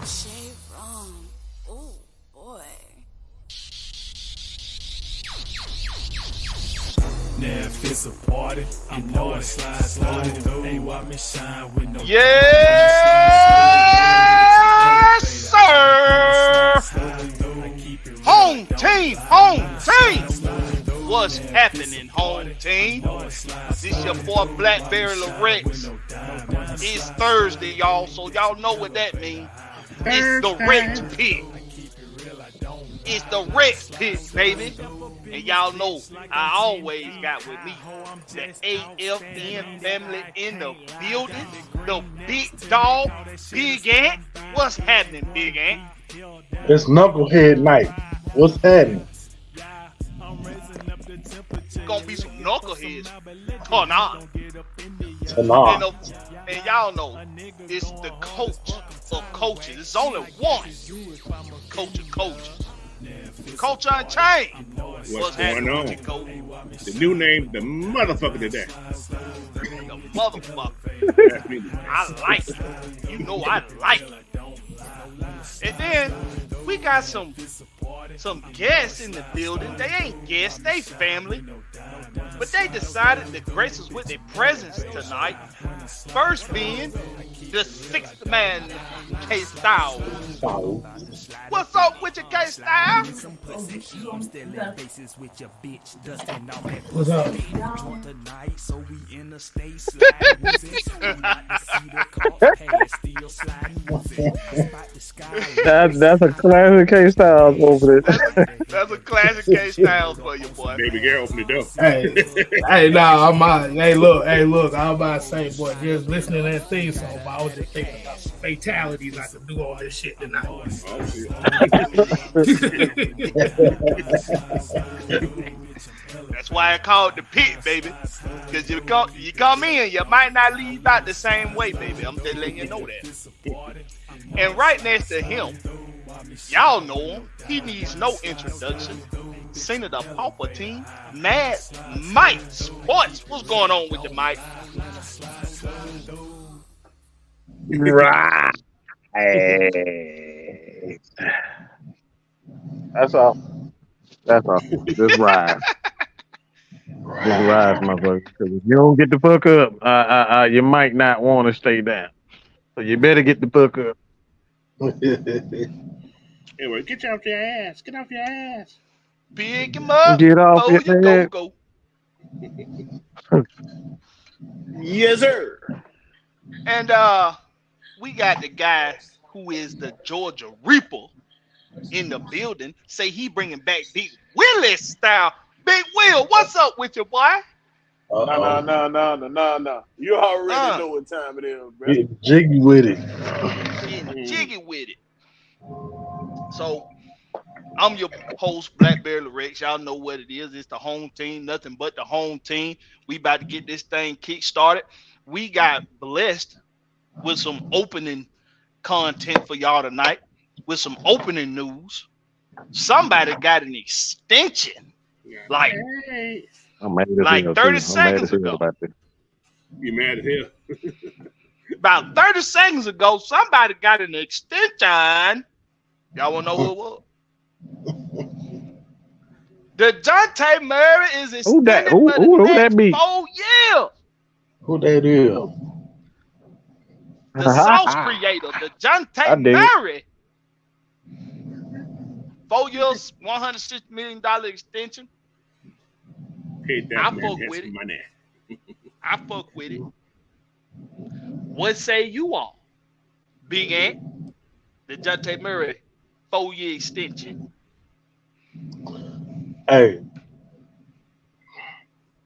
Shave wrong. Oh boy. Now if it's a party, I know it slide through. Ain't watch me shine with no. Yes, sir. Home team, home team. What's happening, home team? This your boy Blackberry Lorex. It's Thursday, y'all, so y'all know what that means. It's the Rex Pit. It's the Rex Pit, baby. And y'all know I always got with me the AFN family in the building. The big dog, Big Ant. What's happening, Big Ant? It's Knucklehead night. What's happening? Gonna be some knuckleheads or not. And y'all know it's the coach of coaches. It's only one coach of coaches. Coach Unchained. What's going on? The new name, the motherfucker today. The motherfucker. I like it. You know I like it. And then we got some guests in the building. They ain't guests, they family. But they decided to grace us with their presence tonight. First being the sixth man, K-Style. What's up with your K-Style? What's up? That's a classic K Styles over there. That's a classic K-Styles for you, boy. Baby girl, open the door. Hey, nah, I'm out. Hey, look, I was about to say, boy, just listening to that theme song, but I was just thinking about the fatalities I could do all this shit tonight. That's why I call it the pit, baby. Because you come in, you might not leave out the same way, baby. I'm just letting you know that. And right next to him, y'all know him. He needs no introduction. Senator Palpatine, Mad Mike Sports. What's going on with the Mike? Right. That's all. That's all. Just ride. Just ride, motherfucker. Because if you don't get the fuck up, you might not want to stay down. So you better get the fuck up. Anyway, get off your ass. Get off your ass. Pick him up. Get off Oh, your you head. go. Yes, sir. And we got the guy who is the Georgia Reaper in the building. Say he bringing back Big Willis style. Big Will, what's up with you, boy? No. You already know what time it is, bro. Getting jiggy with it. Getting jiggy with it. So, I'm your host, Blackberry Lorex. Y'all know what it is. It's the home team, nothing but the home team. We about to get this thing kick started. We got blessed with some opening content for y'all tonight, with some opening news. Somebody got an extension, like 30 seconds ago. You mad as hell? About 30 seconds ago, somebody got an extension. Y'all want to know who it was? DeJounte Murray is extended for the next 4 years. Who that is? The Sauce creator, DeJounte Murray. 4 years, $160 million extension. I fuck with it. Money. I fuck with it. What say you all? Big Ant, DeJounte Murray, 4-year extension. Hey,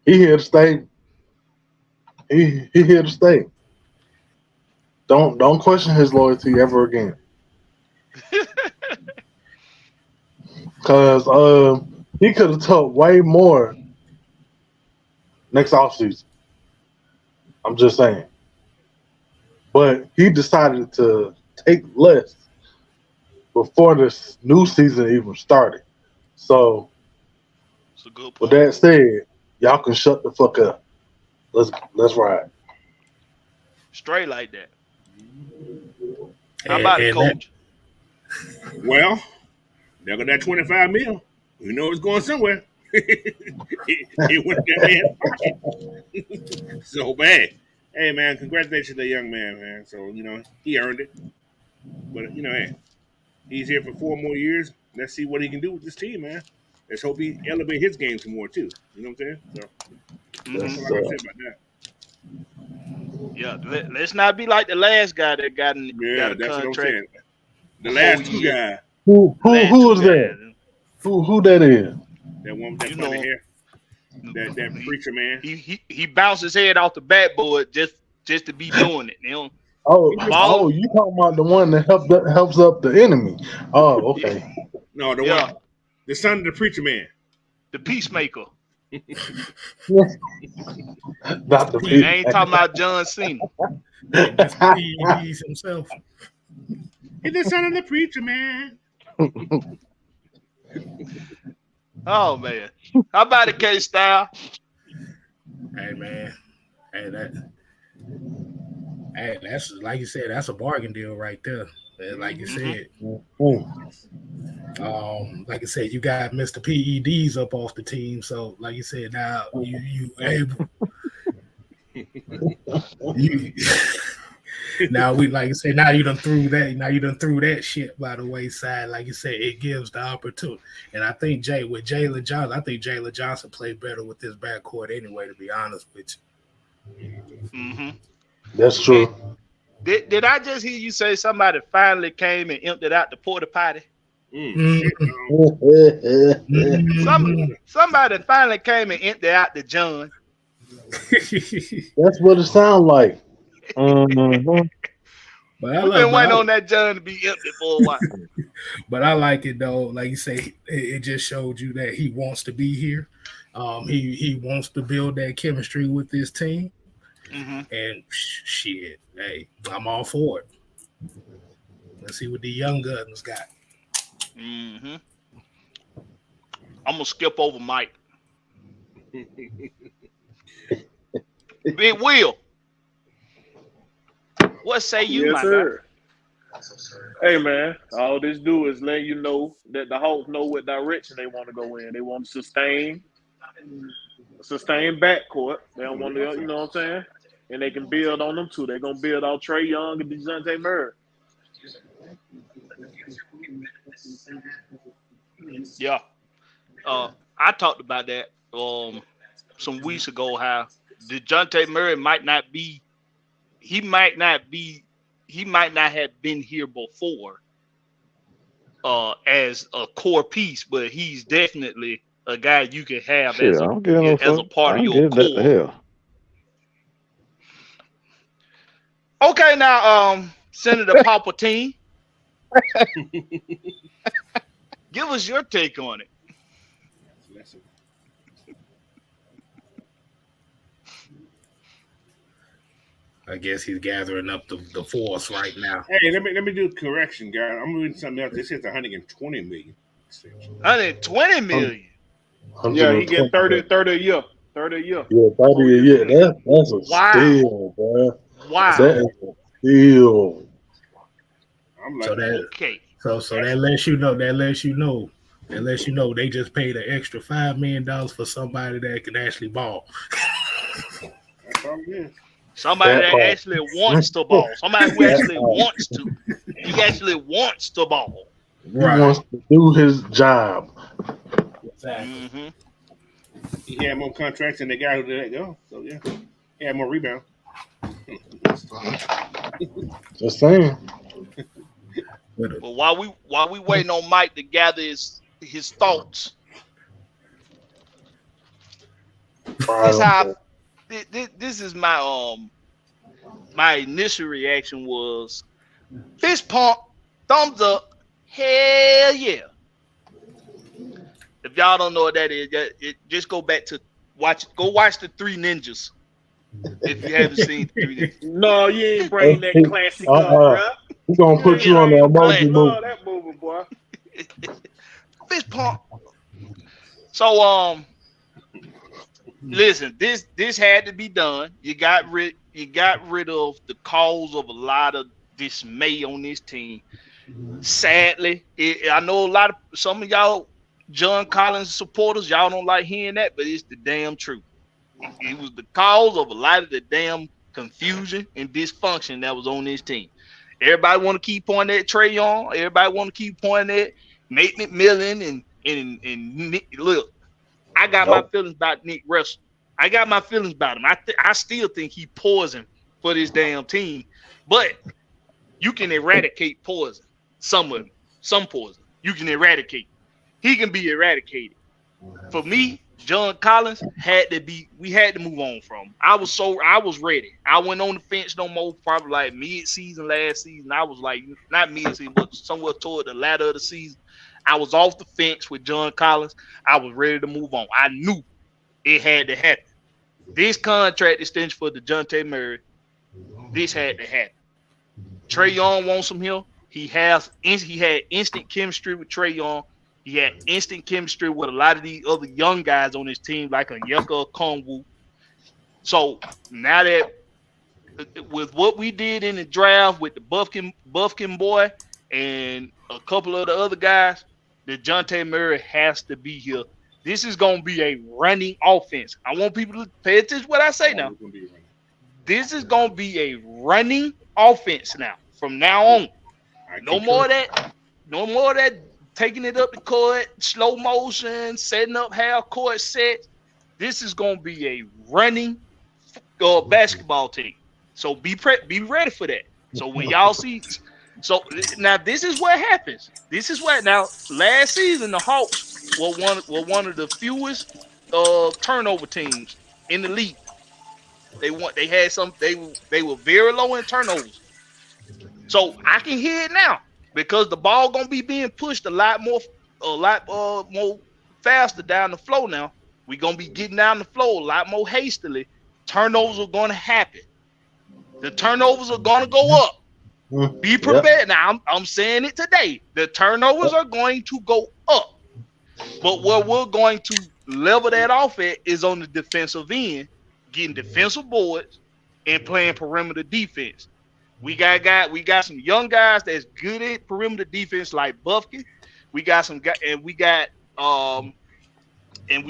he here to stay. He here to stay. Don't question his loyalty ever again. Cause he could have took way more next offseason. I'm just saying. But he decided to take less before this new season even started. So with that said, y'all can shut the fuck up. Let's ride. Straight like that. How about it, Coach? Well, there go that 25 mil. You know it's going somewhere. It went that man's pocket. So bad. Hey man, congratulations to the young man. So, he earned it. But hey, he's here for 4 more years. Let's see what he can do with this team, man. Let's hope he elevate his game some more too. You know what I'm saying? So that's all I can say about that. Yeah, let's not be like the last guy that got a That's contract. what I'm saying. The last two guys. Who was that? Who that is? That one with that funny hair. That preacher man. He bounced his head off the backboard just to be doing it. You know? You talking about the one that helps up the enemy? Oh, okay. No, the one, the son of the preacher man, the peacemaker. Not the I ain't talking about John Cena. That's PEDs himself. He's the son of the preacher man. Oh man, how about it, K-Style? Hey man, that's like you said, that's a bargain deal right there. Like you said, like I said, you got Mr. PEDs up off the team. So, like you said, now you able. Now like you said, now you done threw that shit by the wayside. Like you said, it gives the opportunity. And I think Jalen Johnson played better with this backcourt anyway, to be honest with you. Mm-hmm. That's true. Did I just hear you say somebody finally came and emptied out the porta potty? Somebody finally came and emptied out the John. That's what it sounds like. Mm-hmm. But we've been waiting on that John to be empty for a while. But I like it though. Like you say, it just showed you that he wants to be here. He wants to build that chemistry with this team. Mm-hmm. And shit, hey, I'm all for it. Let's see what the young guns got. Mm-hmm. I'm gonna skip over Mike. Big Will, what say you, my guy? Hey man, all this do is let you know that the Hawks know what direction they want to go in. They want to sustain backcourt. They don't want to, you know what I'm saying? And they can build on them too. They're gonna build on Trae Young and DeJounte Murray. Yeah, I talked about that some weeks ago. How DeJounte Murray might not have been here before as a core piece, but he's definitely a guy you can have as a part of your core. Okay, now, Senator Palpatine, give us your take on it. I guess he's gathering up the force right now. Hey, let me do a correction, guys. I'm reading something else. This says 120 million. 120 million. Yeah, he get 30 a year. 30 a year. Yeah, 30 a year. That's a steal, bro. Wow. That is a steal. I'm like, so that lets you know they just paid an extra $5 million for somebody that can actually ball. That's all it is. Somebody that actually wants to ball. Somebody who actually wants to. He actually wants to ball. Right. He wants to do his job. Exactly. Mm-hmm. He had more contracts than the guy who let go. So yeah, he had more rebound. Just saying. Well, while we waiting on Mike to gather his thoughts, this is my my initial reaction was fist pump, thumbs up, hell yeah. If y'all don't know what that is, just go back to watch the Three Ninjas. If you haven't seen the Three Ninjas. No, you ain't bringing that classic up, bro. We're gonna put you on the emoji movie. That movie, boy. Fist pump. So listen, this had to be done. You got rid of the cause of a lot of dismay on this team. Sadly, I know some of y'all John Collins supporters, y'all don't like hearing that, but it's the damn truth. It was the cause of a lot of the damn confusion and dysfunction that was on this team. Everybody want to keep pointing at Trae Young. Everybody want to keep pointing at Nate McMillan and Nick. Look, I got my feelings about Nick Russell. I got my feelings about him. I still think he poison for this damn team, but you can eradicate poison. Some poison you can eradicate. He can be eradicated. For me, John Collins we had to move on from him. I was ready. I went on the fence no more, probably like mid-season last season. I was like, not mid-season, but somewhere toward the latter of the season. I was off the fence with John Collins. I was ready to move on. I knew it had to happen. This contract extension for DeJounte Murray, this had to happen. Trae Young wants him here. He had instant chemistry with Trae Young. He had instant chemistry with a lot of these other young guys on his team, like Onyeka Okongwu. So now that with what we did in the draft with the Buffkin boy and a couple of the other guys, DeJounte Murray has to be here. This is going to be a running offense. I want people to pay attention to what I say now. This is going to be a running offense now. From now on. No more of that taking it up the court, slow motion, setting up half court sets. This is going to be a running basketball team. So be ready for that. So when y'all see, so now this is what happens. Now last season the Hawks were one of the fewest turnover teams in the league. They were very low in turnovers. So I can hear it now because the ball gonna be being pushed a lot more faster down the floor now. We're gonna be getting down the floor a lot more hastily. Turnovers are gonna happen. The turnovers are gonna go up. Be prepared. Now I'm saying it today. The turnovers are going to go up. But where we're going to level that off at is on the defensive end, getting defensive boards and playing perimeter defense. We got some young guys that's good at perimeter defense like Buffkin. We got some guys, and we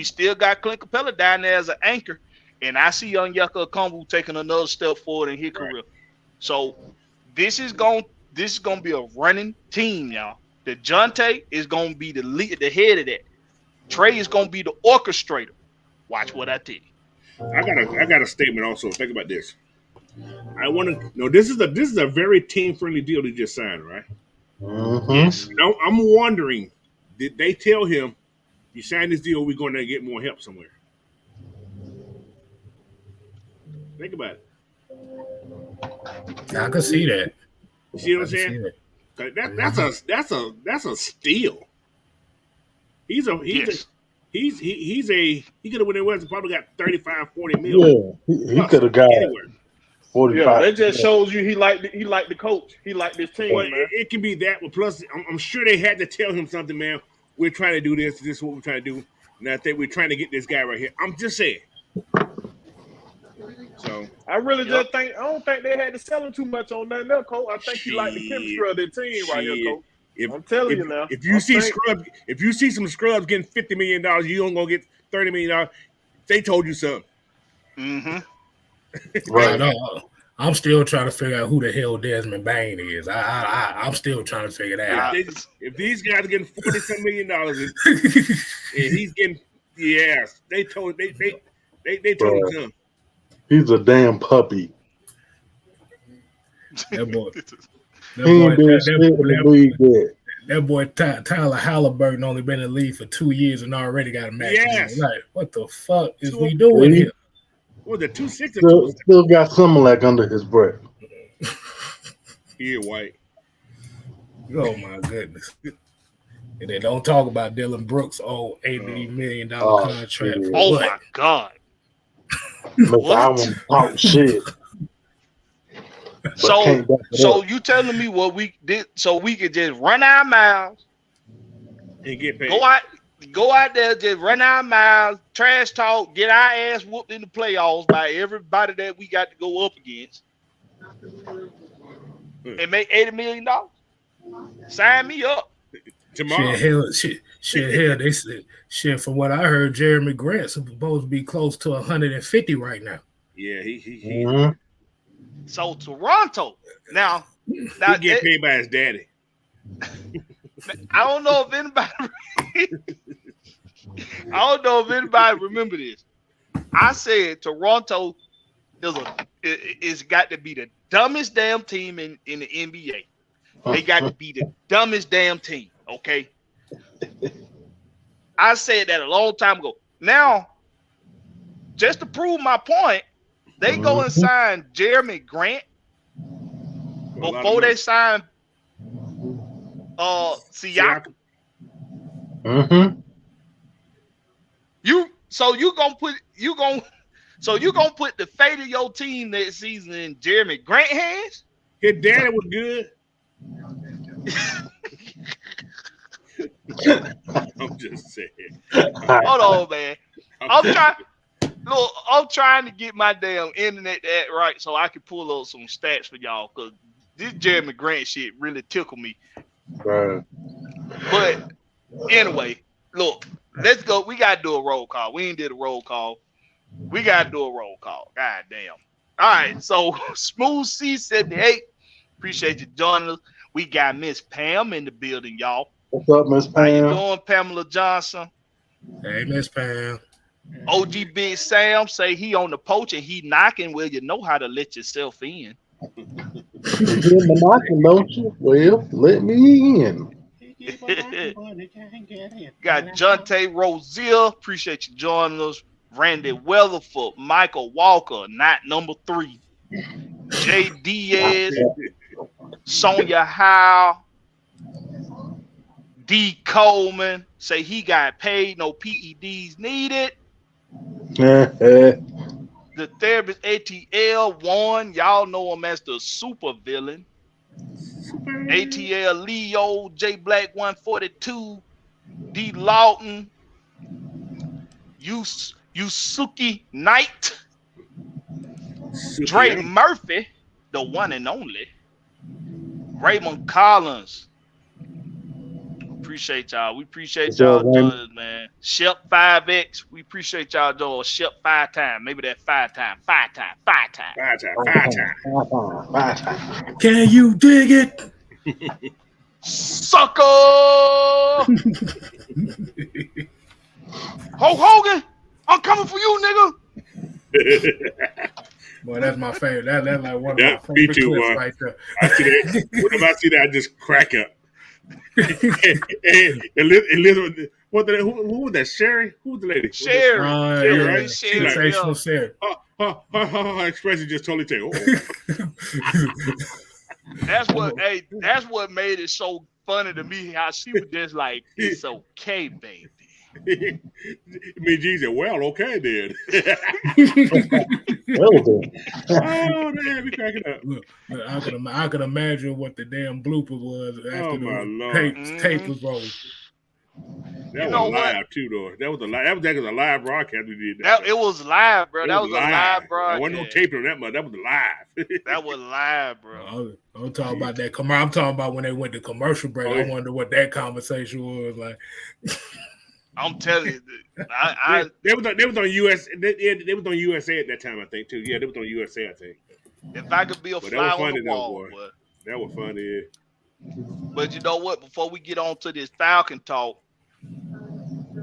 still got Clint Capella down there as an anchor. And I see Onyeka Okongwu taking another step forward in his career. So this is gonna be a running team, y'all. DeJounte is gonna be the head of that. Trae is gonna be the orchestrator. Watch what I tell you. I got a statement also. Think about this. I want to know this is a very team friendly deal he just signed, right? Mm-hmm. Yes. Now I'm wondering, did they tell him you signed this deal? We're going to get more help somewhere. Think about it. I can see that. You see what I'm saying? That's a steal. He could have went in West and probably got 35, 40 million. Yeah, he could have got anywhere. 45. Yeah, that just shows you he liked the coach. He liked this team, Well, man. it can be that, but plus I'm sure they had to tell him something, man. We're trying to do this. This is what we're trying to do. And I think we're trying to get this guy right here. I'm just saying. So I really just think I don't think they had to sell him too much on nothing else, Coach. I think he liked the chemistry of the team right here, Coach. I'm telling you now. If you see some scrubs getting $50 million, you don't gonna get $30 million. They told you something. Mm-hmm. Right. No, I'm still trying to figure out who the hell Desmond Bain is. I'm still trying to figure that out. If these guys are getting $40 million and he's getting they told him something. He's a damn puppy. That boy. That boy Tyler Halliburton only been in the league for 2 years and already got a max. Yes. Like, what the fuck is we doing here? Well, the 2-6 still got Similac under his breath. He white. Oh my goodness. And they don't talk about Dylan Brooks' old $80 million contract. Shit. Oh my God. I want to talk shit. So you telling me what we did so we could just run our miles and get paid? Go out there, just run our miles, trash talk, get our ass whooped in the playoffs by everybody that we got to go up against. and make $80 million. Sign me up. Tomorrow. Hell, they said shit. From what I heard, Jeremy Grant's supposed to be close to 150 right now. Yeah, he Mhm. So Toronto now he get paid by his daddy. I don't know if anybody. I don't know if anybody remember this. I said Toronto is got to be the dumbest damn team in the NBA. They got to be the dumbest damn team. Okay. I said that a long time ago. Now, just to prove my point, they go and sign Jeremy Grant before they sign Siakam. Mm-hmm. You gonna put the fate of your team next season in Jeremy Grant hands? His daddy was good. I'm just saying. Hold on, man. I'm trying to get my damn internet right so I can pull up some stats for y'all because this Jeremy Grant shit really tickled me. Right. But anyway, look, let's go. We gotta do a roll call. We ain't did a roll call. We gotta do a roll call. God damn. All right, so Smooth C78. Appreciate you joining us. We got Miss Pam in the building, y'all. What's up, Miss Pam? How you doing, Pamela Johnson? Hey, Miss Pam. OG Big Sam say he on the poach and he knocking. Well, you know how to let yourself in. You hear me knocking, don't you? Well, let me in. Got Jonte Rozier. Appreciate you joining us. Randy Weatherford. Michael Walker, not number 3. Jay Diaz. Sonia Howe. D. Coleman. Say he got paid. No PEDs needed. The therapist ATL won. Y'all know him as the super villain. ATL Leo, J Black 142, D Lawton, Yusuki Knight, Drake Murphy, the one and only, Raymond Collins. Appreciate y'all. We appreciate y'all doing, man. Shep 5X. We appreciate y'all doing Shep 5 times. Maybe that 5 times. Can you dig it? Sucker! Hulk Hogan, I'm coming for you, nigga. Boy, that's my favorite. That's like one of my favorite me too, clips right there. I see that. Whenever I see that, I just crack up. Elizabeth, who was that? Sherry? Who was the lady? Sherry. Yeah, Right? Sensational Sherry. Her expression just totally changed. That's what made it so funny to me. How she was just like, "It's okay, baby." Me, G said, "Well, okay then." Oh man, we cracking up. Look, I can imagine what the damn blooper was after the tape was rolled. That was live too, though. That was actually a live broadcast we did. It was live, bro. That was a live broadcast. There wasn't no taping on that much. That was live. That was live, bro. I'm talking about that. I'm talking about when they went to commercial break. I wonder what that conversation was like. I'm telling you, they was on US. They was on USA at that time, I think too. Yeah, they was on USA, I think. If I could be a fly on the wall, that was funny. Yeah. But you know what? Before we get on to this Falcon talk,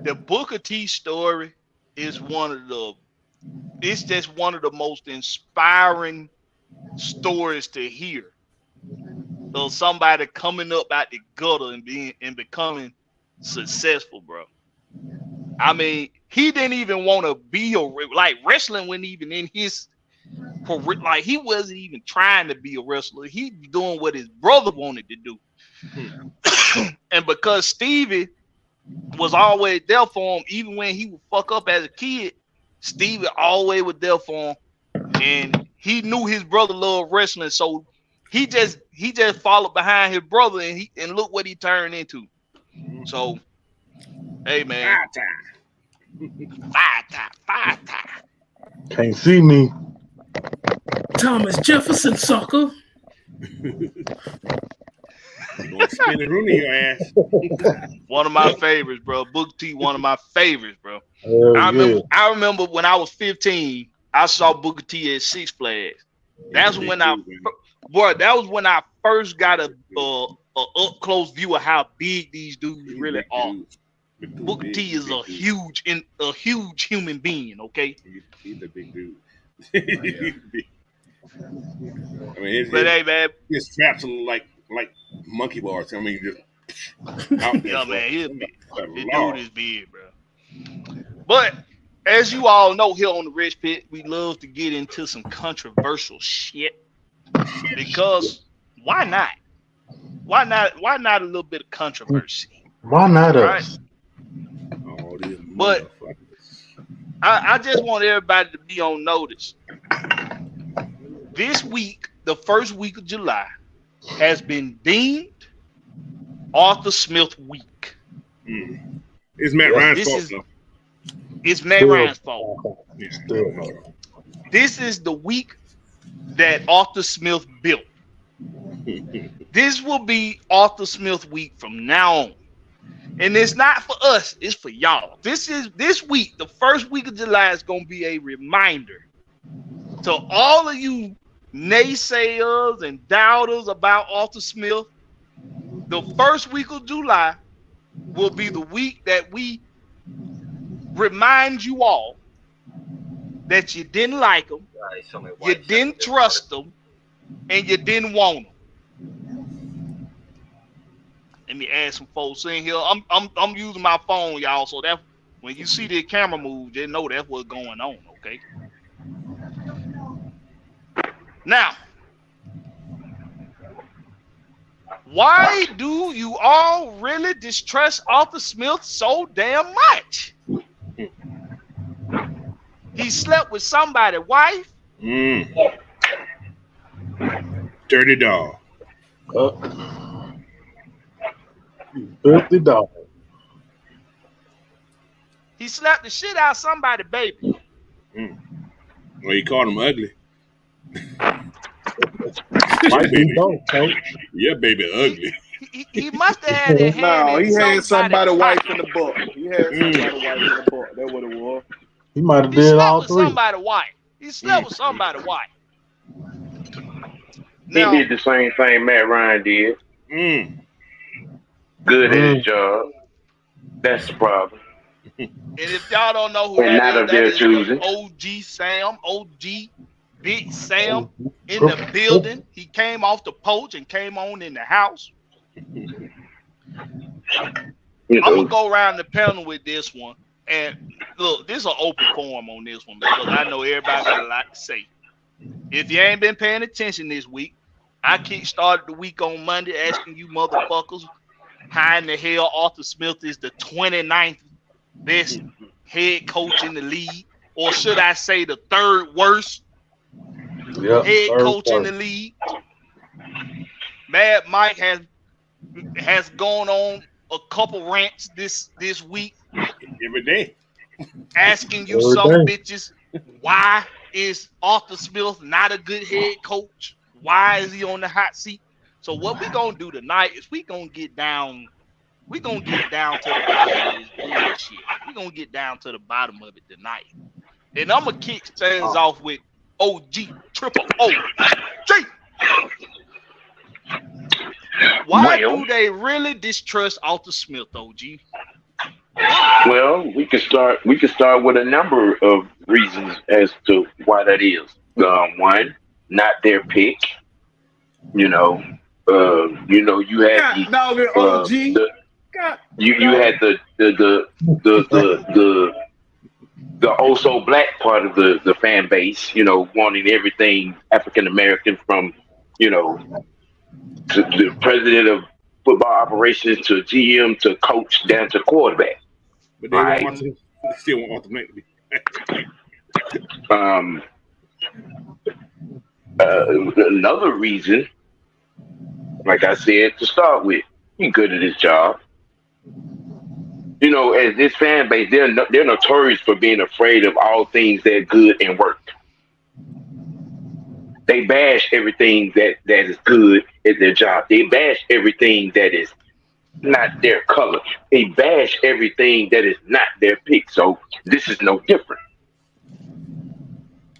the Booker T story is just one of the most inspiring stories to hear. So somebody coming up out the gutter and becoming successful, bro. I mean, he didn't even want to be wrestling wasn't even in his like he wasn't even trying to be a wrestler. He doing what his brother wanted to do. And because Stevie was always there for him, even when he would fuck up as a kid, Stevie always was there for him. And he knew his brother loved wrestling, so he just followed behind his brother and look what he turned into. So hey man. Five time. Can't see me. Thomas Jefferson, sucker. You're going to spin the Rooney your ass. One of my favorites, bro. Booker T, one of my favorites, bro. Yeah. I remember when I was 15, I saw Booker T at Six Flags. That's when that was when I first got a up close view of how big these dudes really are. Booker T is a huge human being. Okay, he's a big dude. I mean, hey man, his straps are like monkey bars. I mean, just out there. Yeah, man, he's big. The dude is big, bro. But as you all know, here on the Rich Pit, we love to get into some controversial shit. Because why not? Why not a little bit of controversy? Why not us? But I just want everybody to be on notice. This week, the first week of July, has been deemed Arthur Smith week. It's Matt Ryan's fault, though. It's Matt Ryan's fault. This is the week that Arthur Smith built. This will be Arthur Smith week from now on. And it's not for us, it's for y'all. This week, the first week of July, is going to be a reminder to all of you naysayers and doubters about Arthur Smith. The first week of July will be the week that we remind you all that you didn't like him, you didn't trust him, and you didn't want him. Let me add some folks in here. I'm using my phone, y'all, so that when you see the camera move, just know that's what's going on, okay? Now, why do you all really distrust Arthur Smith so damn much? He slept with somebody's wife. Dirty dog. Dirty dog. He slapped the shit out of somebody's baby. Well, you called him ugly. Yeah, baby, ugly. He must have had a hand. No, he had somebody's wife in the book. He had somebody's wife in the book. That's what it was. He might have did all three. Somebody's wife. He slept with somebody's wife. Now, he did the same thing Matt Ryan did. Good at his job. That's the problem. And if y'all don't know who and that is OG Sam, OG Big Sam in the building. He came off the porch and came on in the house. I'm gonna go around the panel with this one. And look, this is an open forum on this one because I know everybody got a lot to say. If you ain't been paying attention this week, I started the week on Monday asking you motherfuckers how in the hell Arthur Smith is the 29th best head coach in the league, or should I say the third worst head coach in the league. Mad Mike has gone on a couple rants this week. Every day. Asking you bitches, why is Arthur Smith not a good head coach? Why is he on the hot seat? So what we gonna do tonight is we gonna get down to the bottom of this bullshit. We gonna get down to the bottom of it tonight. And I'm gonna kick things off with OG Triple OG. Why do they really distrust Arthur Smith, OG? Well, we can start with a number of reasons as to why that is. One, not their pick. You had the also black part of the fan base, wanting everything African American from, to the president of football operations to GM to coach down to quarterback. But they still want to make me. Another reason, like I said to start with, he's good at his job. As this fan base, they're notorious for being afraid of all things that good and work. They bash everything that is good at their job. They bash everything that is not their color. They bash everything that is not their pick. So this is no different.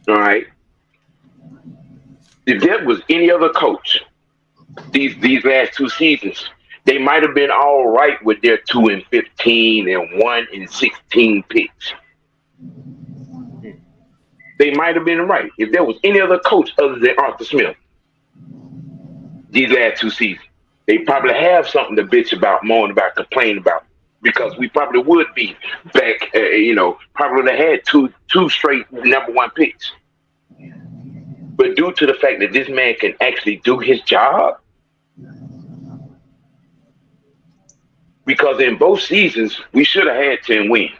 All right. If there was any other coach these last 2 seasons, they might have been all right with their 2-15 and 1-16 picks. They might have been right if there was any other coach other than Arthur Smith these last 2 seasons. They probably have something to bitch about, moan about, complain about, because we probably would be back. Probably would have had two straight number 1 picks. But due to the fact that this man can actually do his job, because in both seasons we should have had 10 wins.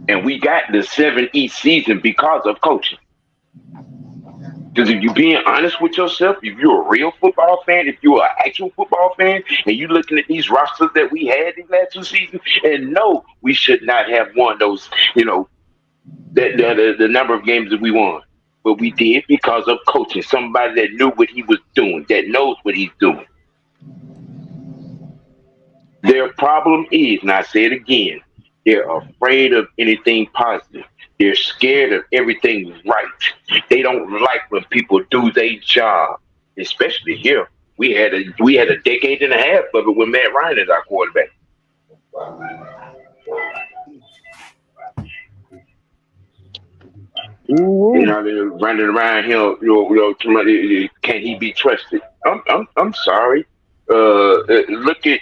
And we got the 7 each season because of coaching. Because if you're being honest with yourself, if you're a real football fan, if you're an actual football fan, and you're looking at these rosters that we had these last 2 seasons, and no, we should not have won those, the number of games that we won. But we did because of coaching, somebody that knew what he was doing, that knows what he's doing. Their problem is, and I say it again, they're afraid of anything positive. They're scared of everything right. They don't like when people do their job, especially here. We had a decade and a half of it with Matt Ryan as our quarterback. Running around here, can he be trusted? I'm sorry. Look at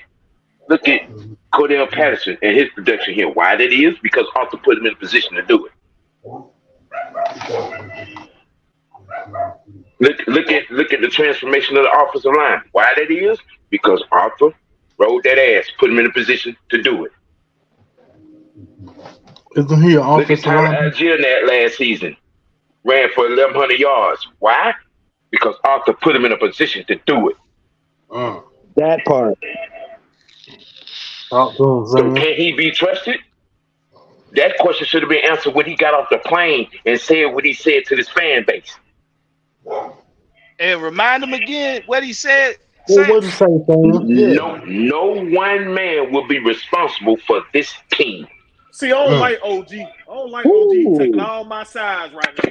Cordell Patterson and his production here. Why that is? Because Arthur put him in a position to do it. Look at the transformation of the offensive line. Why that is? Because Arthur rolled that ass, put him in a position to do it. Isn't he an Look at offensive Tyler lineman? Algier that last season. Ran for 1,100 yards. Why? Because Arthur put him in a position to do it. That part. So can he be trusted? That question should have been answered when he got off the plane and said what he said to this fan base. And remind him again what he said. Well, what did he say, Sam? No one man will be responsible for this team. See, I don't like OG. I don't like OG taking all my sides right now.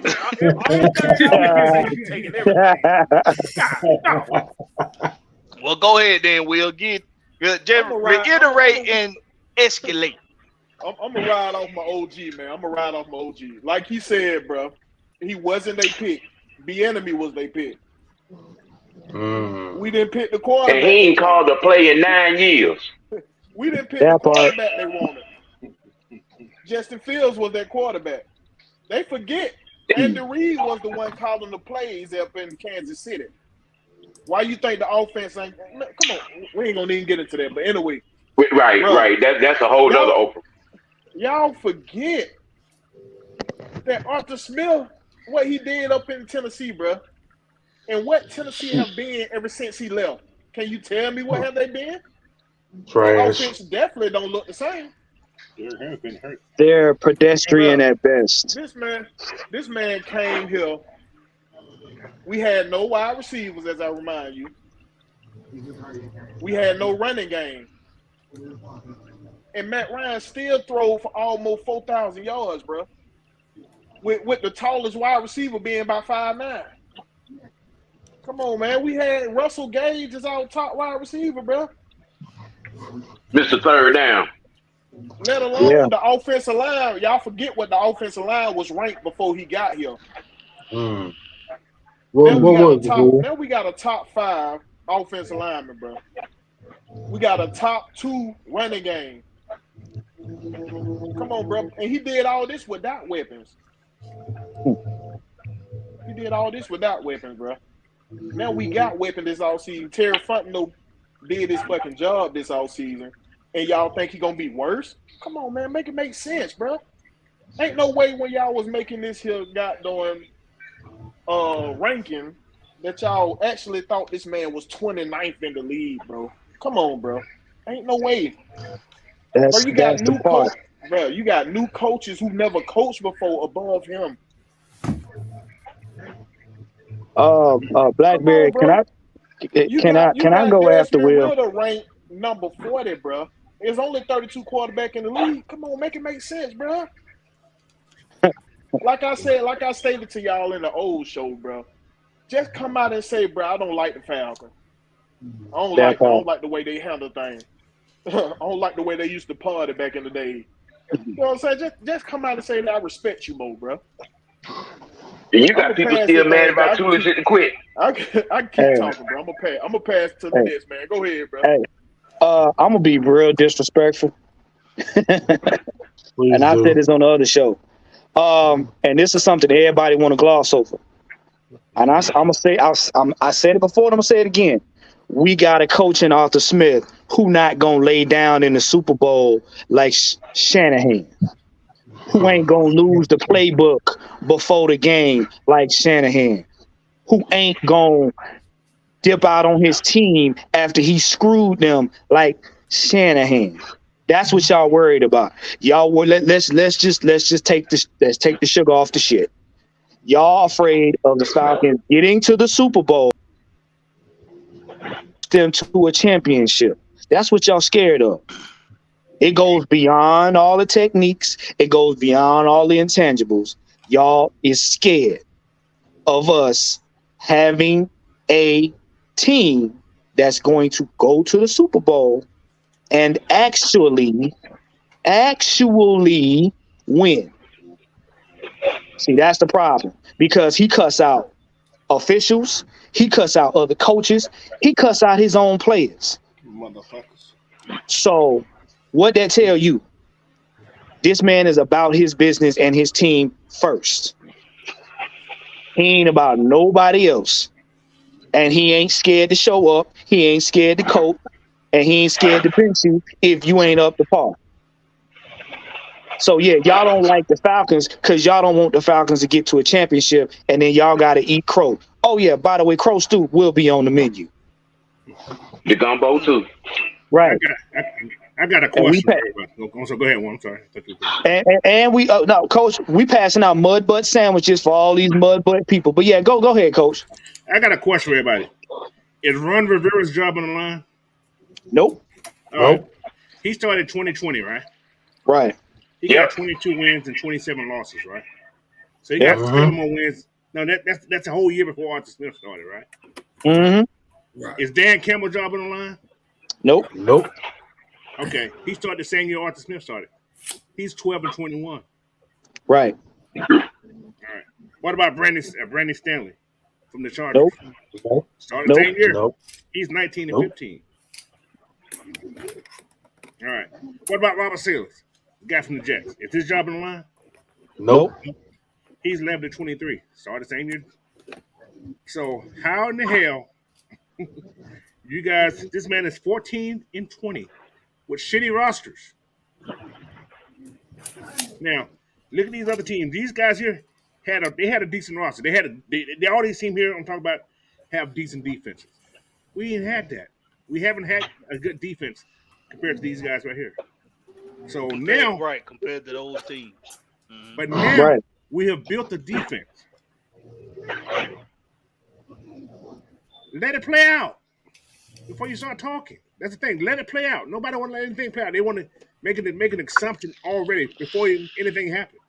He's taking everything. God, no. Well, go ahead then, Will. Reiterate and escalate. I'm going to ride off my OG, man. Like he said, bro, he wasn't their pick. Bieniemy was their pick. We didn't pick the quarterback. And he ain't called a play in 9 years. We didn't pick the quarterback they wanted. Justin Fields was their quarterback. They forget Andy Reid was the one calling the plays up in Kansas City. Why you think the offense ain't? Come on, we ain't gonna even get into that. But anyway, right. That's a whole other open. Y'all forget that Arthur Smith, what he did up in Tennessee, bro, and what Tennessee have been ever since he left. Can you tell me what have they been? Trash. The offense definitely don't look the same. They're pedestrian at best. This man came here. We had no wide receivers, as I remind you. We had no running game. And Matt Ryan still threw for almost 4,000 yards, bro. With the tallest wide receiver being about 5'9". Come on, man. We had Russell Gage as our top wide receiver, bro. Mr. Third Down. Let alone the offensive line. Y'all forget what the offensive line was ranked before he got here. Now we got a top 5 offensive lineman, bro. We got a top 2 running game. Come on, bro. And he did all this without weapons. Bro. Now we got weapons this offseason. Terry Fontenot did his fucking job this offseason. And y'all think he gonna be worse? Come on, man. Make it make sense, bro. Ain't no way when y'all was making this here goddamn ranking that y'all actually thought this man was 29th in the league, bro. Come on, bro. Ain't no way. Bro, you got new coaches. Bro, you got new coaches who never coached before above him. Blackberry, Come on, can I go after Desmond Will? Ritter ranked number 40, bro. There's only 32 quarterback in the league. Come on, make it make sense, bro. Like I stated to y'all in the old show, bro. Just come out and say, bro, I don't like the Falcons. I don't like the way they handle things. I don't like the way they used to party back in the day. You know what I'm saying? Just come out and say that I respect you more, bro. You got people still mad about too legit to quit. I can keep talking, bro. I'm gonna pass to the next man. Go ahead, bro. Hey, I'm gonna be real disrespectful, and I said this on the other show. And this is something that everybody want to gloss over. And I'm gonna say, I said it before, and I'm gonna say it again. We got a coach in Arthur Smith who not gonna lay down in the Super Bowl like Shanahan, who ain't gonna lose the playbook before the game like Shanahan, who ain't gonna dip out on his team after he screwed them like Shanahan. That's what y'all worried about. Y'all were let's just take the sugar off the shit. Y'all afraid of the Falcons getting to the Super Bowl, them to a championship. That's what y'all scared of. It goes beyond all the techniques. It goes beyond all the intangibles. Y'all is scared of us having a team that's going to go to the Super Bowl and actually win. See, that's the problem, because he cuss out officials, he cuss out other coaches, he cuss out his own players. Motherfuckers. So what that tell you? This man is about his business and his team first. He ain't about nobody else. And he ain't scared to show up. He ain't scared to cope. And he ain't scared to bench you if you ain't up to par. So, yeah, y'all don't like the Falcons because y'all don't want the Falcons to get to a championship, and then y'all got to eat crow. Oh, yeah, by the way, crow stew will be on the menu. The gumbo, too. Right. I got a question. So go ahead, one. I'm sorry. And we no, Coach, we passing out mud butt sandwiches for all these mud butt people. But yeah, go ahead, Coach. I got a question for everybody. Is Ron Rivera's job on the line? Nope. All right. He started 2020, right? Right. He got 22 wins and 27 losses, right? So he got 7 more wins. No, that's a whole year before Arthur Smith started, right? Mm-hmm. Right. Is Dan Campbell's job on the line? Nope. Okay. He started the same year Arthur Smith started. He's 12 and 21. Right. All right. What about Brandon Stanley from the Chargers? Nope. Started the same year. Nope. He's 19 and 15. All right. What about Robert Silas, the guy from the Jets? Is his job on the line? Nope. He's 11 and 23. Started the same year. So how in the hell you guys? This man is 14 and 20 with shitty rosters. Now, look at these other teams. These guys here had a decent roster. They all these teams here I'm talking about have decent defenses. We ain't had that. We haven't had a good defense compared to these guys right here. So now, compared to those teams. Mm-hmm. But now we have built a defense. Let it play out before you start talking. That's the thing. Let it play out. Nobody want to let anything play out. They want to make an assumption already before anything happens.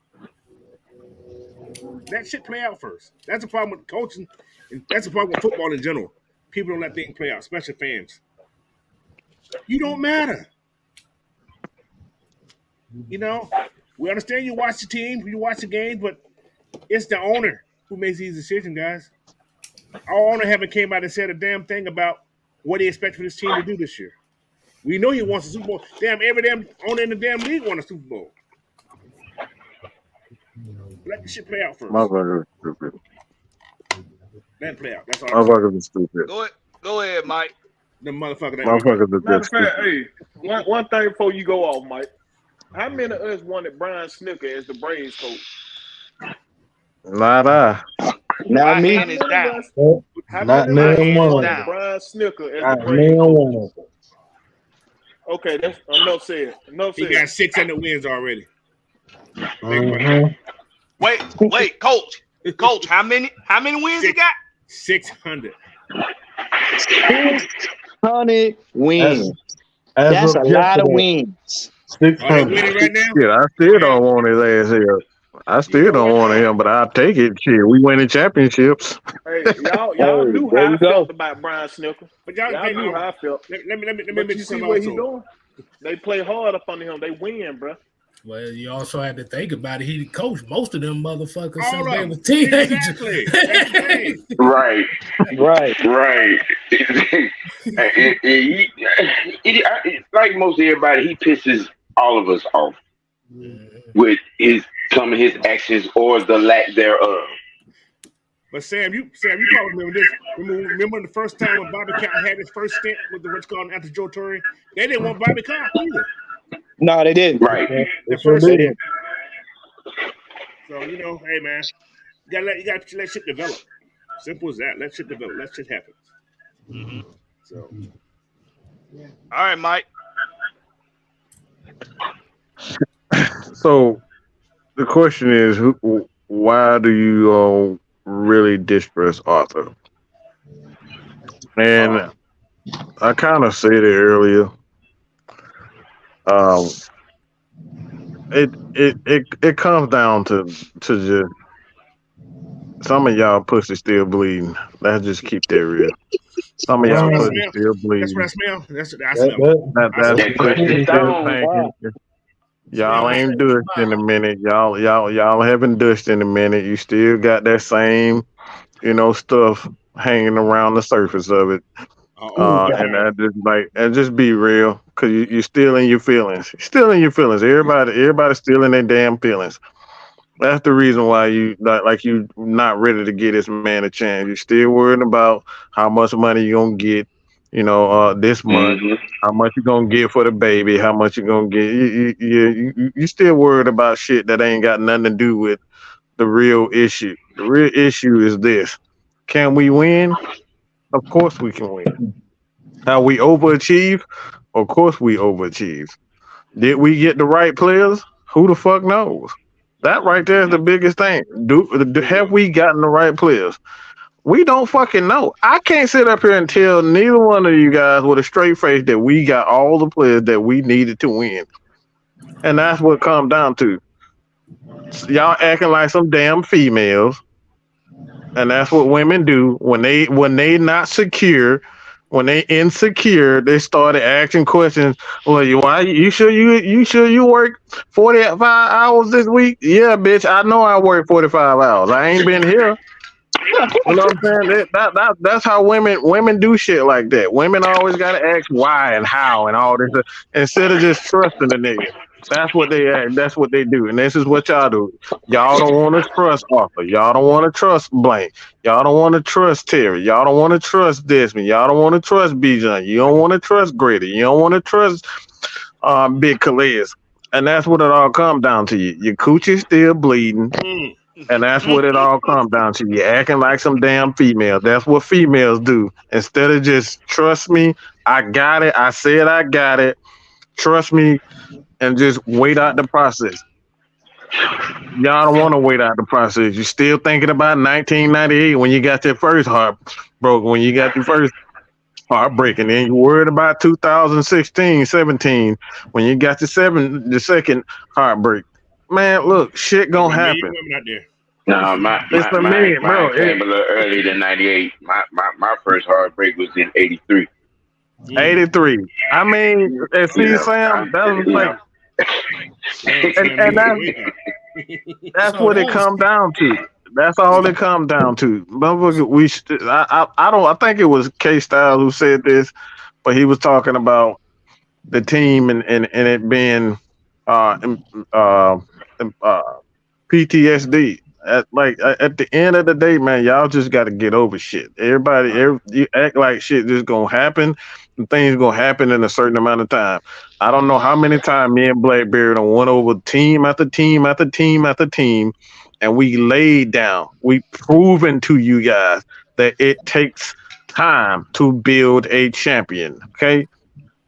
That shit play out first. That's the problem with coaching, and that's the problem with football in general. People don't let things play out, especially fans. You don't matter. You know, we understand you watch the team, you watch the game, but it's the owner who makes these decisions, guys. Our owner haven't came out and said a damn thing about what he expects for this team to do this year. We know he wants a Super Bowl. Damn, every damn owner in the damn league wants a Super Bowl. Let the shit play out first. Motherfuckers are stupid. Let it play out. That's all I'm saying. Motherfuckers are stupid. Go ahead, Mike. The motherfucker. Motherfuckers are Matter of just fact, stupid. hey, one thing before you go off, Mike. How many of us wanted Brian Snooker as the Braves coach? Not I. Not me. Hand is down. Not name one. Brian Snooker as Not the Braves name coach. one. Okay, that's enough said. He got 600 wins already. Mm-hmm. Wait, Coach, how many wins he got? 600. 600 wins. As That's of a lot of yesterday, wins. Are they 600. winning right now? Yeah, I still don't want his ass here. I still don't want him, but I'll take it. Shit, we winning championships. Hey, y'all Hey, knew there how you I felt go. about Brian Snooker. But y'all, Y'all knew how I felt. let me But mention you see something what he also. doing? They play hard up under him. They win, bro. Well, you also had to think about it. He coached most of them motherfuckers All since of they them. were teenagers. Exactly. That's the thing. Right, Right. right. Like most everybody, he pisses all of us off with some of his actions or the lack thereof. But Sam, you probably remember this. Remember the first time when Bobby Carr had his first stint with the what's called after Joe Torre? They didn't want Bobby Carr either. No, they didn't. Right. The sure first did. stint. So hey man, you gotta let shit develop. Simple as that. Let shit develop. Let shit happen. Mm-hmm. So All right, Mike. So the question is, why do you really distrust Arthur? And I kind of said it earlier. It comes down to just some of y'all pussy still bleeding. Let's just keep that real. Some of y'all that's what I pussy smell. still That's bleeding. what I smell. That's I That, smell. that, That's That pussy still stone. thinking. Y'all Smell ain't the dushed in a minute. Y'all haven't dushed in a minute. You still got that same, stuff hanging around the surface of it. And I just be real, cause you still in your feelings. Still in your feelings. Everybody's still in their damn feelings. That's the reason why you you not ready to get this man a chance. You still worried about how much money you gonna get, this month. Mm-hmm. How much you gonna get for the baby? How much you gonna get? You still worried about shit that ain't got nothing to do with the real issue. The real issue is this: can we win? Of course we can win. How we overachieve? Of course we overachieve. Did we get the right players? Who the fuck knows? That right there is the biggest thing. Have we gotten the right players? We don't fucking know. I can't sit up here and tell neither one of you guys with a straight face that we got all the players that we needed to win. And that's what it comes down to. Y'all acting like some damn females. And that's what women do when they not secure, when they insecure, they started asking questions. Well, you sure you work 45 hours this week? Yeah, bitch. I know I work 45 hours. I ain't been here. You know what I'm saying? That's how women do shit like that. Women always gotta ask why and how and all this instead of just trusting the nigga. That's what they act. That's what they do. And this is what y'all do. Y'all don't want to trust Arthur. Y'all don't want to trust Blank. Y'all don't want to trust Terry. Y'all don't want to trust Desmond. Y'all don't want to trust Bijan. You don't want to trust Grady. You don't want to trust Big Calais. And that's what it all comes down to. Your coochie still bleeding. And that's what it all comes down to. You acting like some damn female. That's what females do. Instead of just trust me, I got it. I said I got it. Trust me, and just wait out the process. Y'all don't want to wait out the process. You're still thinking about 1998 when you got your first heart broke, when you got your first heartbreak, and then you're worried about 2016, 17 when you got the second heartbreak. Man, look, shit gonna happen. No, mine came a little earlier than 98. My first heartbreak was in 83. 83. I mean, and see, Sam, that was like, and that's what it comes down to. That's all it comes down to. I think it was K Styles who said this, but he was talking about the team and it being PTSD. At the end of the day, man, y'all just got to get over shit. You act like shit just gonna happen, and things gonna happen in a certain amount of time. I don't know how many times me and Blackbeard done went over team after team after team after team, and we laid down. We proven to you guys that it takes time to build a champion. Okay.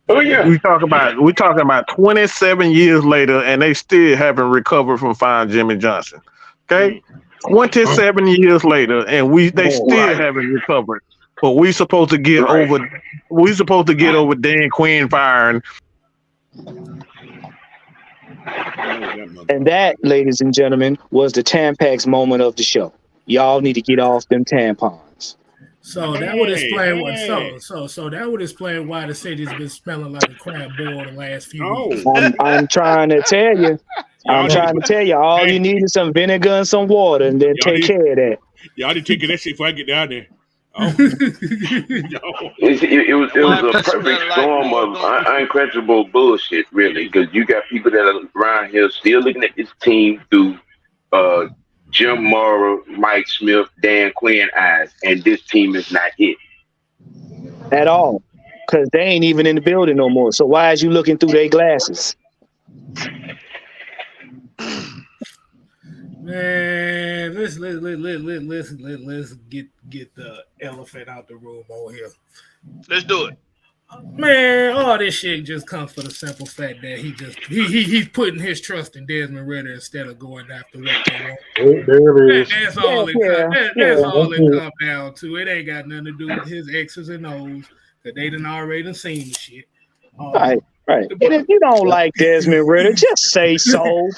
Oh yeah. We talking about 27 years later, and they still haven't recovered from firing Jimmy Johnson. Okay, 27 years later, and they still Right. haven't recovered. But we supposed to get over. We supposed to get over Dan Quinn firing. And that, ladies and gentlemen, was the Tampax moment of the show. Y'all need to get off them tampons. So that would explain what. So that would explain why the city's been smelling like a crab boil the last few weeks. I'm trying to tell you. All you need is some vinegar and some water, and then take care of that. Y'all need to take that shit before I get down there. Oh. It was a perfect storm of unquenchable bullshit, really, because you got people that are around here still looking at this team through Jim Mora, Mike Smith, Dan Quinn eyes, and this team is not it at all, because they ain't even in the building no more. So why is you looking through their glasses? Man, let's get the elephant out the room on here. Let's do it. Man, all this shit just comes for the simple fact that he's putting his trust in Desmond Ritter instead of going after what they want. There it is. That's all it comes down to. It ain't got nothing to do with his X's and O's, because they done already seen the shit. Right. And if you don't like Desmond Ritter, just say so.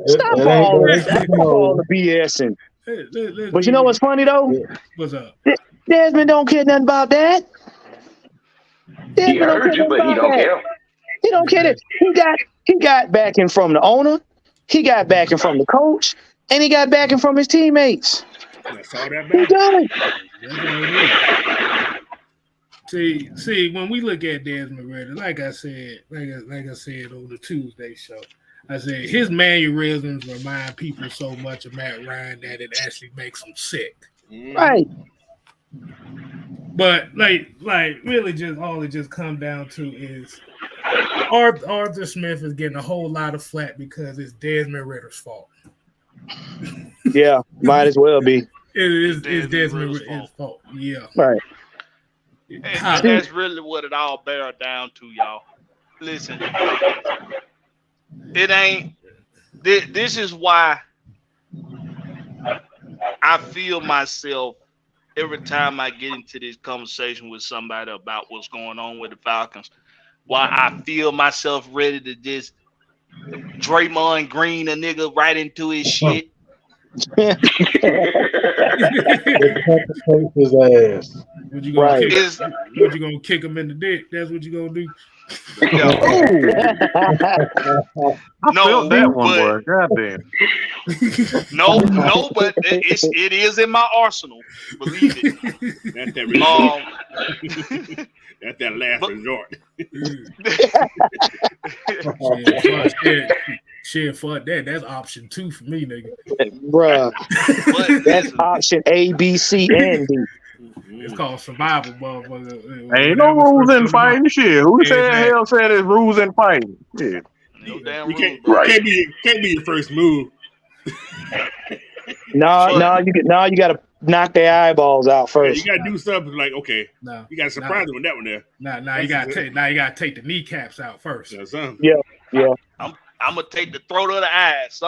Stop all the BSing. But you know what's funny though? What's up? Desmond don't care nothing about that. He heard you, but he don't care. He don't care that he got backing from the owner, he got backing from the coach, and he got backing from his teammates. That's all that matters. See, when we look at Desmond Ritter, like I said on the Tuesday show, I said his mannerisms remind people so much of Matt Ryan that it actually makes them sick. Right. But like really just all it just comes down to is Arthur Smith is getting a whole lot of flack because it's Desmond Ritter's fault. Yeah, might as well be. It's Desmond Ritter's fault. Yeah. Right. And that's really what it all bears down to, y'all. Listen. It ain't. This is why I feel myself every time I get into this conversation with somebody about what's going on with the Falcons. Why I feel myself ready to just Draymond Green a nigga right into his shit. His ass. What you gonna kick him in the dick? That's what you gonna do. No, that one, boy. Goddamn. No, but it is in my arsenal. Believe it. That's that last resort. Shit, fuck that. That's option 2 for me, nigga. Bruh. That's option A, B, C, and D. It's called survival, motherfucker. Ain't no rules in fighting shit. Who said hell said there's rules in fighting? Yeah. No damn you rules. can't be your first move. No, you gotta knock their eyeballs out first. You gotta do something like, okay, you gotta surprise them with that one there. Now you gotta take the kneecaps out first. Yeah. I'm gonna take the throat of the eyes.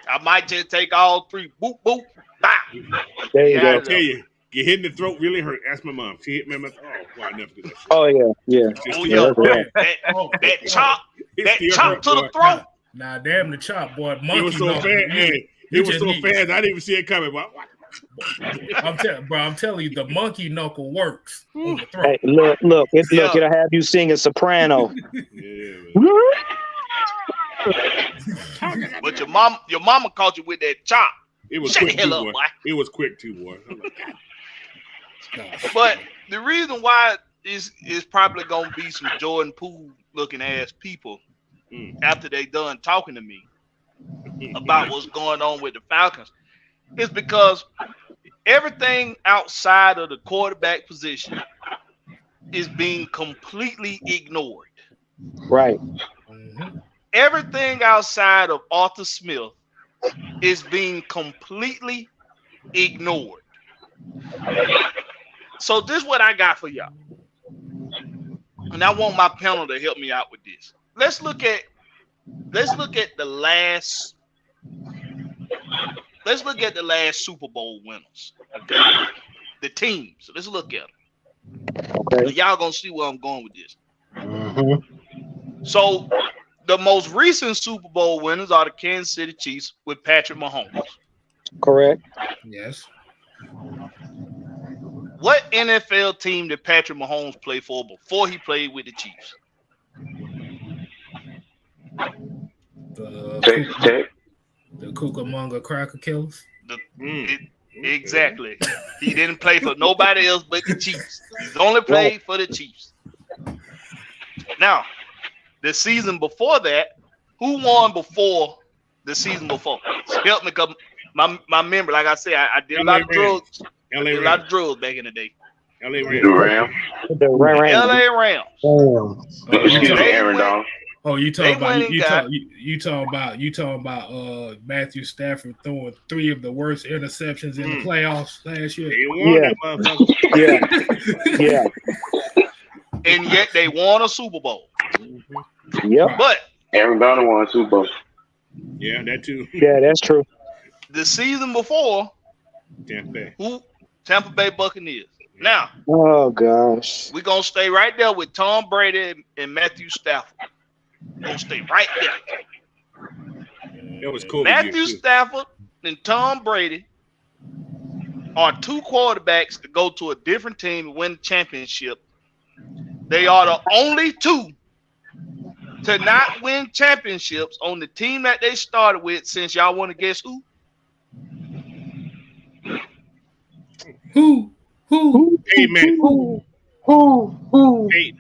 I might just take all 3. Boop boop. Bah. There you go. I tell you, get hit in the throat really hurt. Ask my mom. She hit me in my throat. Oh, well, I never do that shit. Oh yeah. That chop to the throat. Nah, damn the chop, boy. It was so fast. It was so fast. I didn't even see it coming. I'm telling you, the monkey knuckle works on the throat. Hey, look, it'll have you singing soprano. But your mama caught you with that chop. It was quick too, boy. It was quick too, boy. But the reason why is probably gonna be some Jordan Poole looking ass people after they done talking to me about what's going on with the Falcons is because everything outside of the quarterback position is being completely ignored. Right. Everything outside of Arthur Smith is being completely ignored. So this is what I got for y'all. And I want my panel to help me out with this. Let's look at the last let's look at the last Super Bowl winners. Okay, the teams. So let's look at them. Okay. Y'all gonna see where I'm going with this. Mm-hmm. So the most recent Super Bowl winners are the Kansas City Chiefs with Patrick Mahomes. Correct. Yes. What NFL team did Patrick Mahomes play for before he played with the Chiefs? Texas Tech. The Cucamonga Cracker Killers. Exactly. He didn't play for nobody else but the Chiefs. He's only played for the Chiefs. Now, the season before that, who won before the season before? Help me, cause my memory, like I said, I did a lot of drugs. I did a lot of drugs back in the day. LA The Rams. The Rams. LA Rams. Excuse me, Aaron Donald. Oh, you talking They about you talking about Matthew Stafford throwing 3 of the worst interceptions in the playoffs last year. He won that motherfucker. Yeah. And yet they won a Super Bowl. Yep. But Aaron Donald won a Super Bowl. Yeah, that too. Yeah, that's true. the season before, Tampa Bay. Tampa Bay Buccaneers. Now, Oh gosh. we're going to stay right there with Tom Brady and Matthew Stafford. We're going to stay right there. That was cool. Matthew Stafford and Tom Brady are 2 quarterbacks to go to a different team and win the championship. They are the only 2 to not win championships on the team that they started with. Since y'all want to guess who? Who? Hey man. Who? Hey.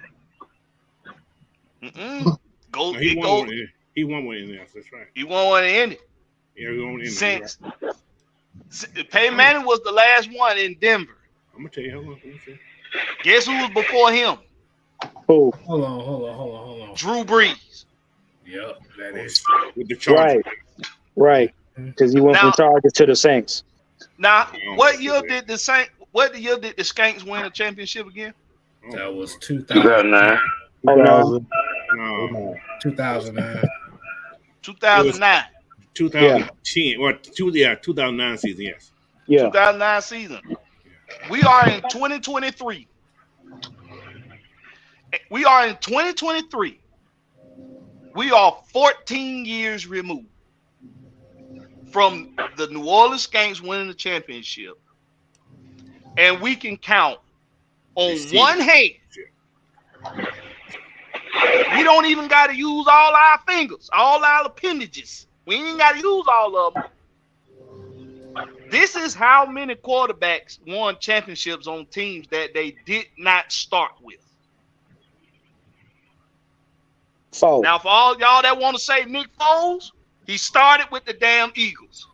Go. No, he It won go. one. He won one in there. That's right. He won one in it. Yeah, he won one in there. Since Peyton Manning was the last one in Denver. I'm gonna tell you. Hold on. Let me see. Guess who was before him? Oh, Hold on. Drew Brees. Yep, that is. With the Chargers. right. Because he went Now- from Chargers to the Saints. Now, Oh, what year did the Skanks win a championship again? That was 2009. Oh no. No. 2009. 2009. 2010. Or 2009 season. Yes. Yeah. 2009 season. We are in 2023. We are in 2023. We are 14 years removed from the New Orleans Saints winning the championship. And we can count on one hand. We don't even got to use all our fingers, all our appendages. We ain't got to use all of them. This is how many quarterbacks won championships on teams that they did not start with. Four. Now, for all y'all that want to say Nick Foles, he started with the damn Eagles.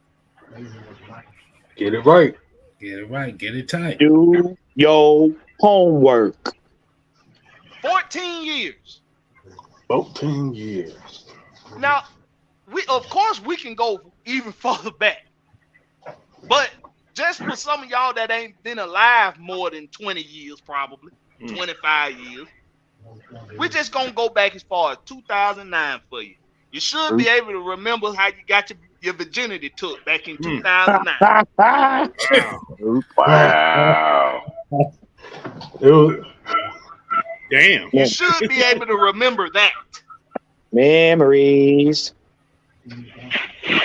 Get it right. Get it right. Get it tight. Do your homework. 14 years. 14 years. Now, of course we can go even further back. But just for some of y'all that ain't been alive more than 20 years, probably 25 years, we're just gonna go back as far as 2009 for you. You should be able to remember how you got your virginity took back in 2009. Wow. It was, Damn. You should be able to remember that. Memories.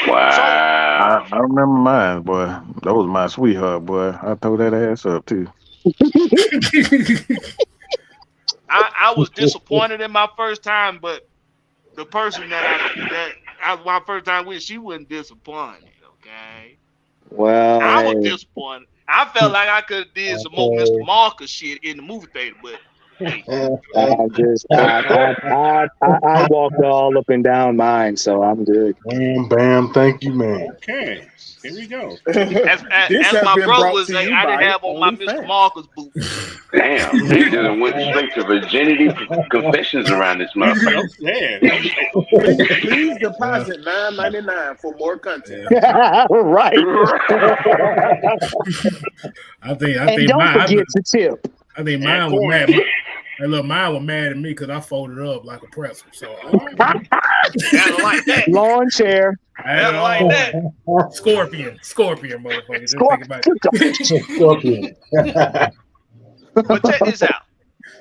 Wow. I remember mine, boy. That was my sweetheart, boy. I tore that ass up too. I was disappointed in my first time, but the person that I was my first time with, she wasn't disappointed. Okay, Well, I was disappointed. I felt like I could have did some more Mr. Marcus shit in the movie theater, but hey, I walked all up and down mine, so I'm good. bam, bam. Thank you, man. Okay. Here we go. as This has my been brother brought was to saying, you I didn't by have on my Mr. OnlyFans. Marcus boots. Damn. They just went straight to virginity confessions around this motherfucker. Yeah. Please deposit $9.99 for more content. Right. I think And don't mine. forget to tip. I think mine was Hey, look, mine was mad at me because I folded up like a pretzel. So Kinda like that. Lawn chair. I had it Kinda like all. that. Scorpion, motherfucker. Just think about it. Scorpion. But check this out.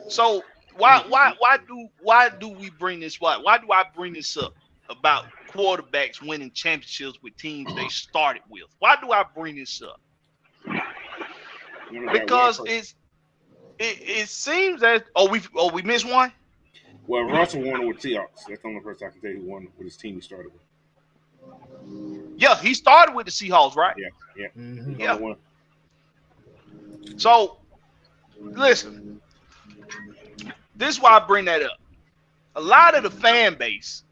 So why do we bring this? Why do I bring this up about quarterbacks winning championships with teams they started with? Why do I bring this up? Because it seems that we missed one. Well, Russell won with Seahawks. That's the only person I can tell you who won with his team he started with. Yeah, he started with the Seahawks, right? Yeah. Mhm. Yeah. One. So listen, this is why I bring that up. A lot of the fan base,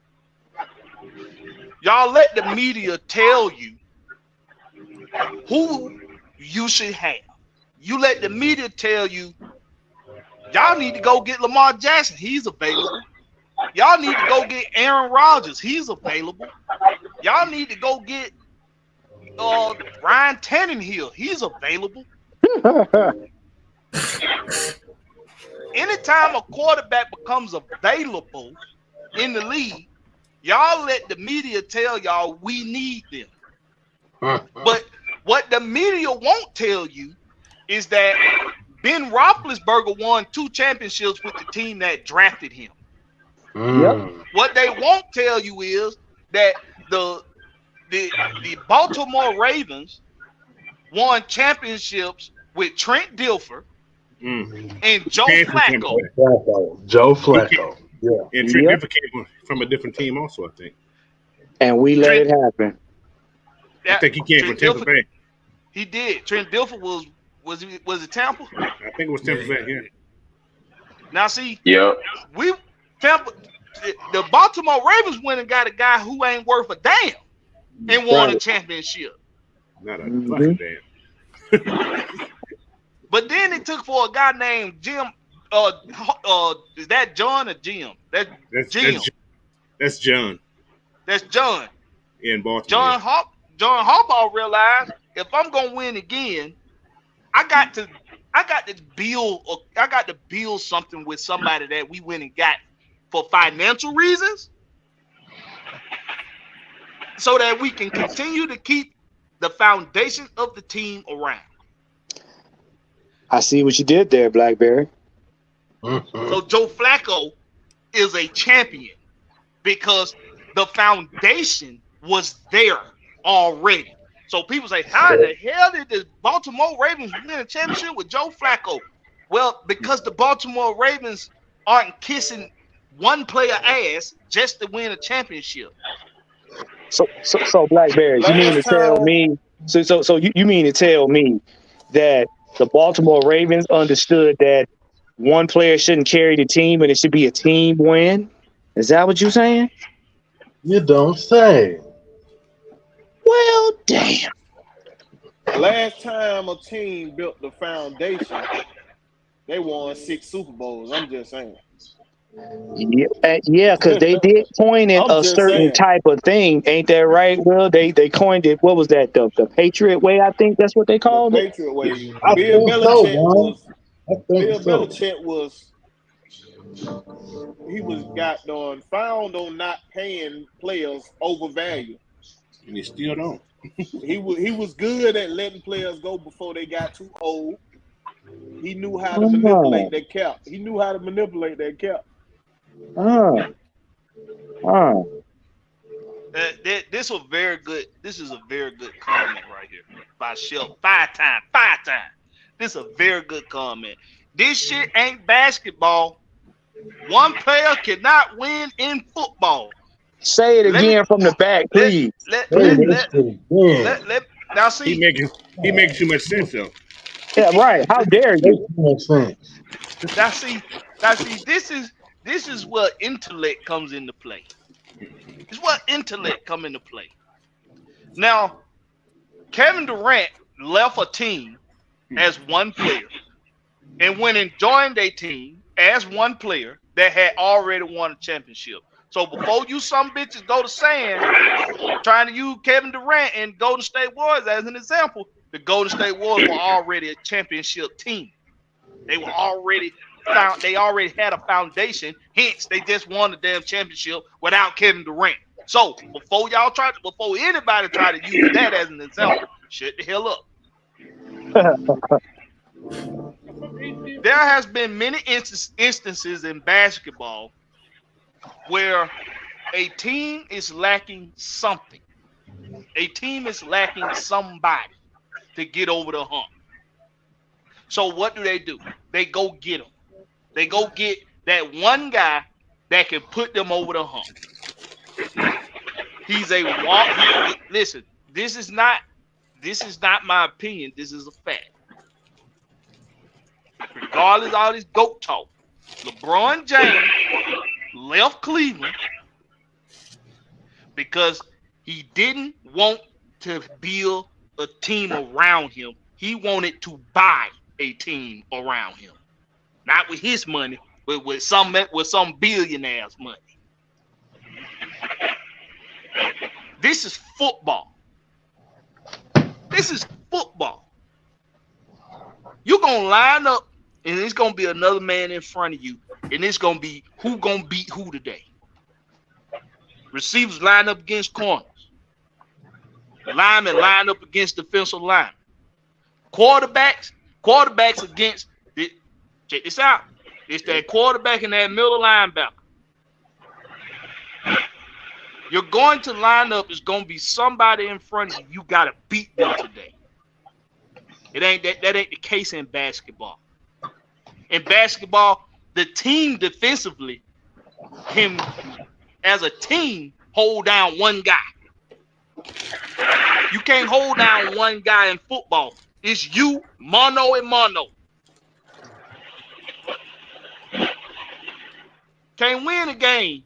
y'all let the media tell you who you should have. You let the media tell you, y'all need to go get Lamar Jackson. He's available. Y'all need to go get Aaron Rodgers. He's available. Y'all need to go get Ryan Tannehill. He's available. Anytime a quarterback becomes available in the league, y'all let the media tell y'all we need them. But what the media won't tell you is that Ben Roethlisberger won 2 championships with the team that drafted him. What they won't tell you is that the Baltimore Ravens won championships with Trent Dilfer and Joe Flacco. Joe Flacco. Yeah. And Trent Dilfer came from a different team also, I think. And we let it happen. I think he came from Tampa Bay. He did. Trent Dilfer was it Tampa? I think it was Tampa Bay, yeah. Now see, Yep. The Baltimore Ravens went and got a guy who ain't worth a damn and won a championship. Not a fucking damn. But then it took for a guy named Jim. Is that John or Jim? That's Jim. That's John. That's John. In Baltimore. John Harbaugh realized if I'm gonna win again, I got to build something with somebody that we went and got for financial reasons, so that we can continue to keep the foundation of the team around. I see what you did there, Blackberry. So Joe Flacco is a champion because the foundation was there already. So people say, how the hell did the Baltimore Ravens win a championship with Joe Flacco? Well, because the Baltimore Ravens aren't kissing one player ass just to win a championship. So Blackberry, you mean to tell me? So you mean to tell me that the Baltimore Ravens understood that one player shouldn't carry the team and it should be a team win? Is that what you're saying? You don't say. Well, damn. Last time a team built the foundation, they won 6 Super Bowls. I'm just saying. Yeah, because they did coin it a certain type of thing, ain't that right? Well, they coined it. What was that? The Patriot way, I think that's what they called it. Patriot way. Bill Belichick was found on not paying players over value. And he still don't. He was good at letting players go before they got too old. He knew how to manipulate that cap. This is a very good comment right here by Shell. Five time. This is a very good comment. This shit ain't basketball. One player cannot win in football. Say it again from the back, please. Now see, he making too much sense though. Yeah, right. How dare you? Now see, this is where intellect comes into play. It's where intellect come into play. Now, Kevin Durant left a team as one player and went and joined a team as one player that had already won a championship. So before you some bitches go to saying, trying to use Kevin Durant and Golden State Warriors as an example, the Golden State Warriors were already a championship team. They were already had a foundation. Hence, they just won the damn championship without Kevin Durant. So before anybody try to use that as an example, shut the hell up. There has been many instances in basketball where a team is lacking something. A team is lacking somebody to get over the hump. So what do? They go get them. They go get that one guy that can put them over the hump. He's a walk. Listen, this is not my opinion. This is a fact. Regardless of all this GOAT talk, LeBron James left Cleveland because he didn't want to build a team around him. He wanted to buy a team around him, not with his money, but with some billionaire's money. This is football. This is football. You're going to line up, and it's going to be another man in front of you, and it's going to be who going to beat who today. Receivers line up against corners. Linemen line up against defensive linemen. Quarterbacks against check this out. It's that quarterback and that middle linebacker. You're going to line up. It's going to be somebody in front of you. You got to beat them today. It ain't that ain't the case in basketball. In basketball, the team defensively can, as a team, hold down one guy. You can't hold down one guy in football. It's you, mano and mano. Can't win a game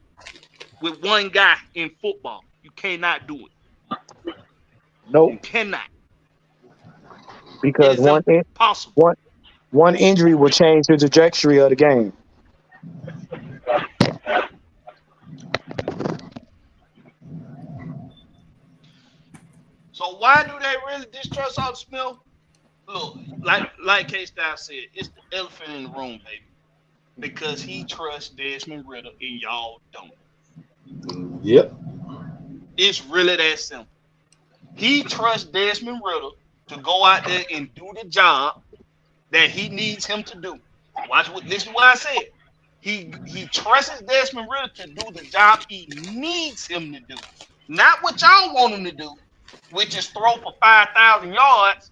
with one guy in football. You cannot do it. Nope. You cannot. Because one injury will change the trajectory of the game. So why do they really distrust Arthur Smith? Look, like K-Style said, it's the elephant in the room, baby. Because he trusts Desmond Ritter and y'all don't. Yep. It's really that simple. He trusts Desmond Ritter to go out there and do the job that he needs him to do. Listen to what I said. He trusts Desmond Ritter to do the job he needs him to do. Not what y'all want him to do, which is throw for 5,000 yards,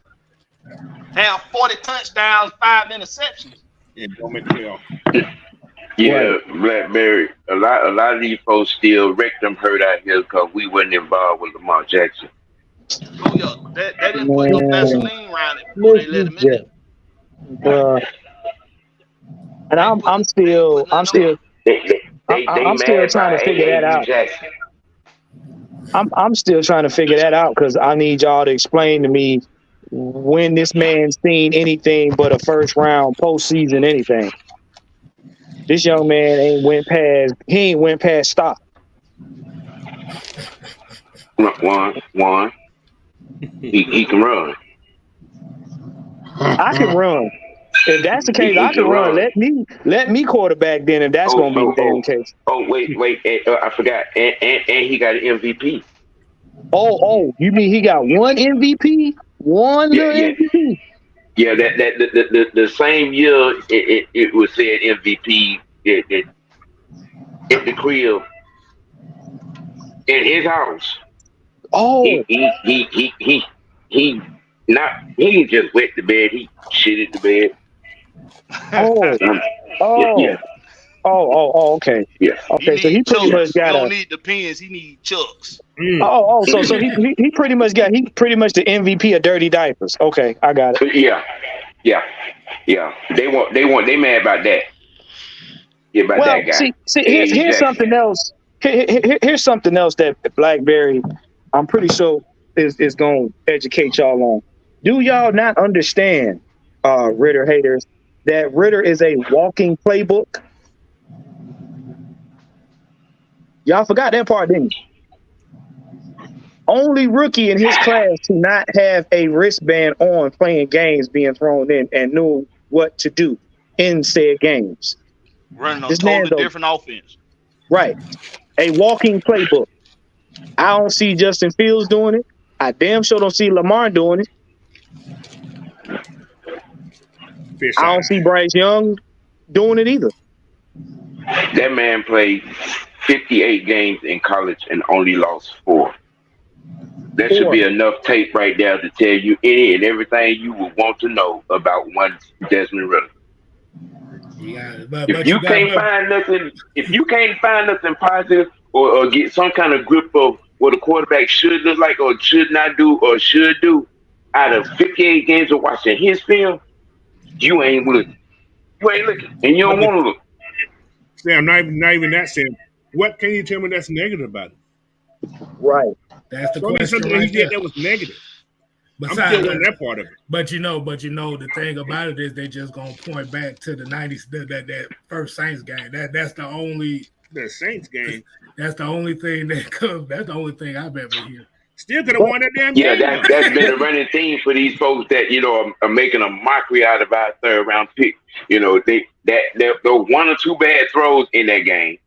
have 40 touchdowns, 5 interceptions. Yeah, don't make it off. Yeah, Blackberry. A lot of these folks still rectum hurt out here because we wasn't involved with Lamar Jackson. Oh yeah, they didn't put no Vaseline around it before they let him in there. And I'm still trying to figure that out. I'm still trying to figure that out because I need y'all to explain to me when this man's seen anything but a first round postseason anything. This young man ain't went past stop. One. He can run. I can run. If that's the case, I can run. Let me quarterback then, if that's gonna be the damn case. Oh wait, I forgot. And he got an MVP. Oh, you mean he got one MVP? MVP? Yeah, that the same year it was said MVP at the crib in his house. Oh, he didn't just wet the bed. He shitted the bed. Okay. Yeah. Okay, so he pretty much got. He don't need the pins. He need chucks. So he pretty much the MVP of dirty diapers. Okay, I got it. Yeah. They mad about that. Yeah, about that guy. See, here's something else. Here's something else that Blackberry, I'm pretty sure is gonna educate y'all on. Do y'all not understand, Ritter haters, that Ritter is a walking playbook? Y'all forgot that part, didn't you? Only rookie in his class to not have a wristband on playing games being thrown in and knew what to do. in said games. Running a This man, totally though, different offense. right? A walking playbook. I don't see Justin Fields doing it. I damn sure don't see Lamar doing it. Fish I eye. don't see Bryce Young doing it either. That man played 58 games in college and only lost 4. That should be enough tape right there to tell you any and everything you would want to know about one Desmond Ritter. If you can't find nothing positive or get some kind of grip of what a quarterback should look like or should not do or should do out of 58 games of watching his film, you ain't looking. You ain't looking, and you don't want to look. Sam, not even that, Sam. What can you tell me that's negative about it? Right. That's the Show me question something right he did there. that was negative. Besides, I'm still on that part of it. But you know, the thing about it is they just gonna point back to the '90s that first Saints game. That's the only Saints game. That's the only thing that comes. That's the only thing I've ever heard. Still could have won that damn game. Yeah, that's been a running theme for these folks that are making a mockery out of our 3rd round pick. There were 1 or 2 bad throws in that game,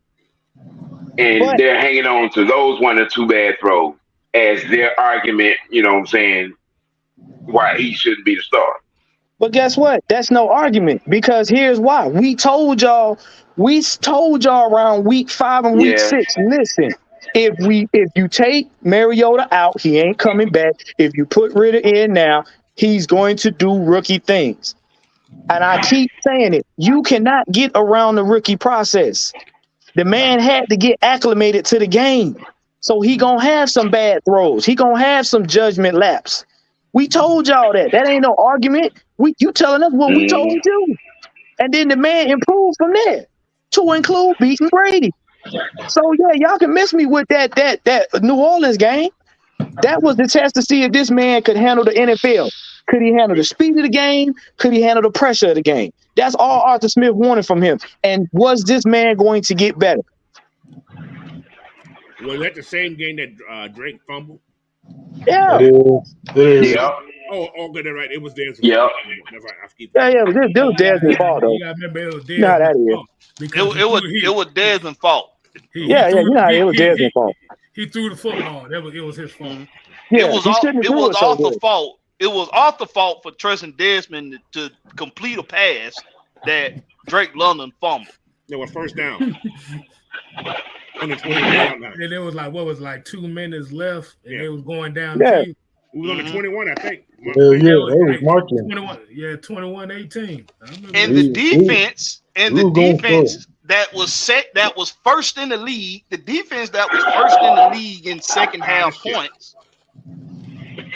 and they're hanging on to those 1 or 2 bad throws as their argument. You know what I'm saying? Why he shouldn't be the star. But guess what? That's no argument, because here's why. We told y'all around week 5 and week 6. Listen, if you take Mariota out, he ain't coming back. If you put Ritter in now, he's going to do rookie things. And I keep saying it. You cannot get around the rookie process. The man had to get acclimated to the game. So he gonna have some bad throws. He gonna have some judgment laps. We told y'all that. That ain't no argument. You telling us what we told you. And then the man improved from there to include beating Brady. So yeah, y'all can miss me with that New Orleans game. That was the test to see if this man could handle the NFL. Could he handle the speed of the game? Could he handle the pressure of the game? That's all Arthur Smith wanted from him. And was this man going to get better? Was that the same game that Drake fumbled? Yeah. It is. Yeah. Oh, good, right. It was Desmond. Yeah. That's right. Yeah. This was Desmond's fault, though. You gotta remember it was You know how that is. It was Desmond's fault. You know it was Desmond's fault. He threw the football. It was his fault. Yeah, it was Arthur's fault. It was Arthur's fault for trusting Desmond to complete a pass that Drake London fumbled. It was first down. On the 20 yard line. And it was like 2 minutes left, and it was going down. Yeah. The it was on the 21, I think. They was marching. 21-18. And the defense that was first in the league, the defense that was first in the league in second half points,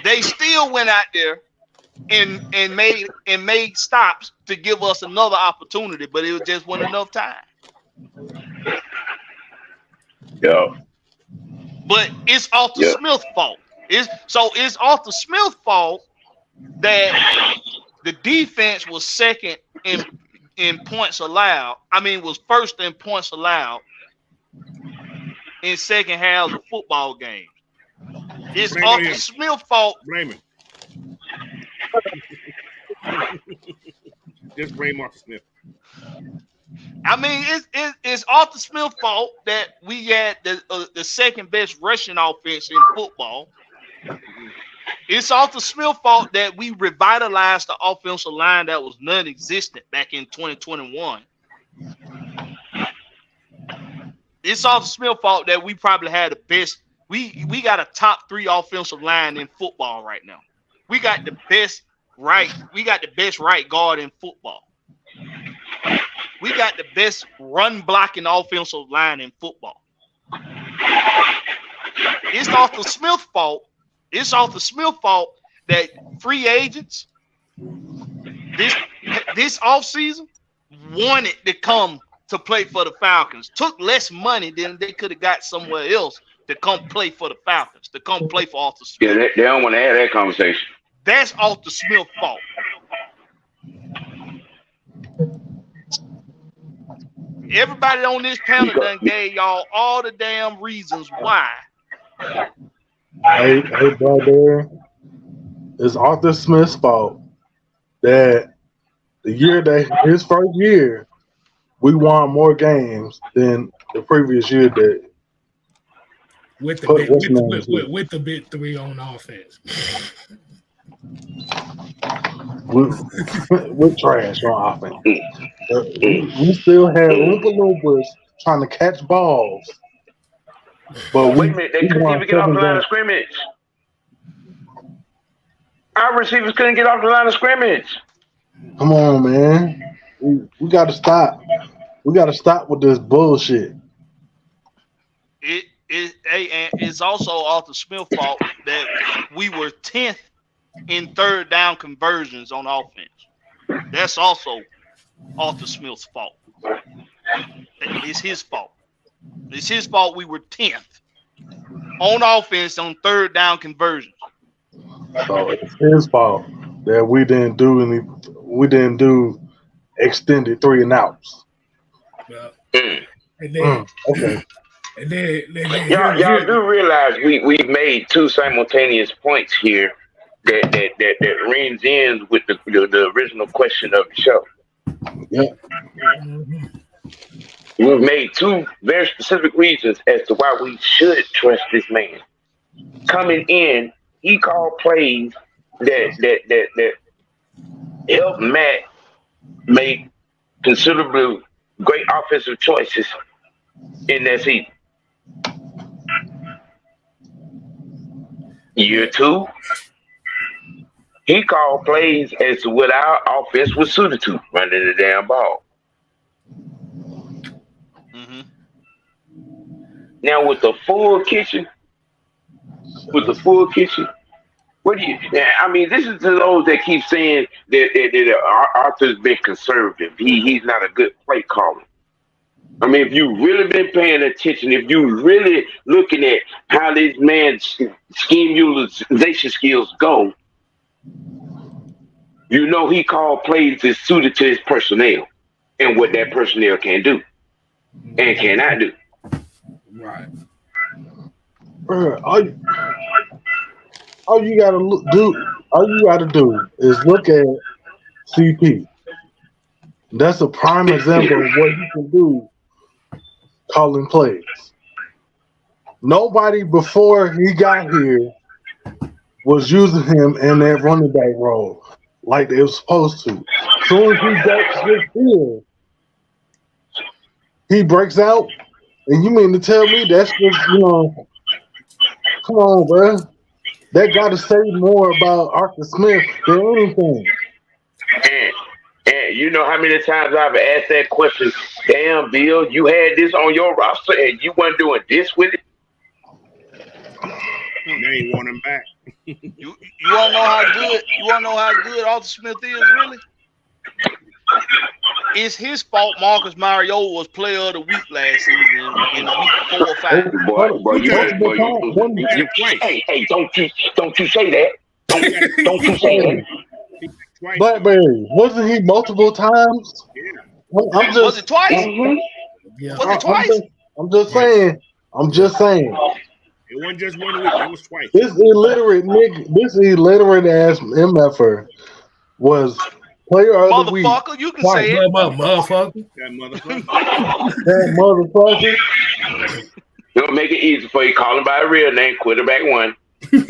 they still went out there and made stops to give us another opportunity, but it just wasn't enough time. Yeah. But it's Arthur Smith's fault. It's Arthur Smith's fault that the defense was second in points allowed. I mean, was first in points allowed in second half of football games. It's Arthur Smith's fault. Blame him. Just blame Arthur Smith. I mean, it's Arthur Smith's fault that we had the second best rushing offense in football. It's Arthur Smith's fault that we revitalized the offensive line that was non-existent back in 2021. It's Arthur Smith's fault that we probably had the best. We got a top 3 offensive line in football right now. We got the best right. We got the best right guard in football. We got the best run blocking offensive line in football. It's Arthur Smith's fault. It's Arthur Smith's fault that free agents this offseason wanted to come to play for the Falcons. Took less money than they could have got somewhere else to come play for the Falcons, to come play for Arthur Smith. Yeah, they don't want to have that conversation. That's Arthur Smith's fault. Everybody on this panel done gave y'all all the damn reasons why. Hey, brother, it's Arthur Smith's fault that the year that his first year, we won more games than the previous year that with the put big what's name here. with the big three on offense. With trash on offense. We still had Oompa Loompas trying to catch balls. But Wait a minute, they couldn't even get off the line of scrimmage. Our receivers couldn't get off the line of scrimmage. Come on, man. We got to stop. We got to stop with this bullshit. It's also Arthur Smith's fault that we were 10th in third down conversions on offense. That's also Arthur Smith's fault. It's his fault. It's his fault we were 10th on offense on third down conversions. So it's his fault that we didn't do extended 3 and outs. Well, and then, okay. And then y'all do realize we made 2 simultaneous points here that rings in with the original question of the show. Yeah. We've made 2 very specific reasons as to why we should trust this man. Coming in, he called plays that helped Matt make considerably great offensive choices in that season. Year 2, he called plays as to what our offense was suited to, running the damn ball. Mm-hmm. Now with the full kitchen, what do you? I mean, this is to those that keep saying that Arthur's been conservative. He's not a good play caller. I mean, if you really been paying attention, if you really looking at how this man's scheme utilization skills go, you know he called plays that's suited to his personnel and what that personnel can do and cannot do. right. All you gotta do is look at CP. That's a prime example of what he can do calling plays. Nobody before he got here was using him in that running back role like they were supposed to. As soon as he gets his field, he breaks out, and you mean to tell me that's just, come on, bro. That got to say more about Arthur Smith than anything. And you know how many times I've asked that question, damn, Bill, you had this on your roster and you weren't doing this with it? Now you want him back. You want to know how good Arthur Smith is, really? It's his fault Marcus Mariota was player of the week last season in week 4 or 5. Hey, don't you say that. Don't you say that. Blackberry, wasn't he multiple times? Yeah. Was it twice? Yeah. Was it twice? I'm just saying. It wasn't just 1 week. It was twice. This illiterate ass MFer was player of the week. Motherfucker, you can say it. Motherfucker. That motherfucker. Don't make it easy for you. Call him by a real name. Quarterback 1. He's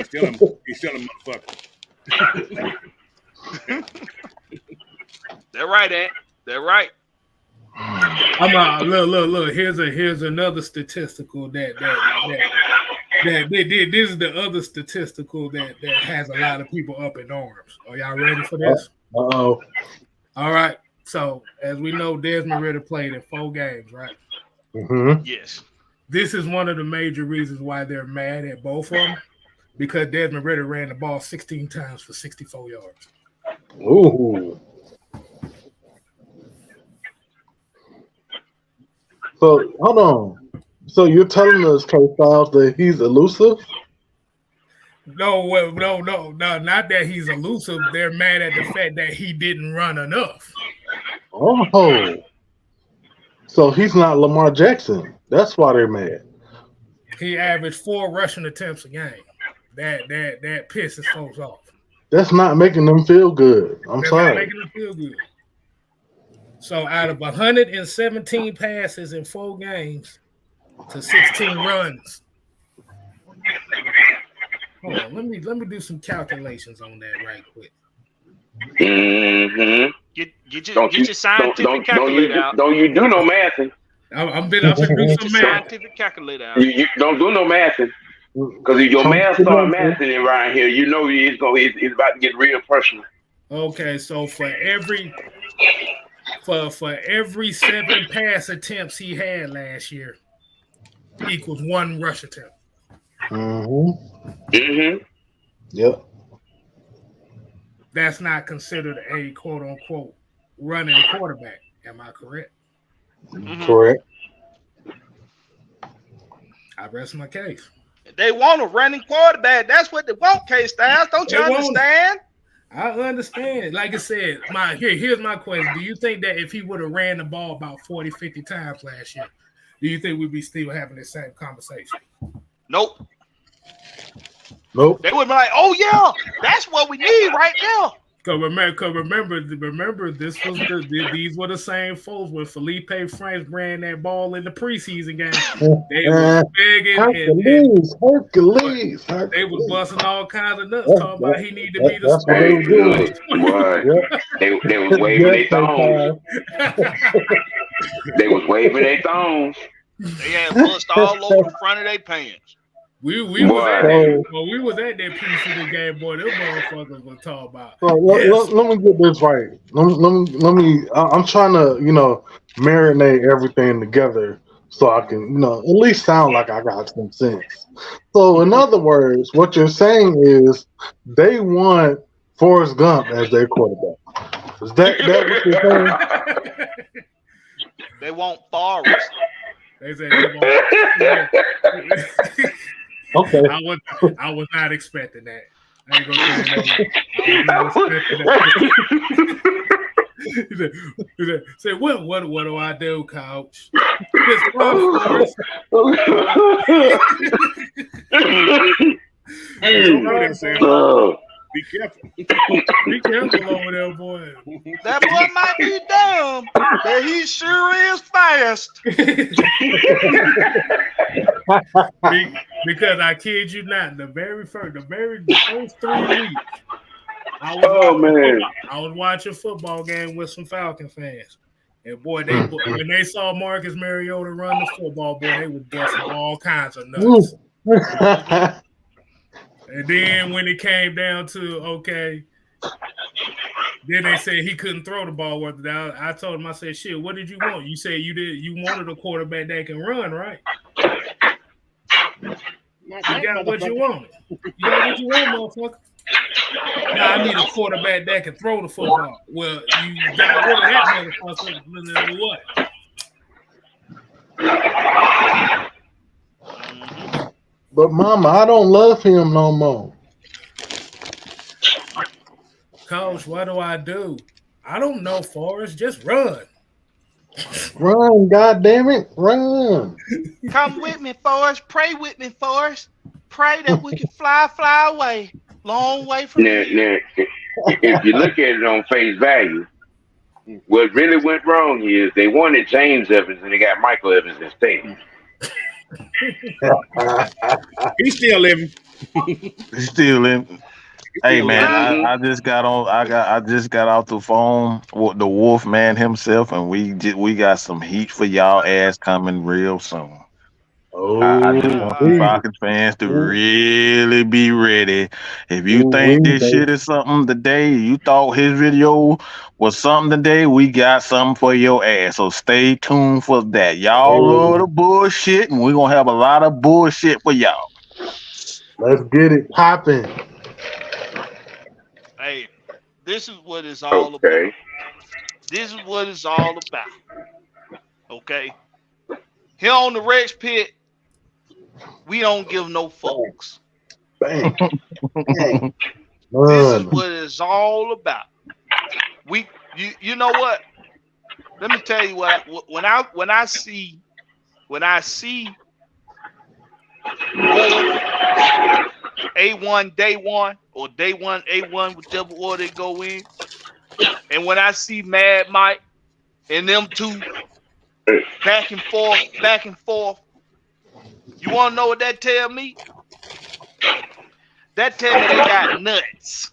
still a motherfucker. They're right, Ant. They're right. Look. Here's another statistical that this is the other statistical that has a lot of people up in arms. Are y'all ready for this? Uh-oh. All right. So as we know, Desmond Ridder played in 4 games, right? Mm-hmm. Yes. This is one of the major reasons why they're mad at both of them, because Desmond Ridder ran the ball 16 times for 64 yards. Ooh. So hold on. So you're telling us, K-Styles, that he's elusive? No, not that he's elusive. They're mad at the fact that he didn't run enough. Oh. So he's not Lamar Jackson. That's why they're mad. He averaged 4 rushing attempts a game. That pisses folks off. That's not making them feel good. I'm They're not sorry. making them feel good. So out of 117 passes in 4 games to 16 runs. Hold on, let me do some calculations on that right quick. Mm-hmm. Get your scientific calculator out. Don't you do no mathing. I've been doing some math. Scientific calculator out. You don't do no mathing. Because if your man start mathing around here, you know he's about to get real personal. Okay, so for every 7 pass attempts he had last year equals 1 rush attempt. Yep. That's not considered a quote unquote running quarterback. Am I correct? Correct. I rest my case. They want a running quarterback. That's what they want, K-Styles. Don't you understand? I understand. Like I said, here's my question. Do you think that if he would have ran the ball about 40, 50 times last year, do you think we'd be still having the same conversation? Nope. Nope. They would be like, oh, yeah, that's what we need right now. Cause remember, these were the same folks when Felipe Franks ran that ball in the preseason game. They were begging Hercules. They was busting all kinds of nuts talking about he needed to be the starter. They was waving their thumbs. They was waving their thumbs. They had bust all over the front of their pants. We was at that preseason game, boy. Them motherfuckers was talking about. Let me get this right. Let me. I'm trying to, marinate everything together so I can, at least sound like I got some sense. So, in other words, what you're saying is they want Forrest Gump as their quarterback. Is that what you're saying? They want Forrest. They said they want. Okay. I was not expecting that. I ain't gonna say what do I do, coach? Just run, Forrest. Be careful. Be careful over there, boy. That boy might be dumb, but he sure is fast. Because I kid you not, the very first 3 weeks, I was watching a football game with some Falcon fans. And boy, when they saw Marcus Mariota run the football, boy, they were busting all kinds of nuts. And then when it came down to then they said he couldn't throw the ball worth it out. I told him, I said, shit, what did you want? You said you wanted a quarterback that can run, right? You got what you wanted. You got what you want, motherfucker. Now I need a quarterback that can throw the football. Well, you got rid of that motherfucker. What? But Mama, I don't love him no more. Coach, what do? I don't know, Forrest. Just run. Run, goddammit, run. Come with me, Forrest. Pray with me, Forrest. Pray that we can fly away. Long way from here. If you look at it on face value, what really went wrong is they wanted James Evans and they got Michael Evans instead. He's still living. Hey man, I just got on. I just got off the phone with the Wolf Man himself, and we got some heat for y'all ass coming real soon. I just want the Falcons fans to really be ready. If you think this shit is something today, you thought his video was something today, we got something for your ass. So stay tuned for that. Y'all love the bullshit, and we're gonna have a lot of bullshit for y'all. Let's get it popping. Hey, this is what it's all about. This is what it's all about. Okay. Here on the Rex Pit, we don't give no fucks. Bang. This is what it's all about. You know what? Let me tell you what. When I see A1 day one or day one A1, whichever order they go in. And when I see Mad Mike and them two back and forth, you want to know what that tell me? That tell me they got nuts.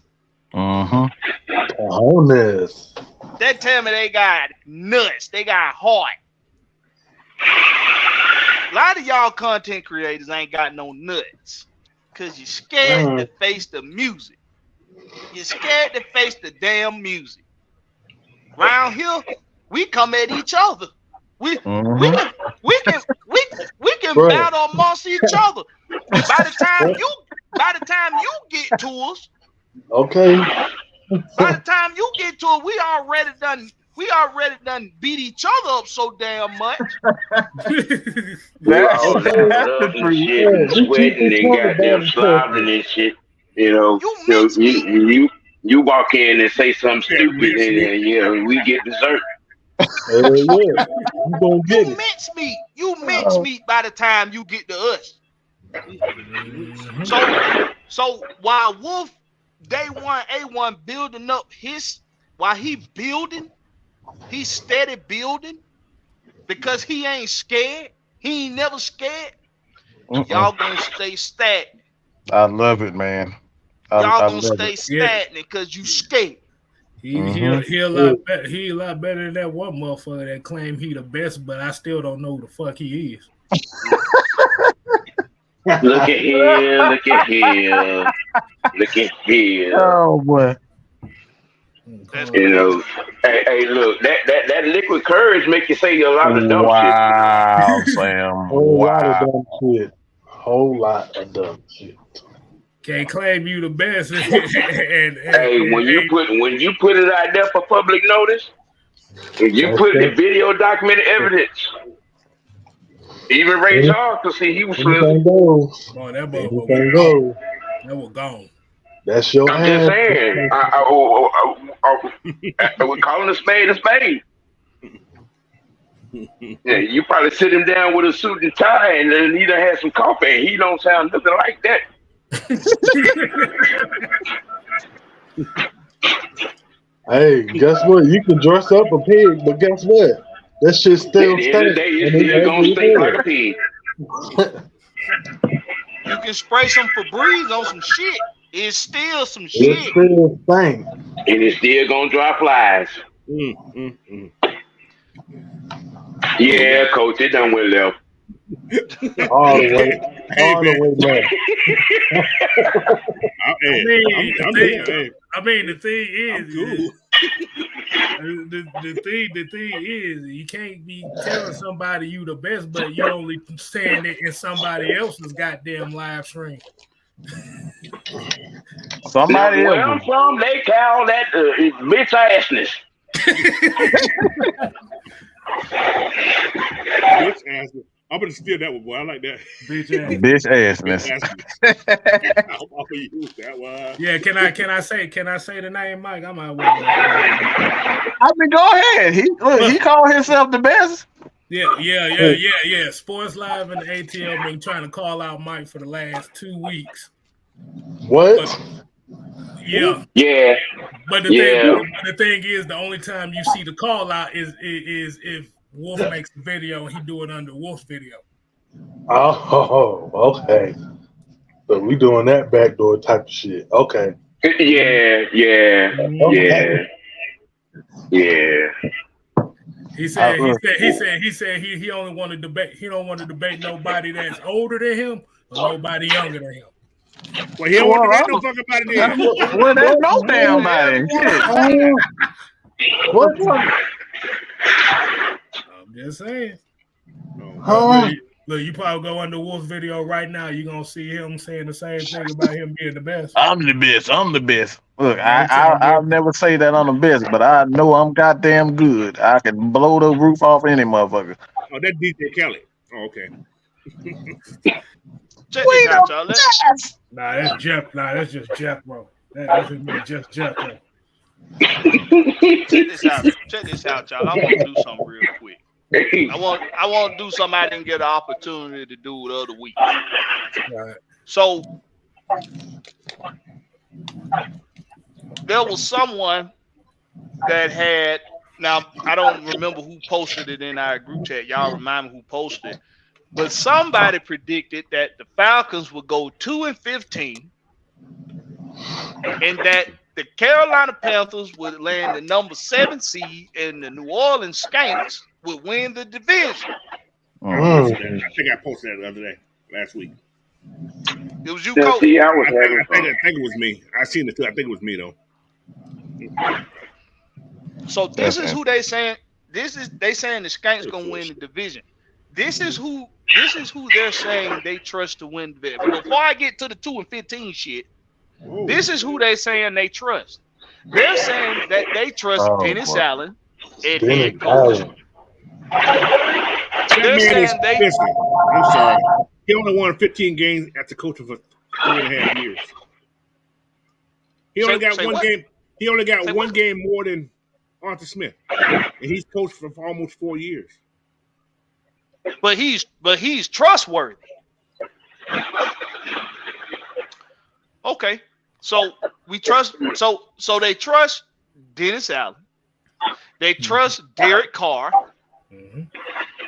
Honest. That tell me they got nuts. They got heart. A lot of y'all content creators ain't got no nuts. Because you're scared to face the music. You're scared to face the damn music. Around here, we come at each other. We can battle amongst each other. By the time you get to us, okay. By the time you get to it, we already done beat each other up so damn much. That's shit and sweating and goddamn slobbering and shit. You know, you walk in and say something stupid and we get dessert. You mince meat by the time you get to us. So while Wolf day one A1 building up he's steady building because he ain't scared. He ain't never scared. Y'all gonna stay stagnant. I love it, man. Y'all gonna stay stagnant because you scared. He a lot better. He a lot better than that one motherfucker that claimed he the best, but I still don't know who the fuck he is. Look at him. Oh boy. You know, hey, look, that liquid courage make you say a lot of dumb shit. Wow, Sam. Whole lot of dumb shit. Can't claim you the best. When you put it out there for public notice, when you put the video documented evidence, even Ray Charles could see he was slipping. That was gone. That's your I'm just saying. We're calling a spade a spade. Yeah, you probably sit him down with a suit and tie, and then he done had some coffee, and he don't sound nothing like that. Hey, guess what? You can dress up a pig, but guess what? That shit still At the end of the day, it's still gonna stink like a pig. You can spray some Febreze on some shit. It's still some shit. It still stink. And it's still gonna draw flies. Yeah, coach, it done went left. All the way left. The thing is, you can't be telling somebody you the best, but you only saying it in somebody else's goddamn live stream. Somebody where I'm from, they call that bitch assness. Bitch assness. I'm gonna steal that one, boy. I like that. Bitch assness. I'm gonna use that one. Yeah, can I say the name, Mike? I might. I mean, go ahead. He called himself the best. Yeah. Sports Live and the ATL been trying to call out Mike for the last 2 weeks. What? Yeah. But the thing is, the only time you see the call out is if Wolf makes a video and he do it under Wolf's video. Oh, okay. So we doing that backdoor type of shit. Okay. Yeah. He said he only want to debate. He don't want to debate nobody that's older than him or nobody younger than him. Well, he don't want to debate no fucking body then. Well, there's no damn body. What? I'm just saying. Huh? Look, you probably go under Wolf's video right now. You're gonna see him saying the same thing about him being the best. I'm the best. Look, I'll never say that I'm the best, but I know I'm goddamn good. I can blow the roof off any motherfucker. Oh, that's DJ Kelly. Oh, okay. Check this out, y'all. Nah, that's Jeff. Nah, that's just Jeff, bro. That's just Jeff, bro. Check this out, y'all. I want to do something real quick. I want to do something I didn't get an opportunity to do the other week. Right. So there was someone that had. Now I don't remember who posted it in our group chat. Y'all remind me who posted it. But somebody predicted that the Falcons would go 2-15, and that the Carolina Panthers would land the number 7 seed, and the New Orleans Skanks would win the division. I think I posted that the other day, last week. It was you, Coach. See, I think it was me. I seen it too. I think it was me though. So this is who they saying. They saying the Skanks gonna win the division. This is who they're saying they trust to win the division. Before I get to the 2-15 shit, this is who they saying they trust. They're saying that they trust Dennis Allen and head coach. They're saying listen, I'm sorry. He only won 15 games as the coach for 3.5 years. He only got one game. He only got one game more than Arthur Smith, and he's coached for almost 4 years. But he's trustworthy. Okay, so we trust. So they trust Dennis Allen. They trust Derek Carr.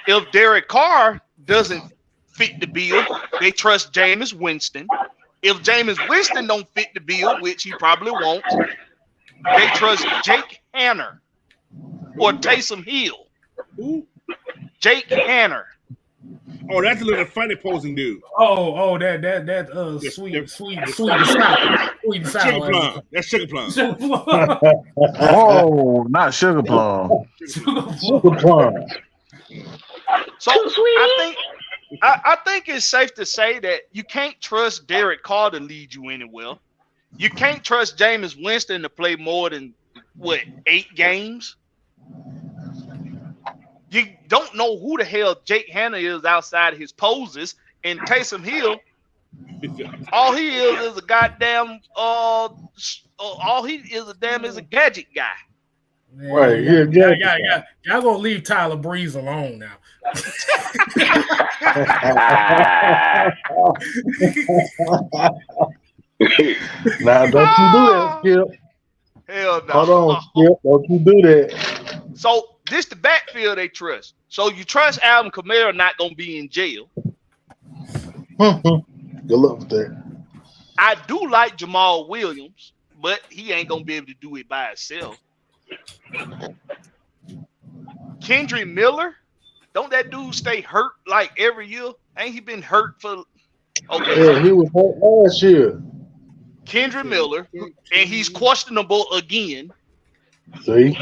If Derek Carr doesn't fit the bill, they trust Jameis Winston. If Jameis Winston don't fit the bill, which he probably won't, they trust Jake Hanner or Taysom Hill. Who? Jake Hanner. Oh, that's a little funny posing dude. That sweet and sour. Sugar plum. That's sugar plum. Oh, not sugar plum. Sugar plum. So I think it's safe to say that you can't trust Derek Carr to lead you anywhere. You can't trust Jameis Winston to play more than 8 games. You don't know who the hell Jake Hanna is outside his poses, and Taysom Hill, all he is a goddamn all he is a gadget guy. Man, Right, y'all gonna leave Tyler Breeze alone now. Now, don't you do that, Skip. Hell no. Hold on, Skip. Don't you do that. So this the backfield they trust. So you trust Alvin Kamara not gonna be in jail. Good luck with that. I do like Jamal Williams, but he ain't gonna be able to do it by himself. Kendrick Miller, don't that dude stay hurt like every year? Ain't he been hurt for? Okay, Yeah, he was hurt last year. Kendrick Miller, and he's questionable again. See?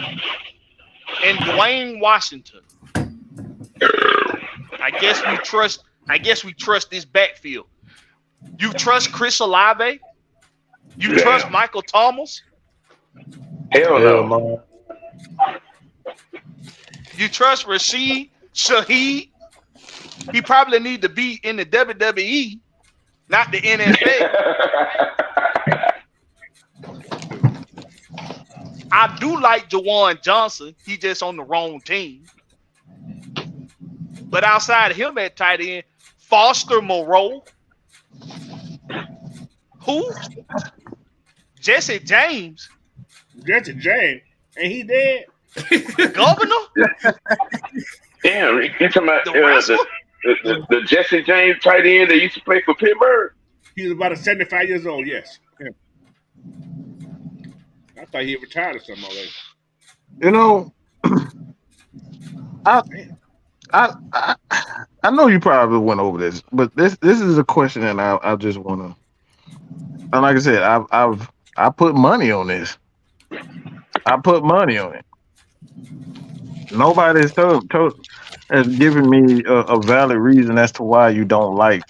And Dwayne Washington. I guess we trust this backfield. You trust Chris Olave? You trust Michael Thomas? Hell no. You trust Rashid Shaheed? He probably need to be in the WWE, not the NFL. I do like Jawan Johnson. He just on the wrong team. But outside of him at tight end, Foster Moreau. Who? Jesse James. Jesse James. Ain't he dead? Governor? Damn, you talking about The the Jesse James tight end that used to play for Pittsburgh? He's about 75 years old, yes. Yeah. I thought he retired or something already. You know, I know you probably went over this, but this is a question that I just want to. And like I said, I put money on this. I put money on it. Nobody has given me a valid reason as to why you don't like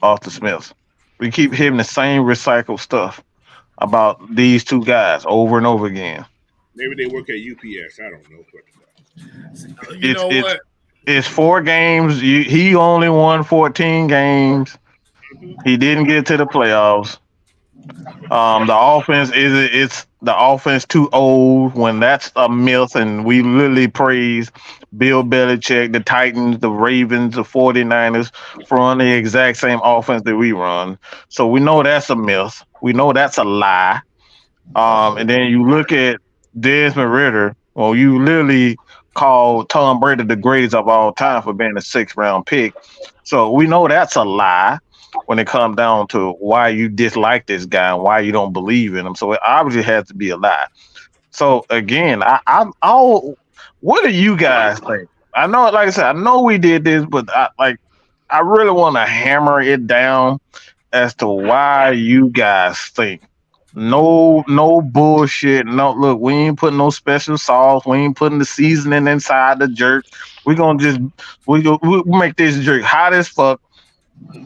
Arthur Smith. We keep hearing the same recycled stuff about these two guys over and over again. Maybe they work at UPS. I don't know. You know what? It's 4 games. He only won 14 games. He didn't get to the playoffs. The offense it's the offense too old when that's a myth, and we literally praise Bill Belichick, the Titans, the Ravens, the 49ers for running the exact same offense that we run. So we know that's a myth. We know that's a lie. And then you look at Desmond Ritter. Well, you literally call Tom Brady the greatest of all time for being a 6th-round pick. So we know that's a lie when it comes down to why you dislike this guy and why you don't believe in him. So it obviously has to be a lie. So again, what do you guys think? I know, like I said, I know we did this, but I really want to hammer it down as to why you guys think. No bullshit. No, look, we ain't putting no special sauce. We ain't putting the seasoning inside the jerk. We make this jerk hot as fuck,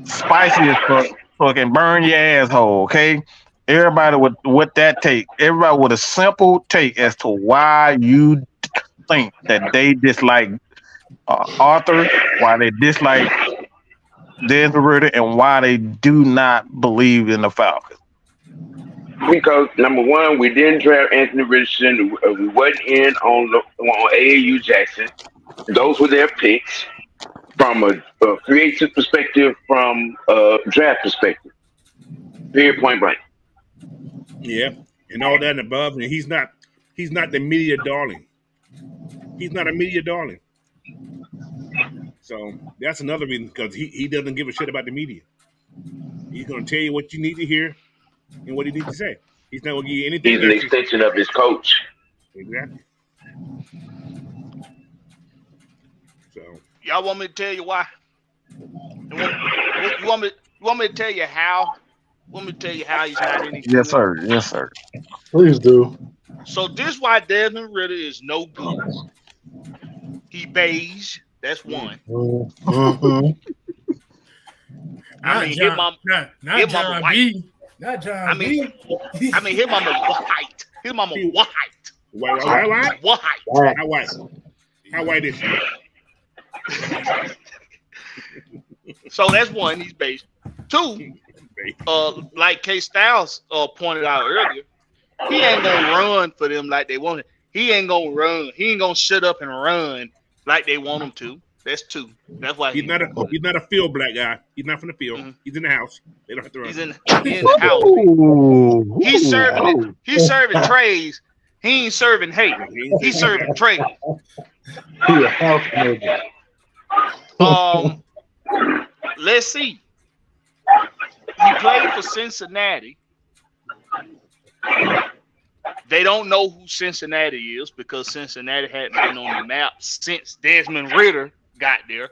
spicy as fuck, fucking burn your asshole. Okay, everybody with what that take. Everybody with a simple take as to why you think that they dislike Arthur, why they dislike Desmond Ritter, and why they do not believe in the Falcons. Because number one, we didn't draft Anthony Richardson. We wasn't in on AAU Jackson. Those were their picks from a free agent perspective, from a draft perspective. Period, point blank. Yeah, and all that and above, and he's not the media darling. He's not a media darling. So that's another reason, because he doesn't give a shit about the media. He's going to tell you what you need to hear and what he needs to say. He's not going to give you anything. He's an extension of his coach. Exactly. So y'all want me to tell you why? You want me to tell you how? Want me to tell you how he's not any good? Yes, sir. Yes, sir. Please do. So this why Desmond Ritter is no good. He beige. That's one. Mm-hmm. I mean, his mama white. Not John B. I mean, his mama white. His mama white. White. How white is she? So that's one. He's beige. Two, like K Styles pointed out earlier, he ain't gonna run for them like they want it. He ain't gonna run. He ain't gonna shut up and run like they want him to. That's two. That's why he's not a field black guy. He's not from the field. Mm-hmm. He's in the house. They don't have to run. He's in the house. Ooh. He's serving trays. He ain't serving hate. He's serving trays. He a house nigga. Let's see. He played for Cincinnati. They don't know who Cincinnati is because Cincinnati hadn't been on the map since Desmond Ritter got there.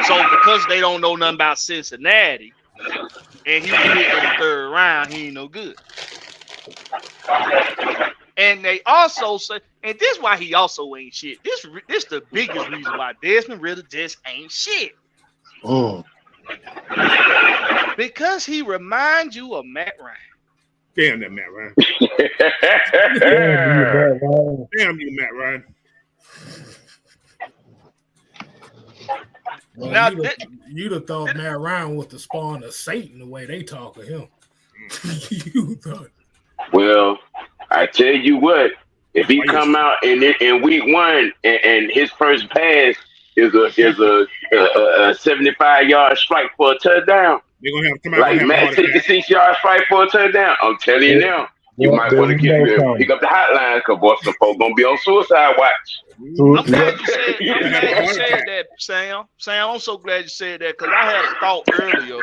So because they don't know nothing about Cincinnati, and he was hit in the 3rd round, he ain't no good. And they also say, and this is why he also ain't shit. This the biggest reason why Desmond Ritter just ain't shit. Because he reminds you of Matt Ryan. Damn that Matt Ryan. Damn you, Matt Ryan. Well, now, you'd have thought Matt Ryan was the spawn of Satan the way they talk of him. You thought. Well, I tell you what, if he come out in week 1 and his first pass is a 75-yard strike for a touchdown, they're gonna have somebody like Matt 66-yard strike for a touchdown. I'm telling you now, you might want to pick up the hotline because boy, some folks gonna be on suicide watch. I'm glad you said that, Sam. Sam, I'm so glad you said that because I had a thought earlier.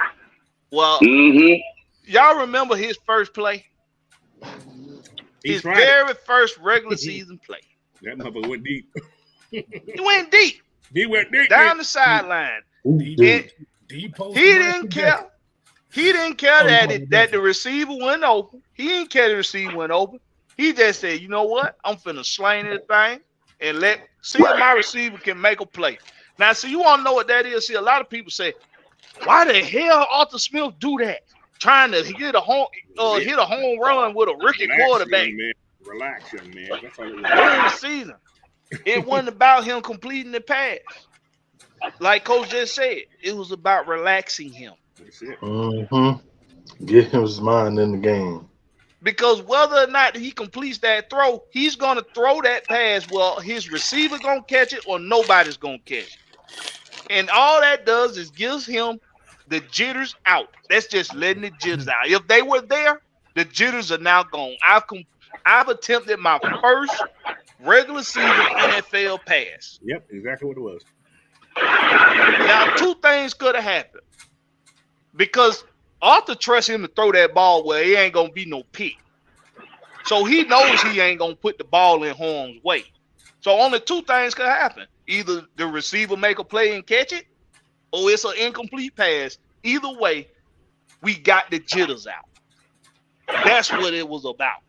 Well, y'all remember his first play? His very first regular season play. That motherfucker went deep. He went deep. He went deep. Down the sideline. He didn't care. He didn't care that the receiver went open. He didn't care the receiver went open. He just said, you know what? I'm finna sling this thing and see if my receiver can make a play. Now, see, you want to know what that is? See, a lot of people say, why the hell Arthur Smith do that? Trying to hit a home run with a rookie quarterback. Relax, young man. That's all it was. During the season, it wasn't about him completing the pass. Like Coach just said, it was about relaxing him. That's it. Get his mind in the game. Because whether or not he completes that throw, he's going to throw that pass. Well, his receiver going to catch it or nobody's going to catch it. And all that does is gives him the jitters out. That's just letting the jitters out. If they were there, the jitters are now gone. I've attempted my first regular season NFL pass. Yep, exactly what it was. Now, two things could have happened. Because Arthur trusts him to throw that ball where it ain't going to be no pick. So he knows he ain't going to put the ball in harm's way. So only two things could happen. Either the receiver make a play and catch it, or it's an incomplete pass. Either way, we got the jitters out. That's what it was about.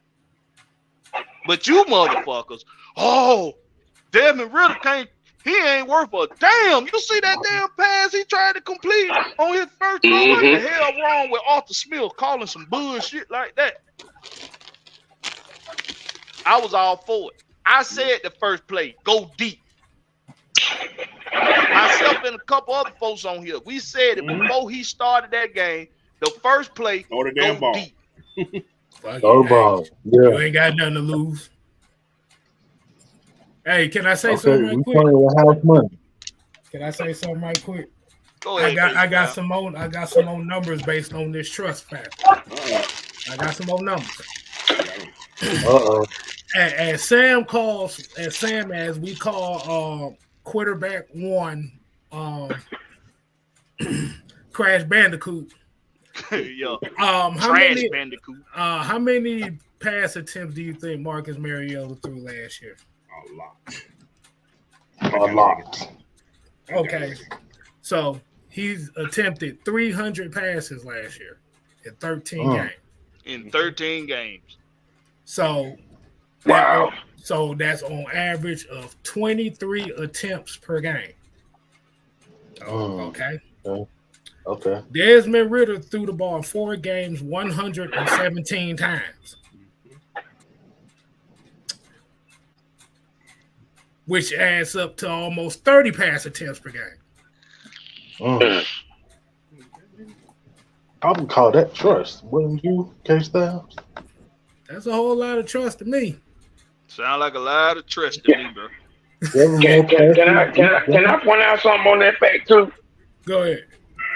But you motherfuckers, Desmond Ritter can't. He ain't worth a damn. You see that damn pass he tried to complete on his first throw? What the hell wrong with Arthur Smith calling some bullshit like that? I was all for it. I said the first play, go deep. Myself and a couple other folks on here, we said it before he started that game. The first play, Throw the damn ball. Deep. Throw the ball. You Yeah. ain't got nothing to lose. Hey, can I say Okay, something right we quick? playing with house money. Can I say something right quick? Go ahead. I got some more numbers based on this trust factor. I got some more numbers. Uh-oh. As we call quarterback one Crash Bandicoot. Yo, Trash Bandicoot. How many pass attempts do you think Marcus Mariota threw last year? A lot. Okay, so he's attempted 300 passes last year in 13 games. In 13 games. So Wow. So that's on average of 23 attempts per game. Okay. Okay. Desmond Ritter threw the ball in 4 games 117 times. Which adds up to almost 30 pass attempts per game. I would call that trust, wouldn't you, K-Styles? That's a whole lot of trust to me. Sound like a lot of trust to me, bro. Can I point out something on that fact too? Go ahead.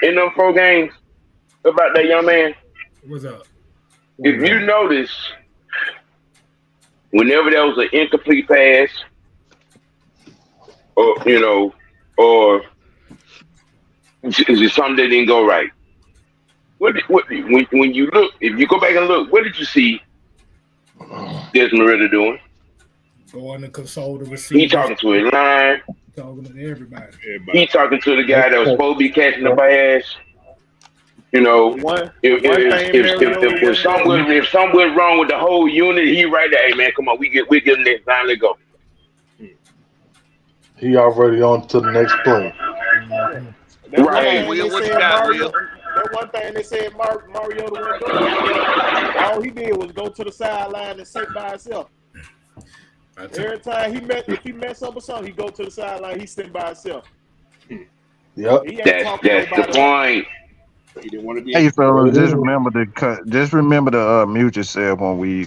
In them 4 games about that young man. What's up? If you notice, whenever there was an incomplete pass, or or something that didn't go right. When you look, if you go back and look, what did you see Desmond Ritter doing? Going to console the receiver. He talking to his line. Talking to everybody. He talking to the guy that was supposed to be catching the pass. If something went wrong with the whole unit, he right there. Hey man, come on, we get this time. Let's go. He already on to the next play. Right. That one thing they said Mariota wasn't doing. All he did was go to the sideline and sit by himself. Every time if he mess up or something, he go to the sideline. He sit by himself. Yep. That's the point. He didn't want to be. Hey fellas, just remember to mute yourself when we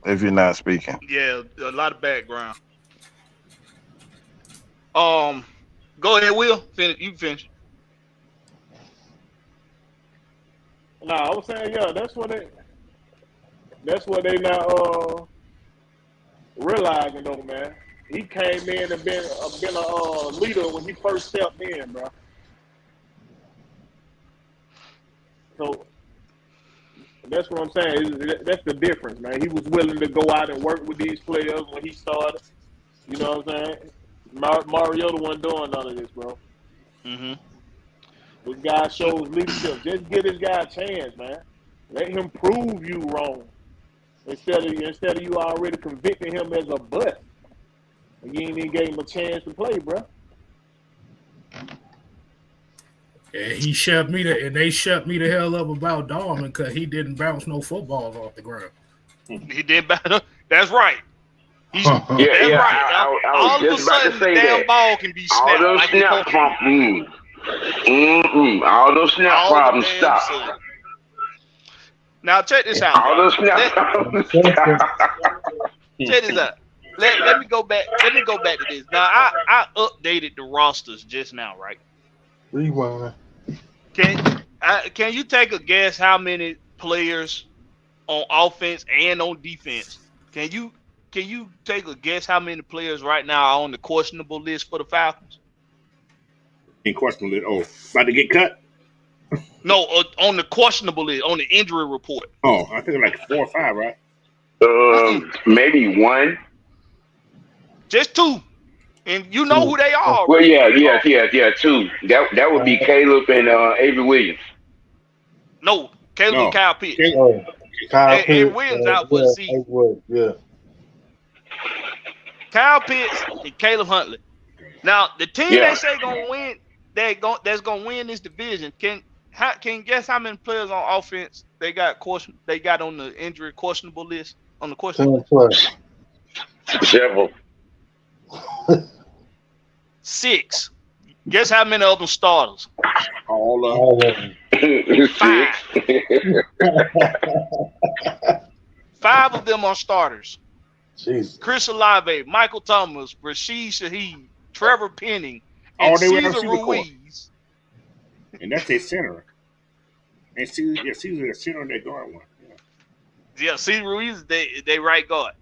if you're not speaking. Yeah, a lot of background. Go ahead, Will. Finish. You finish. No, I was saying, yeah, that's what they now realizing though, man. He came in and been a leader when he first stepped in, bro. So that's what I'm saying. That's the difference, man. He was willing to go out and work with these players when he started. You know what I'm saying? Mariota wasn't doing none of this, bro. Mm-hmm. This guy shows leadership. Just give this guy a chance, man. Let him prove you wrong. Instead of you already convicting him as a bust. You ain't even gave him a chance to play, bro. And they shut me the hell up about Darwin because he didn't bounce no footballs off the ground. He did better. That's right. That's right. I All was of a just about to sudden, say damn that. ball can be All snapped. those Like snap problems. All those snap all the problems damn stop. sudden. Now check this out. All those snaps. Check this out. Let me go back. Let me go back to this. Now I updated the rosters just now, right? Rewind. Can you take a guess how many players on offense and on defense? Can you take a guess how many players right now are on the questionable list for the Falcons? In questionable list. Oh, about to get cut? No, on the questionable list, on the injury report. Oh, I think like 4 or 5, right? Maybe one. Just 2. And you know who they are. Well, yeah, 2. That would be Caleb and Avery Williams. No, Caleb and Kyle Pitts. Kyle Pitts. And Williams out for the season. Yeah. Kyle Pitts and Caleb Huntley. Now, the team they say gonna win, that's gonna win this division. Can you guess how many players on offense they got on the injury questionable list? On the questionable list? Several. 6. Guess how many of them starters? All of them. 6. 5 of them are starters. Jesus. Chris Olave, Michael Thomas, Rashid Shaheed, Trevor Penning, and Cesar Ruiz. And that's their center. And Cesar the center they guard one. Yeah, Cesar Ruiz, they right guard.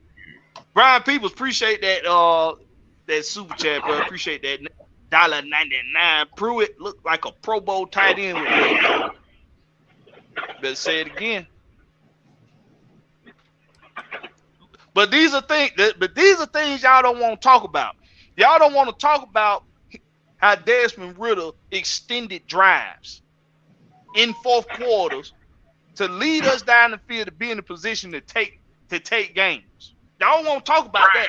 Brian Peoples, appreciate that that super chat, bro. Appreciate that $1.99. Pruitt looked like a Pro Bowl tight end with that. Better say it again. But these are things y'all don't want to talk about. Y'all don't want to talk about how Desmond Ridder extended drives in fourth quarters to lead us down the field to be in a position to take games. Y'all want to talk about that.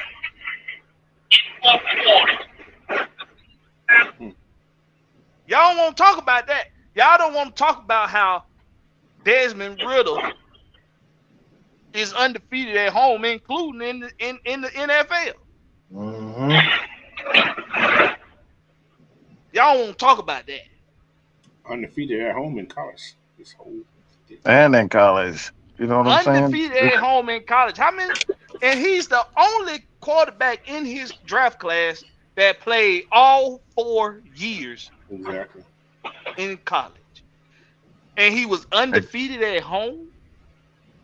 Y'all want to talk about that. Y'all don't want to talk about how Desmond Ridder is undefeated at home, including in the NFL. Mm-hmm. Y'all want to talk about that. Undefeated at home in college. And in college. You know what I'm saying? Undefeated at home in college. How many? And he's the only quarterback in his draft class that played all 4 years in college. And he was undefeated at home.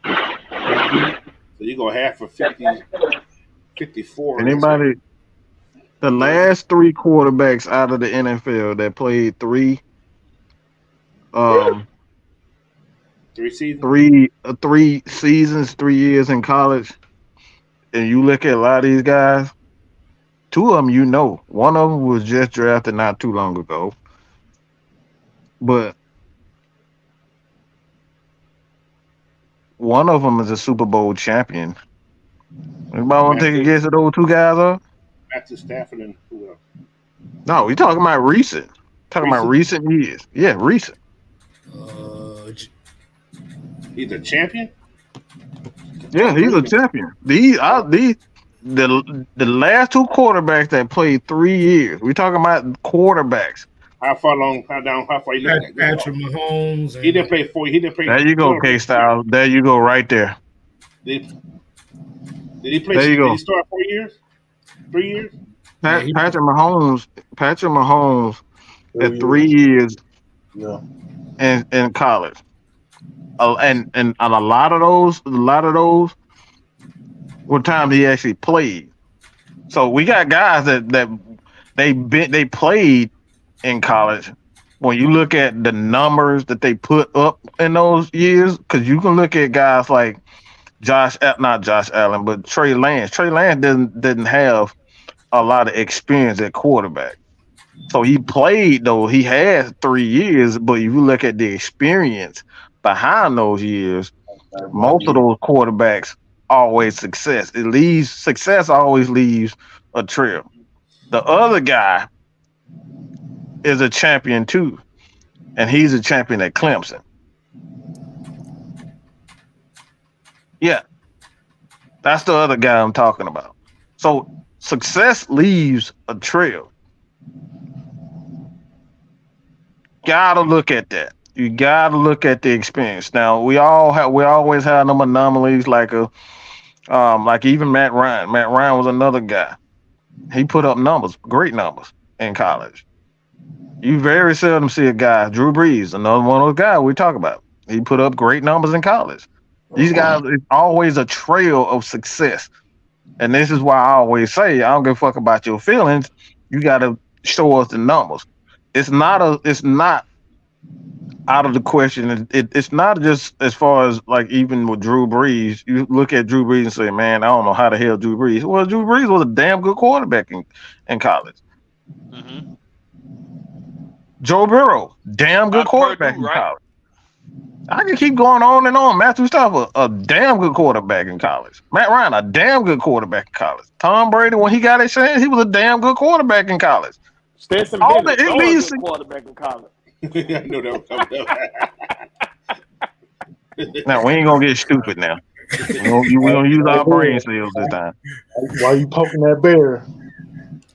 So you go half for 50, 54. Anybody? The last 3 quarterbacks out of the NFL that played 3 seasons? 3 seasons, 3 years in college, and you look at a lot of these guys, 2 of them you know. One of them was just drafted not too long ago. But one of them is a Super Bowl champion. Anybody want to take a guess at those 2 guys are? Matthew Stafford and who else? No, we talking about recent. Talking about recent years. Yeah, recent. He's a champion? Yeah, he's a champion. The last 2 quarterbacks that played 3 years. We talking about quarterbacks. How far you looking at? Patrick Mahomes. He didn't play 4. He didn't play. There you go, K-Style. There you go, right there. Did he play? There you go. Did he start 4 years? 3 years? Patrick Mahomes at 3 years in college. And a lot of those were times he actually played. So we got guys that they played in college. When you look at the numbers that they put up in those years, because you can look at guys like not Josh Allen, but Trey Lance. Trey Lance didn't have a lot of experience at quarterback. So he played, though. He had 3 years, but if you look at the experience behind those years, most of those quarterbacks always success. Success always leaves a trail. The other guy is a champion too, and he's a champion at Clemson. Yeah, that's the other guy I'm talking about. So success leaves a trail. Gotta look at that. you gotta look at the experience. Now we always have them anomalies like even Matt Ryan. Matt Ryan was another guy. He put up numbers, great numbers in college. You very seldom see a guy, Drew Brees, another one of those guys we talk about. He put up great numbers in college. These guys, it's always a trail of success. And this is why I always say, I don't give a fuck about your feelings. You got to show us the numbers. It's not out of the question. It's not just as far as like even with Drew Brees. You look at Drew Brees and say, man, I don't know how the hell Drew Brees. Well, Drew Brees was a damn good quarterback in college. Mm-hmm. Joe Burrow, damn good quarterback in college. I can keep going on and on. Matthew Stafford, a damn good quarterback in college. Matt Ryan, a damn good quarterback in college. Tom Brady, when he got his chance, he was a damn good quarterback in college. Stetson Bennett, a good quarterback in college. I know that was coming up. Now, we ain't going to get stupid now. We don't use our brain cells this time. Why you poking that bear?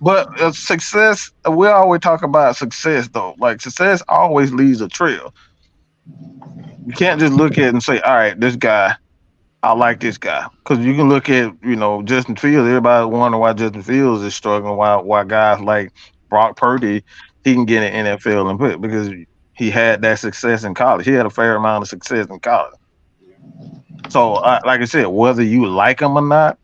But success, we always talk about success, though. Like, success always leaves a trail. You can't just look at it and say, all right, this guy, I like this guy. Because you can look at, Justin Fields. Everybody wonder why Justin Fields is struggling, why guys like Brock Purdy, he can get in NFL and put because he had that success in college. He had a fair amount of success in college. So, like I said, whether you like him or not,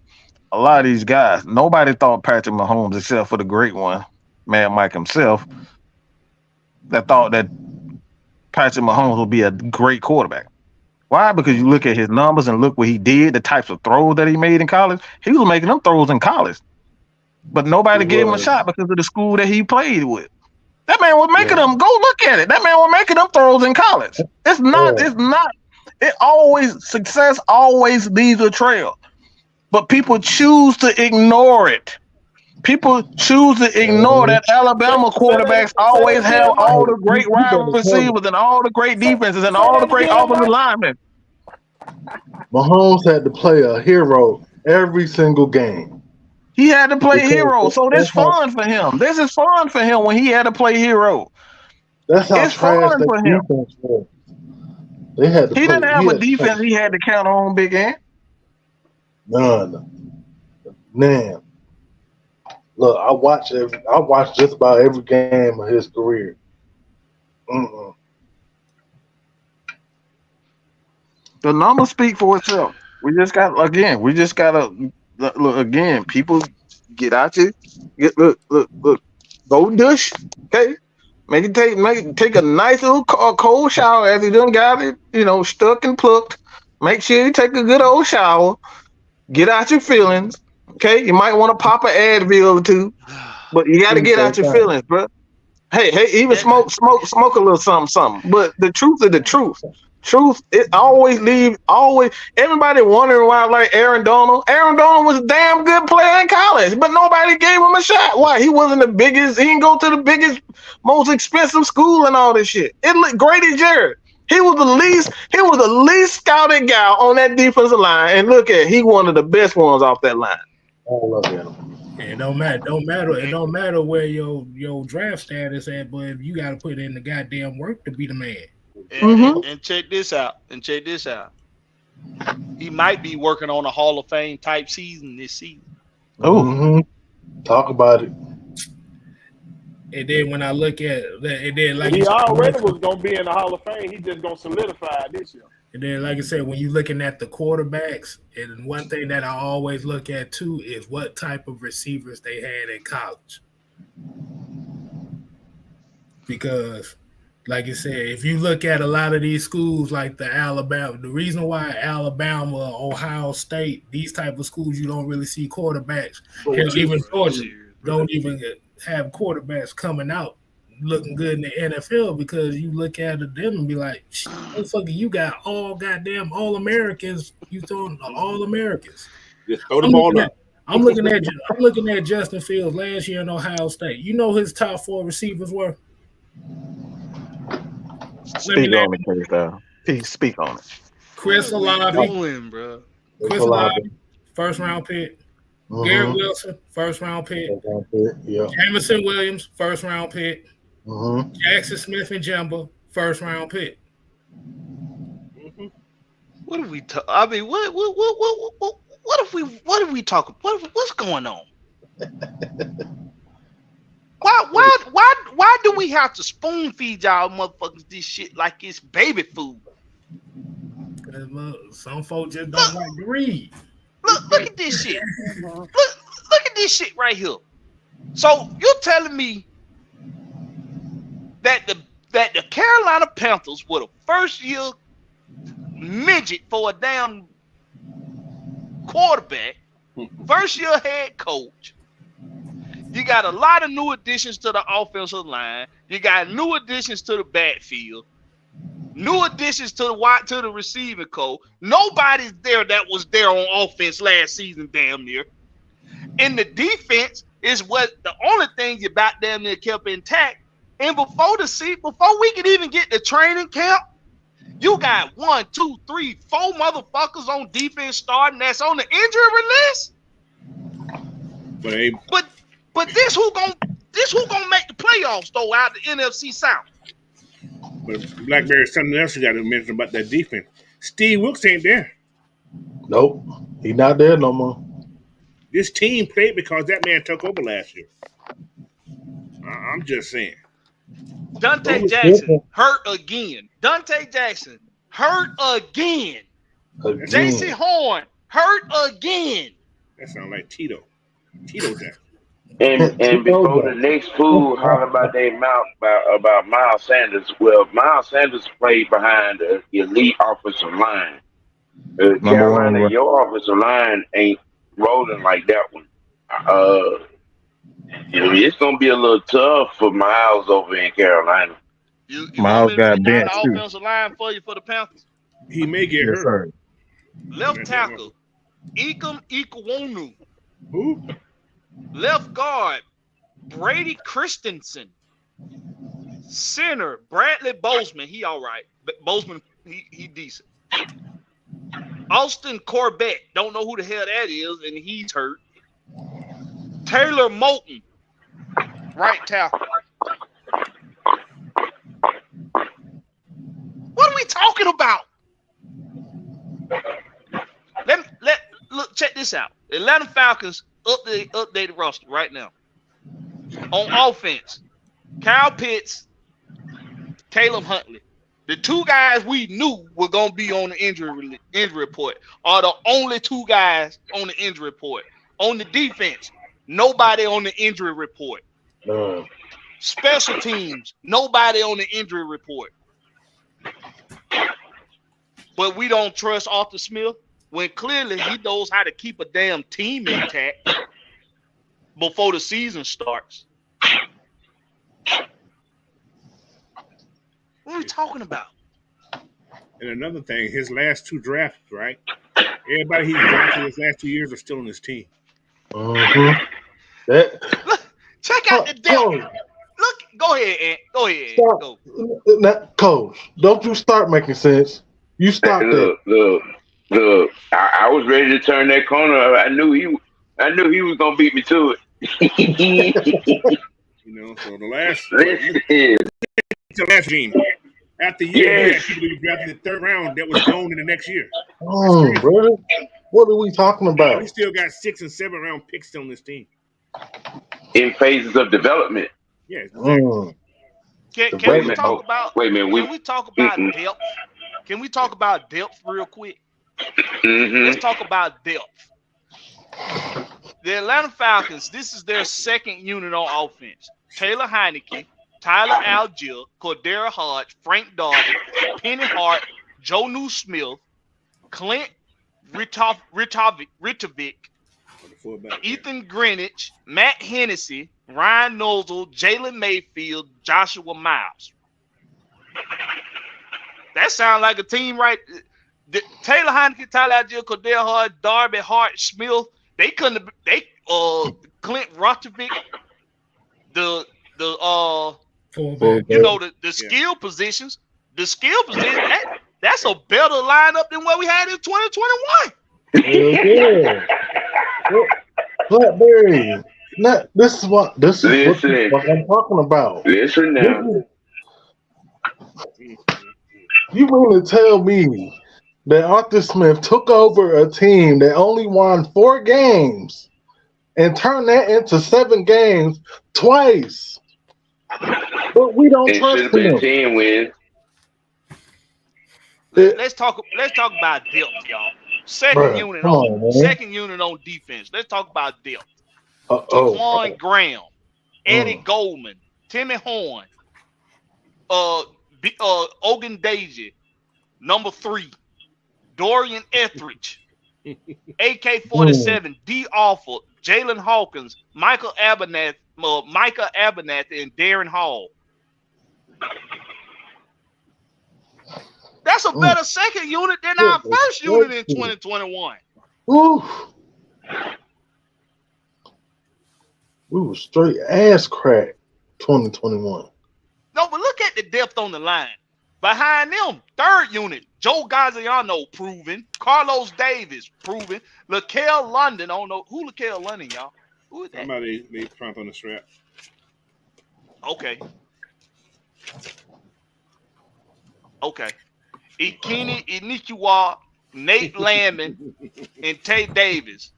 a lot of these guys, nobody thought Patrick Mahomes, except for the great one, Mad Mike himself, that thought that Patrick Mahomes would be a great quarterback. Why? Because you look at his numbers and look what he did, the types of throws that he made in college. He was making them throws in college. But nobody gave him a shot because of the school that he played with. That man was making them, go look at it. That man was making them throws in college. Success always leaves a trail. But people choose to ignore it. People choose to ignore that Alabama quarterbacks always have all the great wide receivers and all the great defenses and all the great offensive linemen. Mahomes had to play a hero every single game. He had to play hero, so this is fun for him. This is fun for him when he had to play hero. That's how trash that defense was. They had to he didn't have a defense he had to count on, Big Ant. None. Man. Look, I watched just about every game of his career. The numbers speak for itself. We just gotta look again. People get out you. Look. Go dush. Okay. Take a nice little cold shower as you done got it, stuck and plucked. Make sure you take a good old shower. Get out your feelings. Okay, you might want to pop an Advil or two, but you got to get out your feelings, bro. Hey, even smoke a little something. But the truth is the truth. Truth, it always everybody wondering why, like Aaron Donald. Aaron Donald was a damn good player in college, but nobody gave him a shot. Why? He wasn't the biggest. He didn't go to the biggest, most expensive school and all this shit. It looked Grady Jarrett. He was the least scouted guy on that defensive line, and look at he one of the best ones off that line. I love him. It don't matter where your draft status at, but if you got to put in the goddamn work to be the man. And check this out. He might be working on a Hall of Fame type season this season. Oh, talk about it. And then when I look at that, and then like he already was gonna be in the Hall of Fame, he just gonna solidify it this year. And then, like I said, when you're looking at the quarterbacks, and one thing that I always look at too is what type of receivers they had in college. Because, like I said, if you look at a lot of these schools like the Alabama, the reason why Alabama, Ohio State, these type of schools, you don't really see quarterbacks. Even Georgia don't even have quarterbacks coming out looking good in the NFL, because you look at them and be like, motherfucker, you got all goddamn All-Americans. You throwing All-Americans. Just throw the ball up. I'm looking at Justin Fields last year in Ohio State. You know his top 4 receivers were? Speak on it, Speak on it. Chris Olave, Chris Olave, first round pick. Garrett Wilson, first round pick. Jameson Williams, first round pick. Jackson Smith and Jumbo, first round pick. What if we talk? I mean, what if we talk? What's going on? Why do we have to spoon feed y'all motherfuckers this shit like it's baby food? Look, some folks just don't like to read. Look at this shit. Look at this shit right here. So you're telling me that the Carolina Panthers were the first year midget for a damn quarterback, first year head coach. You got a lot of new additions to the offensive line. You got new additions to the backfield. New additions to the receiving coach. Nobody's there that was there on offense last season, damn near. And the defense is what the only thing you about damn near kept intact. And before we could even get the training camp, you got 1, 2, 3, 4 motherfuckers on defense starting that's on the injury list. But this who gonna make the playoffs though out the NFC South. But Blackberry, something else you got to mention about that defense. Steve Wilkes ain't there. Nope, he not there no more. This team played because that man took over last year. I'm just saying. Dante Jackson hurt again. J.C. Horn hurt again. That sounds like Tito Jackson. And before the next fool holler about their mouth about Miles Sanders, well, Miles Sanders played behind the elite offensive line. Carolina, your offensive line ain't rolling like that one. It's gonna be a little tough for Miles over in Carolina. Miles got benched too. Offensive line for you for the Panthers. He may get hurt. Left tackle, Ikem Ikwonu. Who? Left guard, Brady Christensen. Center, Bradley Bozeman. He all right. Bozeman, he decent. Austin Corbett. Don't know who the hell that is, and he's hurt. Taylor Moulton, right tackle. What are we talking about? Look, check this out. Atlanta Falcons updated roster right now. On offense, Kyle Pitts, Caleb Huntley. The two guys we knew were going to be on the injury report are the only two guys on the injury report. On the defense, nobody on the injury report. Special teams, nobody on the injury report. But we don't trust Arthur Smith when clearly he knows how to keep a damn team intact before the season starts. What are we talking about? And another thing, his last two drafts, right? Everybody he's drafted his last 2 years are still on his team. Mm-hmm. Look, check out the depth. Look, go ahead, Ant. Go ahead. Go. Coach, don't you start making sense. You stop that. Look. I was ready to turn that corner. I knew he was gonna beat me to it. So the last team. After year, he drafted the third round that was gone in the next year. Oh, brother. What are we talking about? We still got 6 and 7 round picks on this team. In phases of development. Yeah. Exactly. Can we talk about depth? Can we talk about depth real quick? Mm-hmm. Let's talk about depth. The Atlanta Falcons, this is their second unit on offense. Taylor Heineke, Tyler Algier, Cordero Hodge, Frank Darby, Penny Hart, Jonnu Smith, Clint Ritovic, Ethan Greenwich, Matt Hennessy, Ryan Nozzle, Jalen Mayfield, Joshua Miles. That sounds like a team, right? Taylor Heineke, Tyler Algier, Cordero Hodge, Darby Hart, Smith. They couldn't have. Clint Ritovic, the skill positions. The skill position, that's a better lineup than what we had in 2021. Yeah. Blackberry. This is what I'm talking about. Listen now. You mean to tell me that Arthur Smith took over a team that only won 4 games and turned that into 7 games twice? But we don't It should trust have been him. 10 wins. Let's talk about depth, y'all. Second Bruh, unit come on, on defense. Let's talk about depth. man. Taquan Graham, Eddie Mm. Goldman, Timmy Horn, Ogun Daisy, number 3, Dorian Etheridge, AK-47, D. Awful, Jalen Hawkins, Micah Abernathy, and Darren Hall. That's a better second unit than our first unit in 2021. Ooh. We were straight ass crack 2021. No, but look at the depth on the line. Behind them, third unit, Joe Gaziano proven, Carlos Davis proven, LaKale London. I don't know who LaKale London, y'all. Who is that? Somebody they prompt on the strap. Okay. Ikeni Inikiwa, Nate Landman, and Tay Davis.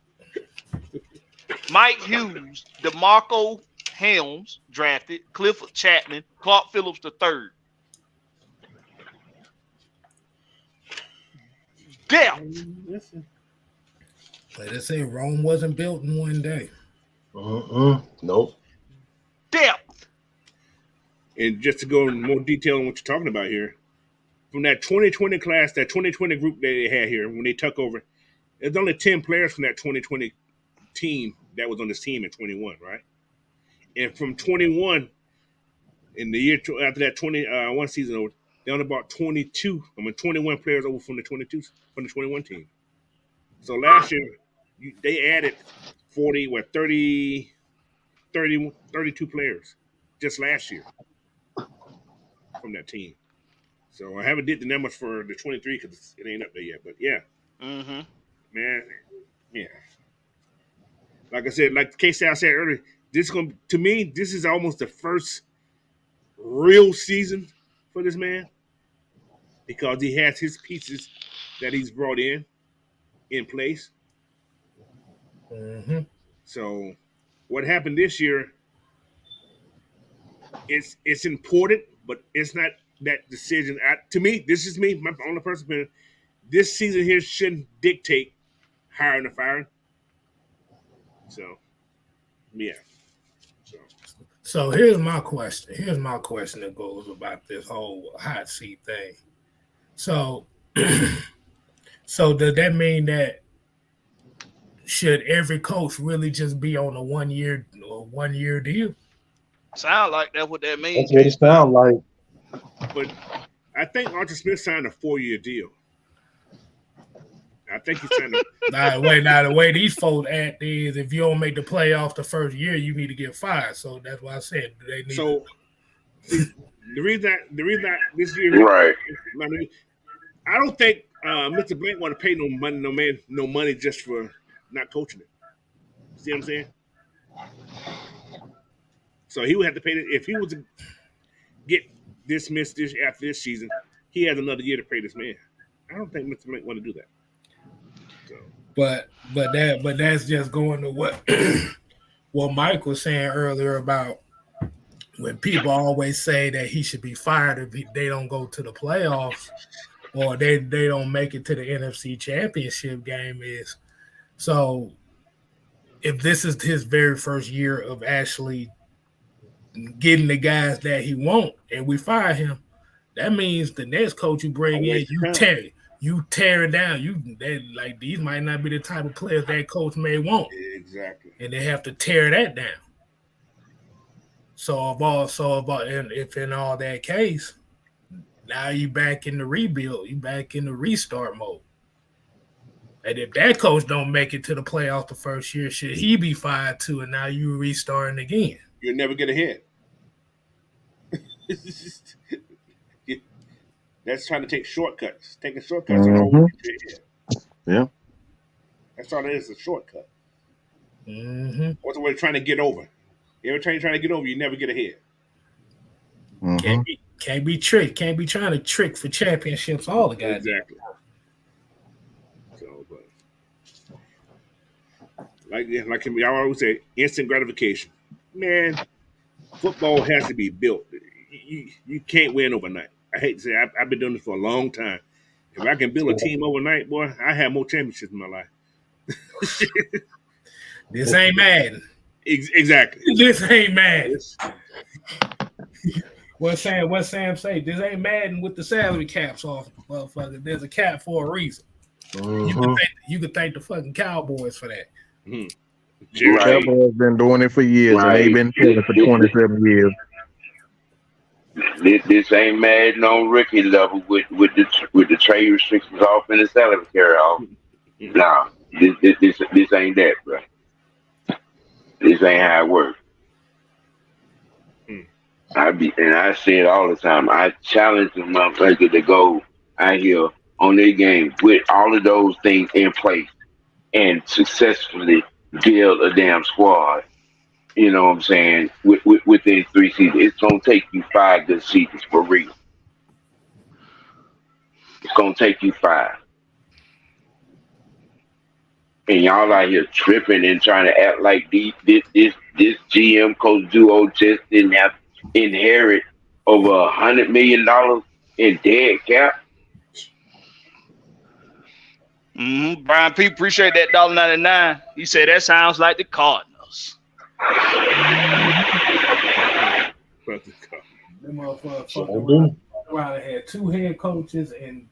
Mike Hughes, DeMarco Helms drafted, Clifford Chapman, Clark Phillips III. Depth. Like they say, Rome wasn't built in one day. Nope. Depth. And just to go in more detail on what you're talking about here, from that 2020 class, that 2020 group that they had here when they took over, there's only 10 players from that 2020 team that was on this team in 21, right? And from 21, in the year after that 21 season over, they only bought 21 players over from the 21 team. So last year, they added 32 players just last year from that team. So I haven't did the numbers for the 23 because it ain't up there yet. But yeah, man, yeah. Like I said, like K-Sal said earlier, this is almost the first real season for this man because he has his pieces that he's brought in place. So what happened this year? It's important, but it's not that decision. To me, this is me, my only personal opinion. This season here shouldn't dictate hiring or firing. So, yeah. So here's my question. That goes about this whole hot seat thing. So, so does that mean that should every coach really just be on a 1 year deal? Sound like that's what that means. That's what it sounds like. But I think Arthur Smith signed a 4-year deal. I think he signed a the way these folks act is if you don't make the playoffs the first year, you need to get fired. So that's why I said they need so the reason this year, right? I don't think Mr. Blank want to pay no money just for not coaching it. See what I'm saying? So he would have to pay if he was to get dismissed after this season. He has another year to pay this man. I don't think Mr. Blank want to do that. So. But that's just going to what Mike was saying earlier about when people always say that he should be fired if they don't go to the playoffs or they don't make it to the NFC Championship game is so if this is his very first year of actually getting the guys that he wants and we fire him, that means the next coach you bring in, you tear it down. Like these might not be the type of players that coach may want. Exactly. And they have to tear that down. If in all that case, now you back in the rebuild, you back in the restart mode. And if that coach don't make it to the playoffs the first year, should he be fired too? And now you restarting again. You'll never get ahead. That's trying to take shortcuts. Taking shortcuts are always get you ahead. Yeah. That's all it is, a shortcut. What's the way trying to get over? Every time you're trying to get over, you never get ahead. Can't be tricked. Can't be trying to trick for championships all the guys. Exactly. So, but like I always say, instant gratification. Man, football has to be built. You can't win overnight. I hate to say I've been doing this for a long time. If I can build a team overnight, boy, I have more championships in my life. This ain't Madden. Exactly. This ain't Madden. What Sam say? This ain't Madden with the salary caps off, motherfucker. There's a cap for a reason. Mm-hmm. You could thank the fucking Cowboys for that. Mm-hmm. Right. Cowboys been doing it for years, and they've been doing it for 27 years. This ain't Madden on rookie level with the trade restrictions off and the salary carry off. Nah, this ain't that, bro. This ain't how it works. I say it all the time. I challenge the motherfucker to go out here on their game with all of those things in place and successfully build a damn squad. You know what I'm saying? Within 3 seasons, it's gonna take you 5 good seasons for real. It's gonna take you 5. And y'all out here tripping and trying to act like this GM coach duo just didn't have to inherit over $100 million in dead cap. Brian P. appreciate that $1.99. He said that sounds like the Cardinals. Them motherfuckers around had 2 head coaches and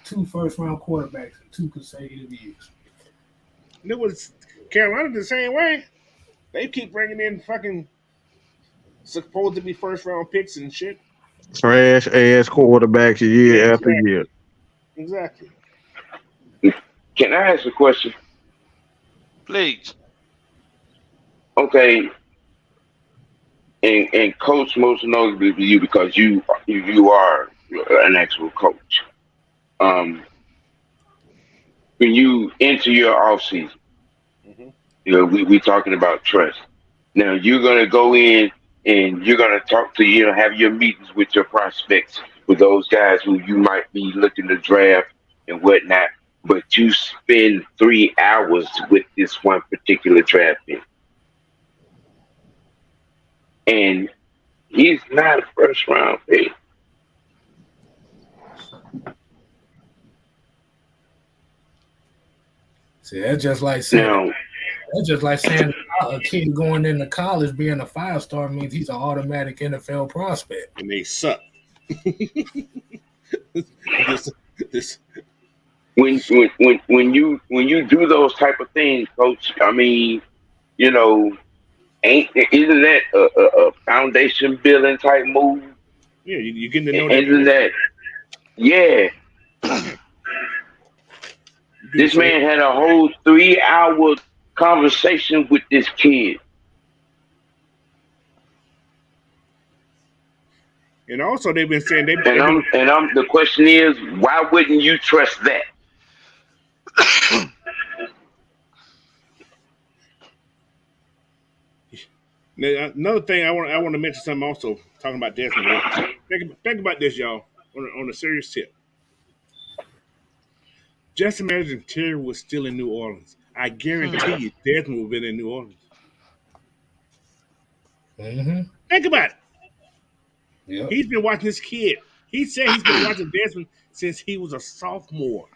2 first-round quarterbacks in 2 consecutive years. And it was Carolina the same way. They keep bringing in fucking supposed to be first-round picks and shit. Trash ass quarterbacks year after year. Exactly. Can I ask a question? Please. Okay. And coach, most notably for you because you are an actual coach. When you enter your off season, you know we talking about trust. Now you're gonna go in and you're gonna talk to have your meetings with your prospects, with those guys who you might be looking to draft and whatnot. But you spend 3 hours with this one particular draft pick. And he's not a first round pick. See, that's just like saying a kid going into college being a 5-star means he's an automatic NFL prospect. And they suck. When you do those type of things, coach, I mean, isn't that a foundation building type move? Yeah, you getting to know isn't that? Yeah. This man had a whole 3-hour conversation with this kid. And also, they've been saying the question is, why wouldn't you trust that? Now, another thing I want to mention something also talking about Desmond. Think about this, y'all, on a serious tip. Just imagine Terry was still in New Orleans. I guarantee you Desmond would have been in New Orleans. Mm-hmm. Think about it. Yep. He's been watching this kid. He said he's been watching Desmond since he was a sophomore.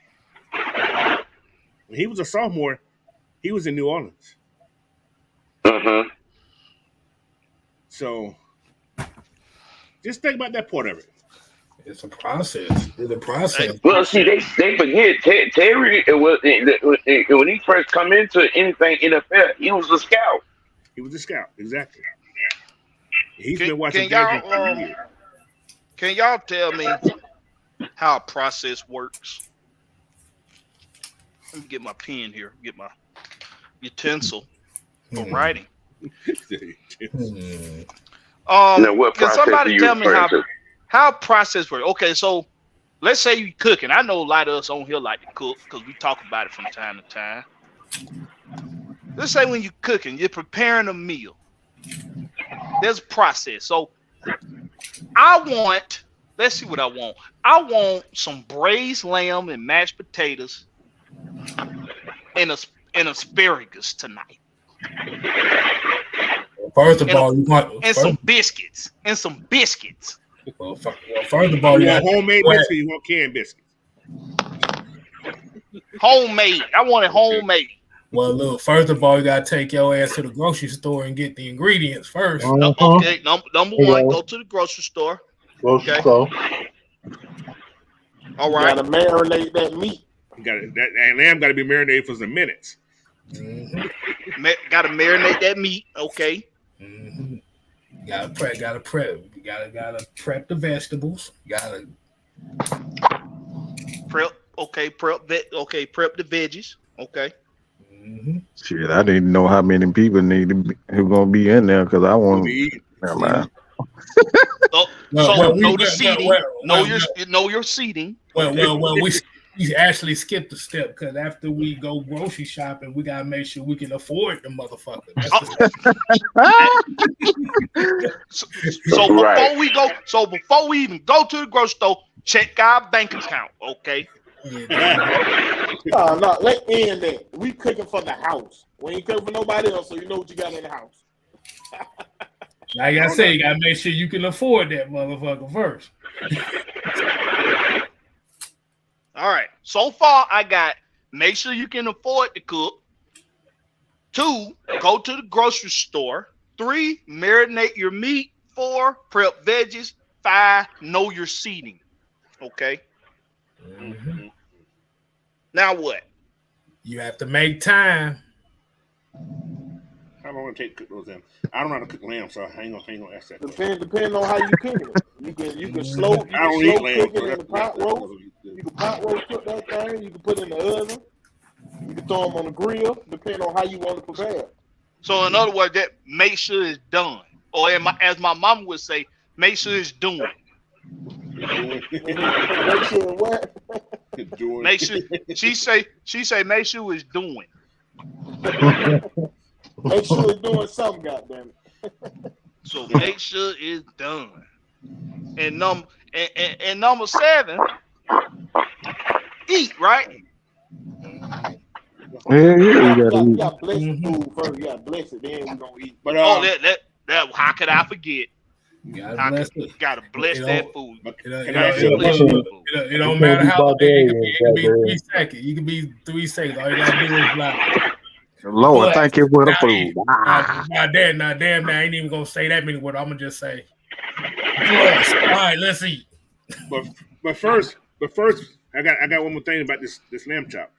When he was a sophomore, he was in New Orleans. Uh-huh. So just think about that part of it. It's a process. Well, see, they forget Terry. When he first come into anything NFL, he was a scout. He was a scout, exactly. He's been watching. Can y'all tell me how a process works? Let me get my pen here. Get my utensil for writing. Now, what can process somebody tell me how process works? Okay, so let's say you cooking. I know a lot of us on here like to cook because we talk about it from time to time. Let's say when you're cooking, you're preparing a meal. There's a process. So Let's see what I want. I want some braised lamb and mashed potatoes and asparagus tonight. First of all, some biscuits. And some biscuits. Well, first of all, you want homemade biscuits or you want canned biscuits? Homemade. I want it homemade. Well, look, first of all, you got to take your ass to the grocery store and get the ingredients first. Okay, number one, go to the grocery store. Grocery store. All right. You gotta marinate that meat. That lamb got to be marinated for some minutes. Mm-hmm. Got to marinate that meat. Okay. Mm-hmm. Gotta prep. You gotta prep the vegetables. You gotta prep. Okay, prep the veggies. Okay. Mm-hmm. Shit, I didn't know how many people who gonna be in there because I want to. Never mind. Know the seating. Know your seating. Well, we actually skipped a step because after we go grocery shopping, we gotta make sure we can afford the motherfucker. Before we even go to the grocery store, check our bank account, okay? No, let's end that. We cooking for the house. We ain't cooking for nobody else, so you know what you got in the house. Like I said, you gotta make sure you can afford that motherfucker first. All right. So far, I got make sure you can afford to cook. 2, go to the grocery store. 3, marinate your meat. 4, prep veggies. 5, know your seating. Okay. Mm-hmm. Now what? You have to make time. How long it take to cook those lamb? I don't know how to cook lamb, so I ain't gonna ask that. Depending on how you cook it. You can slow cook it in the pot roast. You can pot roast cook that thing. You can put it in the oven. You can throw them on the grill, depending on how you want to prepare. So in other words, that make sure it's done, or as my mom would say, make sure it's doing. Make sure what? Make sure she say make sure it's doing. Make sure it's doing something, goddamn it. So make sure it's done. And number 7, eat, right? Yeah, you gotta bless the food first. You gotta bless it, then we're gonna eat. But that how could I forget? Gotta bless that food. It don't matter how it can be 3 seconds. You can be 3 seconds. All you gotta do is like, Lord, thank you for the food. Now, damn, I ain't even gonna say that many words. I'm gonna just say, bless. All right, let's eat. But first, I got one more thing about this lamb chop.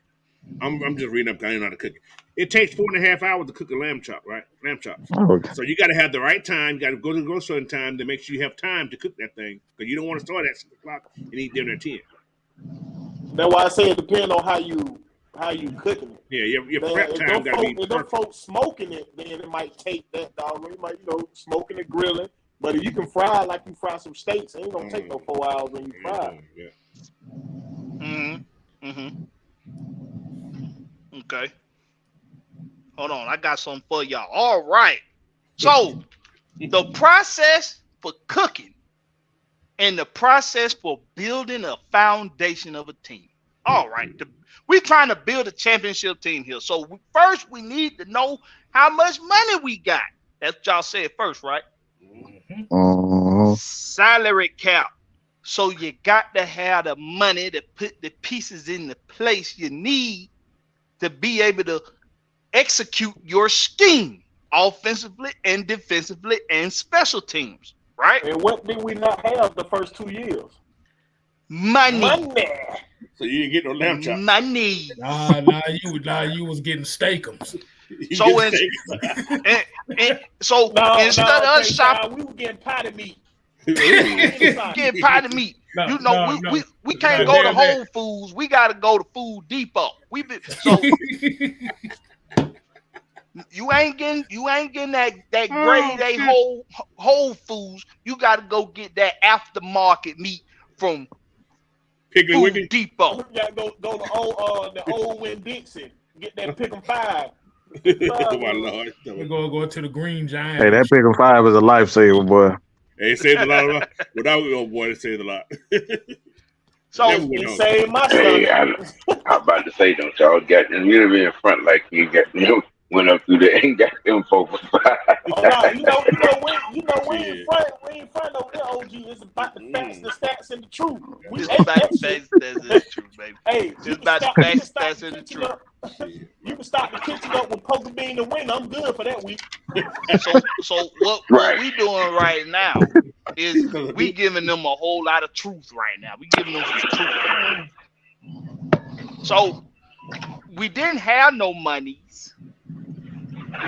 I'm just reading up. I don't know how to cook it. It takes 4.5 hours to cook a lamb chop, right? Lamb chops. Okay. So you got to have the right time. You got to go to the grocery store in time to make sure you have time to cook that thing, because you don't want to start at 6 o'clock and eat dinner at 10. That's why I say it depends on how you cooking it. Yeah, your prep time got to be perfect. If them folks smoking it, then it might take that dog. You might, smoking and grilling. But if you can fry like you fry some steaks, it ain't gonna take no 4 hours when you fry. Yeah. Okay. Hold on, I got something for y'all. All right. So the process for cooking and the process for building a foundation of a team. All right. We're trying to build a championship team here. So first we need to know how much money we got. That's what y'all said first, right? Salary cap. So you got to have the money to put the pieces in the place you need to be able to execute your scheme offensively and defensively and special teams, right? And what did we not have the first 2 years? Money. So you didn't get no lamb chop. Money. Nah, you was getting steakums. So instead of us shopping, we were getting potted meat. Getting potted meat. We can't go to Whole Foods. We got to go to Food Depot. You ain't getting that grade A Whole Foods. You got to go get that aftermarket meat from Food Depot. You got to go to the old Winn-Dixie. Get that Pick 'em 5. Oh my Lord! We're gonna go to the Green Giant. Hey, that Pick 'em 5 is a lifesaver, boy. Hey, it saved a lot. Without old boy, it saved a lot. So Never went It home. saved my Hey, stomach. I'm about to say, don't y'all got them really in front like you got went up through there and got them folks. Oh no, Shit. we ain't front over there, OG. It's about the facts, the stats, and the truth. We it's ate about that the shit. facts that's the truth, baby. Hey, It's about the facts that's in the truth. You can start the kitchen up with poker bean and wing. I'm good for that week. So what Right. we doing right now is we giving them a whole lot of truth right now. We giving them some truth. So we didn't have no monies.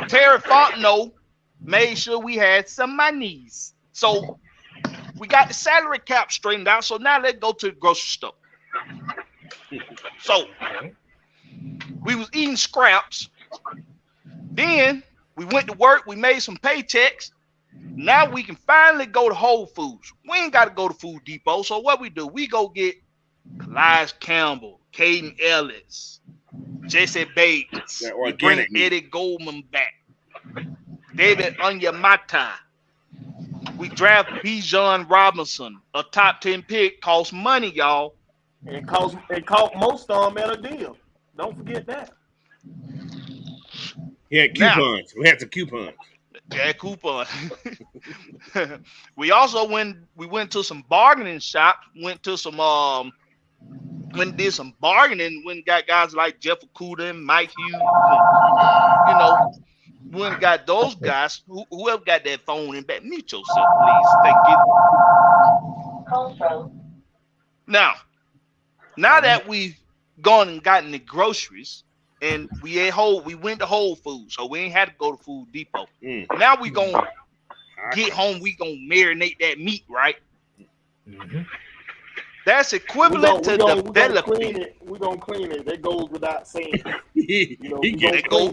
Terry Fontenot made sure we had some monies. So we got the salary cap straightened out. So now let's go to the grocery store. So we was eating scraps. Then we went to work. We made some paychecks. Now we can finally go to Whole Foods. We ain't got to go to Food Depot. So what we do, we go get Kalaj Campbell, Caden Ellis, Jesse Bates. That We bring organic meat. Eddie Goldman back. David Onyemata. We draft Bijan Robinson, a top 10 pick, costs money, y'all. And caught most of them at a deal. Don't forget that. He had coupons. We had some coupons. Yeah, coupon. We also went to some bargaining shops, went to some did some bargaining, went and got guys like Jeff Okuda and Mike Hughes, and, went and got those guys. Whoever got that phone in back, mute yourself, please. Thank you. Now that we've gone and gotten the groceries, and we went to Whole Foods, so we ain't had to go to Food Depot. Now we gonna get home, we gonna marinate that meat, right? Mm-hmm. That's equivalent to developing. We're gonna clean it. That goes without saying. That go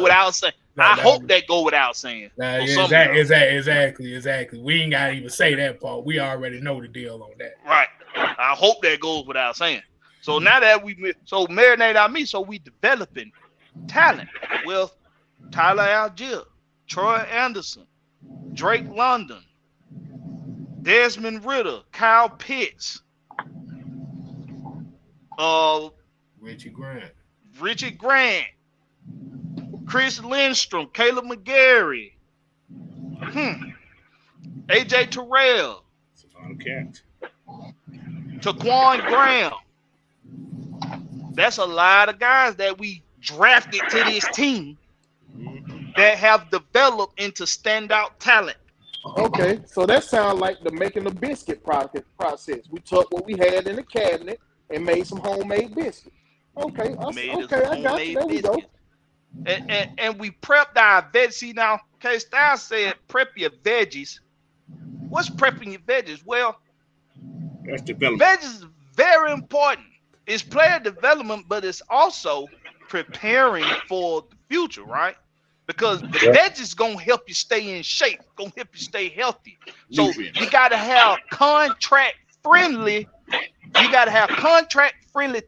without saying. I hope that go without saying. Exactly. We ain't gotta even say that part. We already know the deal on that. Right. I hope that goes without saying. So now that marinate our meat, so we developing talent with Tyler Algier, Troy Anderson, Drake London, Desmond Ritter, Kyle Pitts, Richie Grant, Chris Lindstrom, Caleb McGarry, AJ Terrell, Taquan Graham. That's a lot of guys that we drafted to this team that have developed into standout talent. Okay, so that sounds like the making a biscuit process. We took what we had in the cabinet and made some homemade biscuits. Okay, I got you. There we go. And we prepped our veggies. See now, K-Style said prep your veggies. What's prepping your veggies? Well, that's development. Veggies is very important. It's player development, but it's also preparing for the future, right? Because the veggies gonna help you stay in shape, gonna help you stay healthy. So you gotta have contract friendly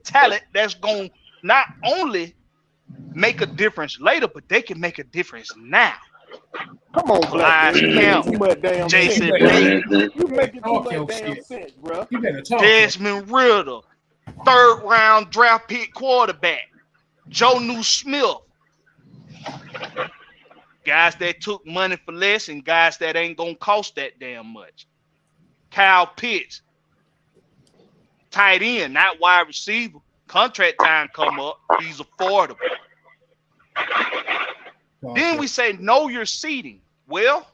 talent that's gonna not only make a difference later, but they can make a difference now. Come on, Black. Jason Bates. You making too much damn sense, bro. You better talk. Desmond Ritter, 3rd round draft pick quarterback. Joe New Smith. Guys that took money for less and guys that ain't gonna cost that damn much. Kyle Pitts, tight end, not wide receiver. Contract time come up, he's affordable. Then we say know your seeding. Well,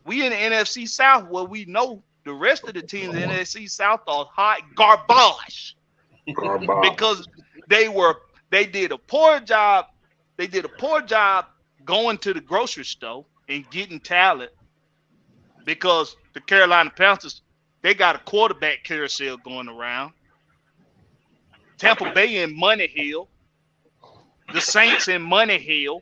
we in the NFC South where we know the rest of the teams in the NFC South are hot garbage. Because they did a poor job. They did a poor job going to the grocery store and getting talent, because the Carolina Panthers, they got a quarterback carousel going around. Tampa Bay in Money Hill. The Saints in Money Hill.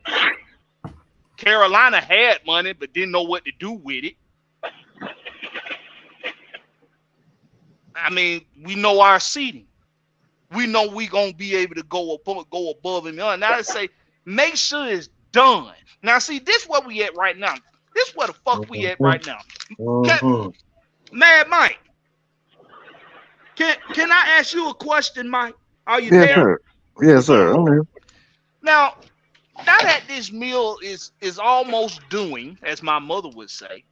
Carolina had money but didn't know what to do with it. I mean, we know our seating. We know we gonna be able to go above and beyond. Now let's say make sure it's done. Now see, this is where we at right now. This where the fuck we at right now. Mhm. Mad Mike, can I ask you a question, Mike? Are you Yes, there? sir. Yes, sir. I'm here. Now that this meal is almost doing, as my mother would say,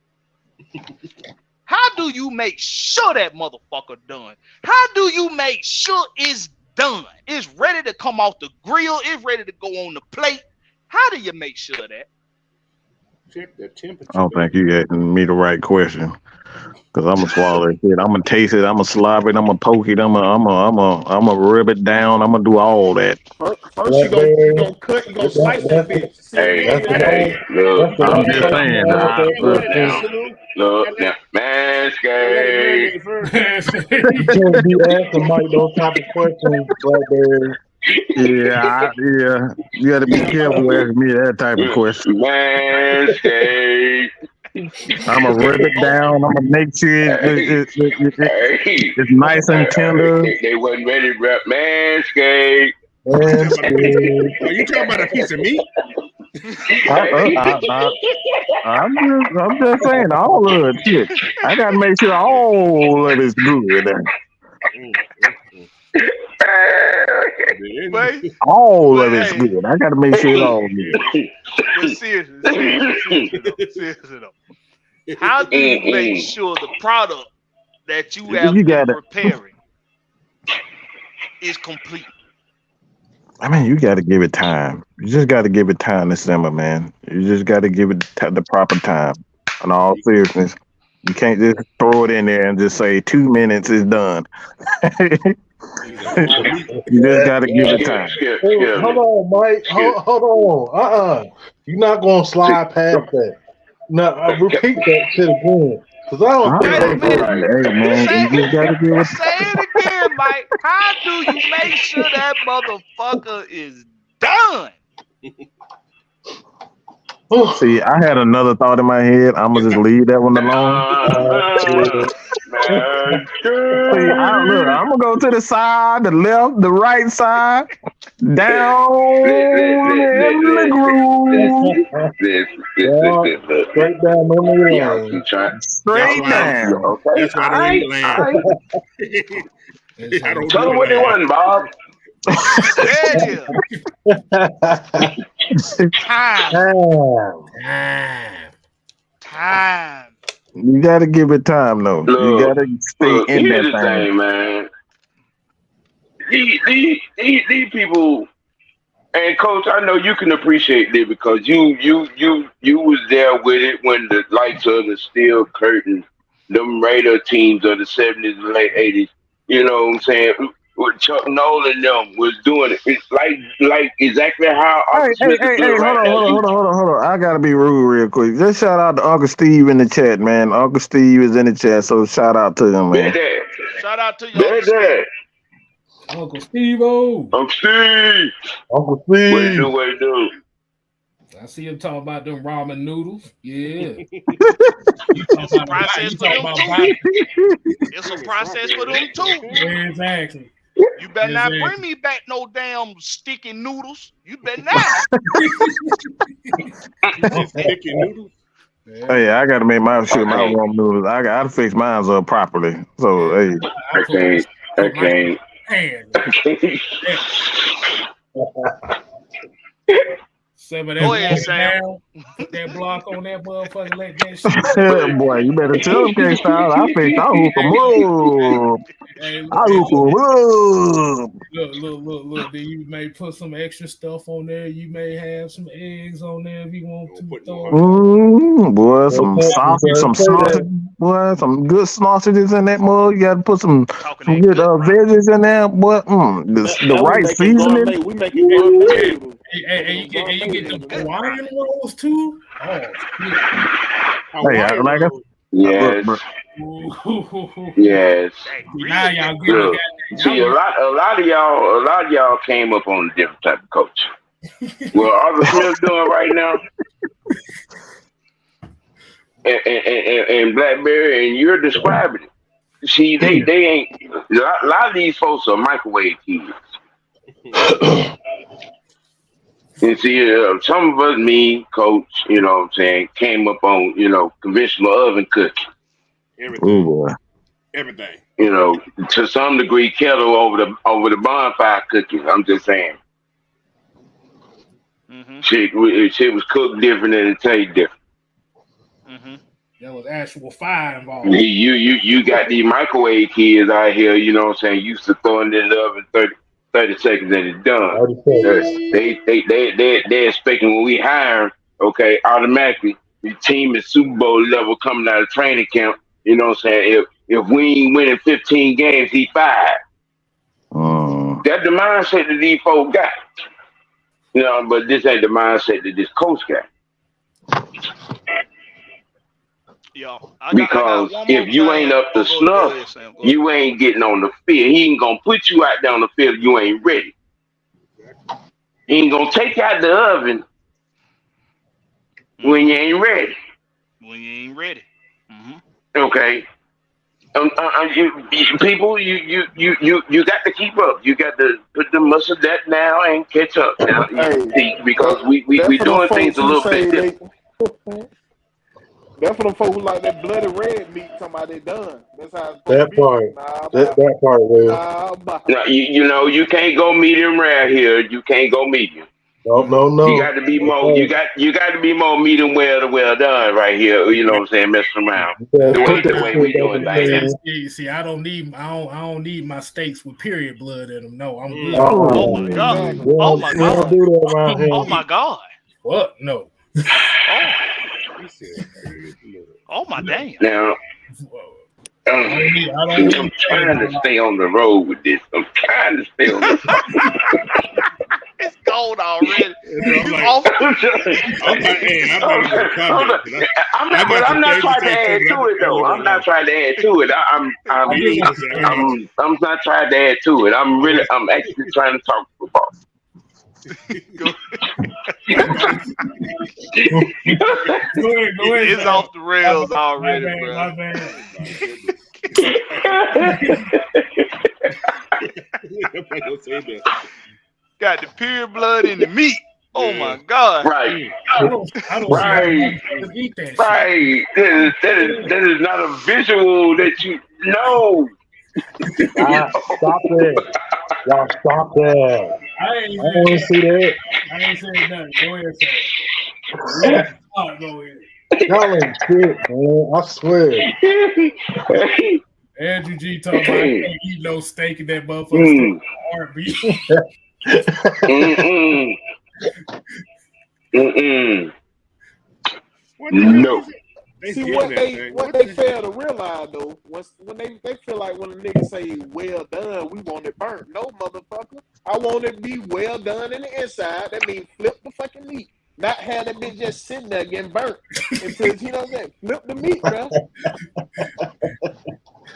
how do you make sure that motherfucker done? How do you make sure it's done? It's ready to come off the grill. It's ready to go on the plate. How do you make sure of that? Check the temperature. I don't think you asking me the right question. Cause I'm gonna swallow that shit. I'm gonna taste it. I'm gonna slop it. I'm gonna poke it. I'm gonna rub it down. I'm gonna do all that. First you gonna cut, you gonna slice that bitch. Hey, That's the hey, look, I'm just saying. look, now, Manscaped. You can't be asking Mike those type of questions, Blackberry. Yeah. You got to be careful asking me that type of question. Manscaped. I'm gonna rub it down. I'm gonna make sure it's nice and tender. They wasn't ready to wrap Manscaped. Are you talking about a piece of meat? I'm just saying all of it. Shit. I gotta make sure all of it's good. All of it's good. I gotta make sure it's all good. But seriously though, how do you make sure the product that you have been preparing is complete? I mean, you got to give it time. You just got to give it time to simmer, man. You just got to give it the proper time. In all seriousness, you can't just throw it in there and just say 2 minutes is done. You just got to give it time. Hold on, Mike. Hold on. You're not gonna slide past that. No, repeat that shit again. Cause I don't think hey man, you just got to give it. Say it again, Mike. How do you make sure that motherfucker is done? See, I had another thought in my head. I'm gonna just leave that one alone. See, I'm gonna go to the side, the left, the right side, down in the groove. Straight down memory lane. Straight down. Okay. That's why they ain't land. Tell them what they want, Bob. Time. You gotta give it time, though. You gotta stay in that thing, man. These people, and Coach, I know you can appreciate this because you was there with it when the likes of the Steel Curtain, them Raider teams of the 70s and late 80s. You know what I'm saying? With Chuck Nolan them was doing it. It's like exactly how Hey, hold on. I gotta be rude real quick. Just shout out to Uncle Steve in the chat, man. Uncle Steve is in the chat, so shout out to him, man. Shout out to you, Uncle Steve-O. Uncle Steve. Uncle Steve. What do you do? I see him talking about them ramen noodles. Yeah. It's a process for them too. It's a process for them too. Exactly. You better not bring me back no damn sticky noodles. You better not. Sticky noodles. Hey, I gotta make my warm noodles. I gotta fix mine up properly. So hey, I can't. Go ahead, Sam. Put that block on that motherfucker. Let that shit. Boy, you better tell him, K-Style. I think I hoop him up. Look. Then you may put some extra stuff on there. You may have some eggs on there if you want to. Boy, some sausage, boy, some good sausages in that mug. You gotta put some good veggies in there, boy. The right seasoning. We make it gourmet. Hey, you get the Hawaiian rolls too? Yes. Now y'all get See, a lot of y'all came up on a different type of coach. What Arthur Smith's doing right now, and Blackberry, and you're describing it. See, they ain't. A lot of these folks are microwave kids. And see, some of us, me, coach, you know what I'm saying, came up on, conventional oven cooking. Everything. boy. Everything. To some degree, kettle over the bonfire cooking. I'm just saying. Mm-hmm. Shit was cooked different and it tastes different. Mm-hmm. There was actual fire involved. You got these microwave kids out here, you know what I'm saying, used to throwing it in the oven 30 seconds and it's done. They're expecting when we hire, okay, automatically the team is Super Bowl level coming out of training camp. You know what I'm saying? If we ain't winning 15 games, he fired. That's the mindset that these folks got. But this ain't the mindset that this coach got. Yo, Because if you ain't up to snuff, you ain't getting on the field. He ain't gonna put you out there on the field if you ain't ready. He ain't gonna take you out the oven when you ain't ready. When you ain't ready. Mm-hmm. Okay. People, you got to keep up. You got to put the muscle that now and catch up now. Because we doing things a little bit different. That's for the folks who like that bloody red meat. Talking about they done. That's how it's That part. That part, Will. No, you can't go medium rare here. You can't go medium. No. You got to be more. You got to be more medium well done right here. You know what I'm saying? Messing around. The way we doing things. See, I don't need my steaks with period blood in them. No, I'm good. Oh my god. Oh my god. Oh my god. What? No. Oh my damn. Now, I'm trying to stay on the road with this. I'm trying to stay on the road. It's cold already. I'm not trying to add to it though. I'm not trying to add to it. I'm not trying to add to it. I'm actually trying to talk football. Go ahead. It's off the rails already, bro. My bad. Got the pure blood in the meat. Oh my god! Right. I don't Right. eat that shit. Right. That is not a visual that you know. Stop it. Y'all stop that. I ain't want to see that. I ain't saying nothing. Go ahead, Sam. Go ahead. Y'all ain't shit, man. I swear. Andrew G talking about I can't eat no steak in that motherfucker. Heartbeat. No. See what they fail to realize though, when they feel like when a nigga say well done, we want it burnt. No, motherfucker. I want it to be well done in the inside. That means flip the fucking meat. Not have that bitch just sitting there getting burnt. Until, you know what I'm saying? Flip the meat, bro.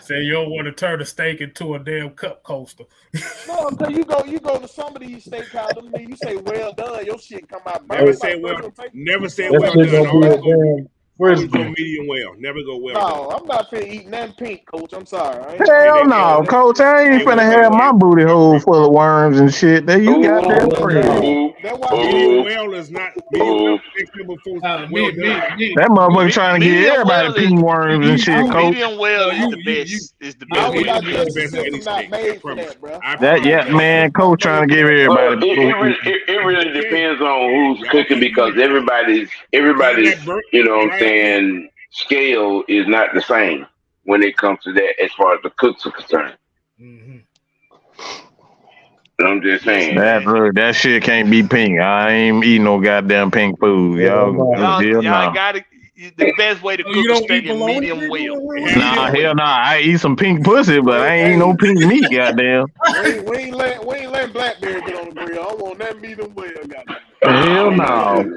Say you don't want to turn a steak into a damn cup coaster. No, because you go to some of these steakhouses and you say well done, your shit come out burnt. Never say well done. Always go medium well. Never go well done. No, I'm not finna eat nothing pink, coach. I'm sorry. Hell no, coach. I ain't finna have my booty hole full of worms and shit. That you got that crazy. Medium well is not medium well. That motherfucker trying to get everybody pink worms and shit, coach. Medium well is the best. Is the best. That man, coach trying to give everybody. It really depends on who's cooking because everybody's you know what I'm saying, scale is not the same when it comes to that as far as the cooks are concerned. I'm just saying. That shit can't be pink. I ain't eating no goddamn pink food. Y'all gotta. The best way to cook a steak is medium well. Nah, hell nah. I eat some pink pussy, but I ain't no pink meat, goddamn. We ain't letting Blackberry get on the grill. I want that medium well, goddamn. Hell no.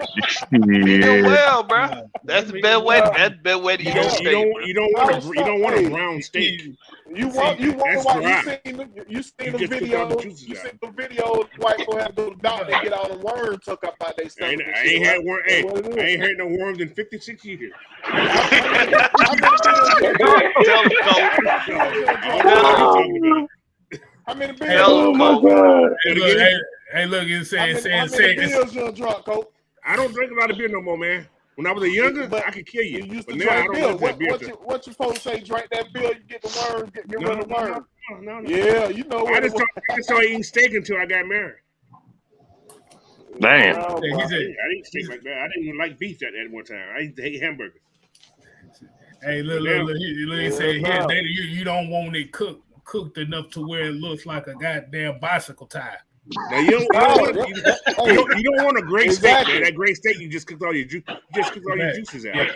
Medium well, bro. That's the best way. That's the best way to eat a steak. You don't want a brown steak. You seen the video? You seen the video? White boy have to go to the doctor and get all the worms took up by their stomach. I ain't had no worms in 56 years. How many videos? Hey, look, it How many beers you drunk, Coach? I don't drink a lot of beer no more, man. When I was a younger, I could kill you. You used But to now I drink don't beer. like that beer. What you folks say? Drink that beer, you get the worms, get rid of the worms. No. Yeah, you know what I just started eating steak until I got married. Damn. Oh, I didn't eat steak like that. I didn't even like beef at one time. I used to hate hamburgers. Hey, look, he said here, you don't want it cooked enough to where it looks like a goddamn bicycle tire. Now you don't want a great steak, man. That great steak, you just cooked all your juices out.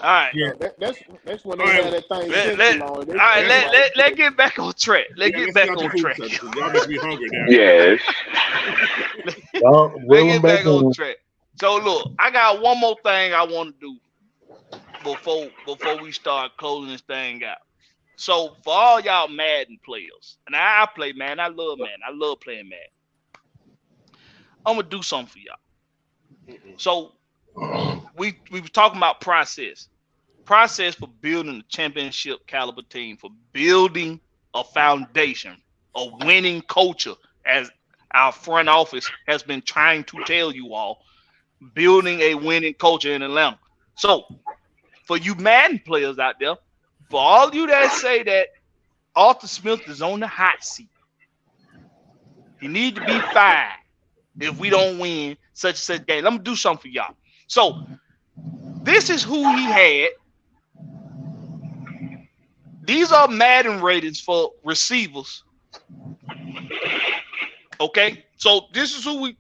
All right. Yeah. That's when they had that thing. Let's get back on track. Let's get back on track. Y'all make me hungry now. Yes. Let's get back on track. So look, I got one more thing I want to do before we start closing this thing out. So for all y'all Madden players, and I play Madden, I love playing Madden. I'm gonna do something for y'all. So we were talking about process for building a championship caliber team, for building a foundation, a winning culture, as our front office has been trying to tell you all, building a winning culture in Atlanta. So for you Madden players out there, for all you that say that Arthur Smith is on the hot seat, he need to be fired if we don't win such and such game. Let me do something for y'all. So this is who he had. These are Madden ratings for receivers. Okay, so this is who we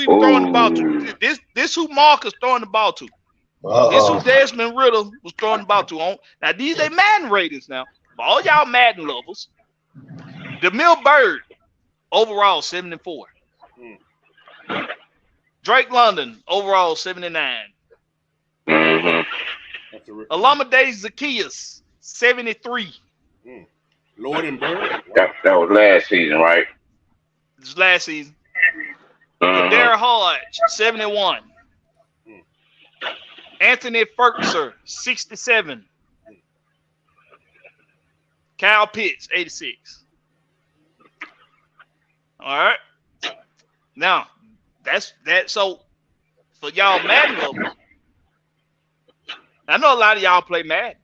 throwing the ball to. This who Marcus throwing the ball to. This who Desmond Ritter was throwing the ball to. On now, these are Madden ratings now. For all y'all Madden lovers, DeMille Bird overall 74. Drake London overall 79. Alameda Zacchaeus 73. Lord and Bird. That was last season, right? This was last season. Darrell Hodge 71. Anthony Ferguson 67. Kyle Pitts 86. All right. Now that's that. So for y'all Madden lovers, I know a lot of y'all play Madden.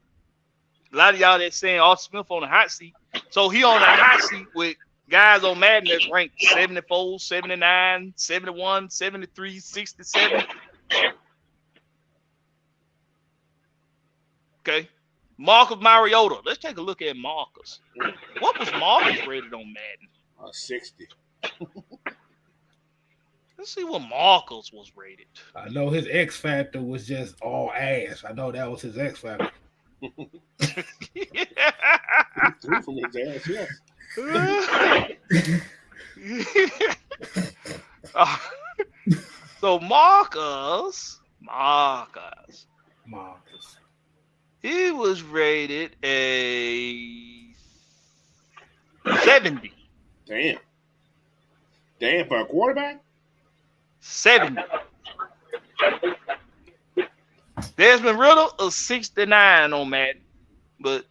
A lot of y'all that's saying Arthur Smith on the hot seat. So he on the hot seat with guys on Madden that's ranked 74, 79, 71, 73, 67. Okay. Marcus Mariota. Let's take a look at Marcus. What was Marcus rated on Madden? 60. Let's see what Marcus was rated. I know his X factor was just all ass. I know that was his X factor. He threw from his ass, yes. So Marcus, he was rated a 70. Damn, for a quarterback? 70. Desmond Ritter a 69 on Madden, but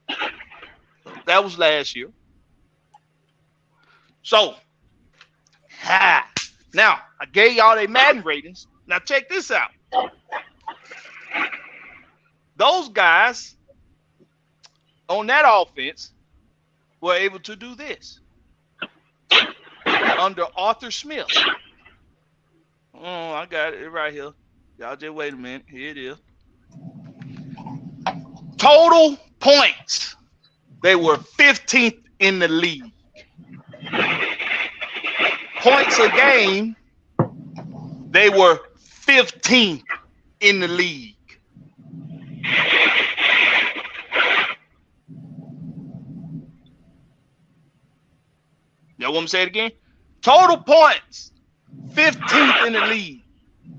that was last year. So, now I gave y'all their Madden ratings. Now check this out. Those guys on that offense were able to do this under Arthur Smith. Oh, I got it right here. Y'all just wait a minute. Here it is. Total points. They were 15th in the league. Points a game. They were 15th in the league. Y'all want me to say it again? Total points. 15th in the league.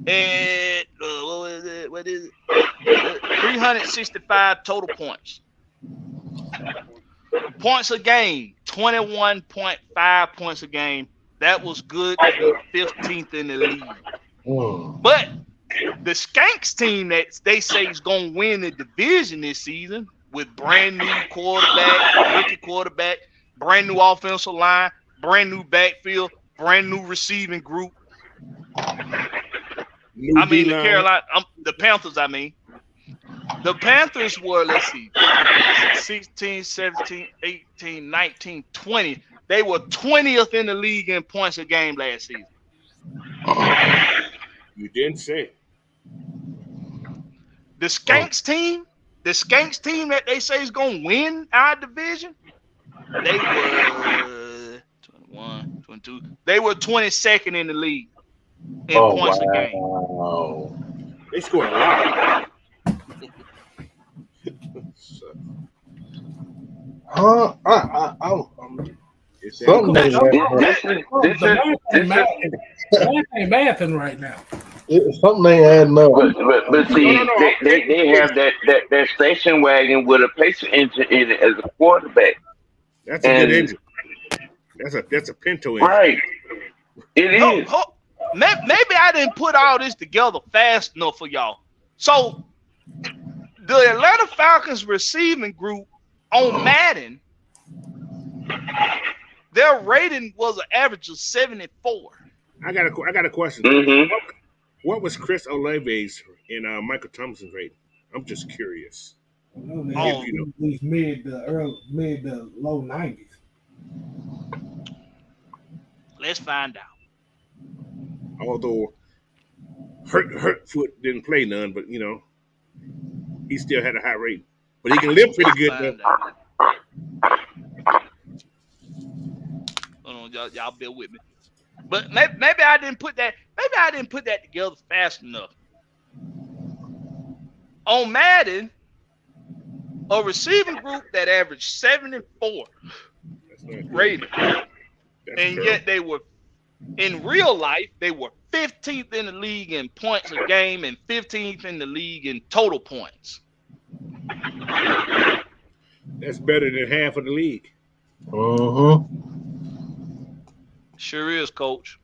And what is it? 365 total points. Points a game, 21.5 points a game. That was good to be 15th in the league. But the Skanks team that they say is going to win the division this season with brand new quarterback, rookie quarterback, brand new offensive line, brand new backfield, brand new receiving group. New I mean, the D-line. Carolina, the Panthers, I mean. The Panthers were, let's see, 16, 17, 18, 19, 20. They were 20th in the league in points a game last season. You didn't say. The Skanks team that they say is going to win our division, they were 21, 22. They were 22nd in the league in points a game. They scored a lot. Something ain't mathing right now. Something ain't adding up. But see, they have that station wagon with a pacer engine in it as a quarterback. That's a good engine. That's a Pinto engine. Right. It is. Maybe I didn't put all this together fast enough for y'all. So the Atlanta Falcons receiving group on Madden, their rating was an average of 74. I got a question. Mm-hmm. What was Chris Olave's and Michael Thompson's rating? I'm just curious. He's mid to low 90s. Let's find out. Although Hurtfoot didn't play none, but he still had a high rating. But he can live pretty good though. Hold on, y'all bear with me. But maybe I didn't put that. Maybe I didn't put that together fast enough. On Madden, a receiving group that averaged 74 rating, and yet they were in real life they were 15th in the league in points a game and 15th in the league in total points. That's better than half of the league. Sure is, Coach.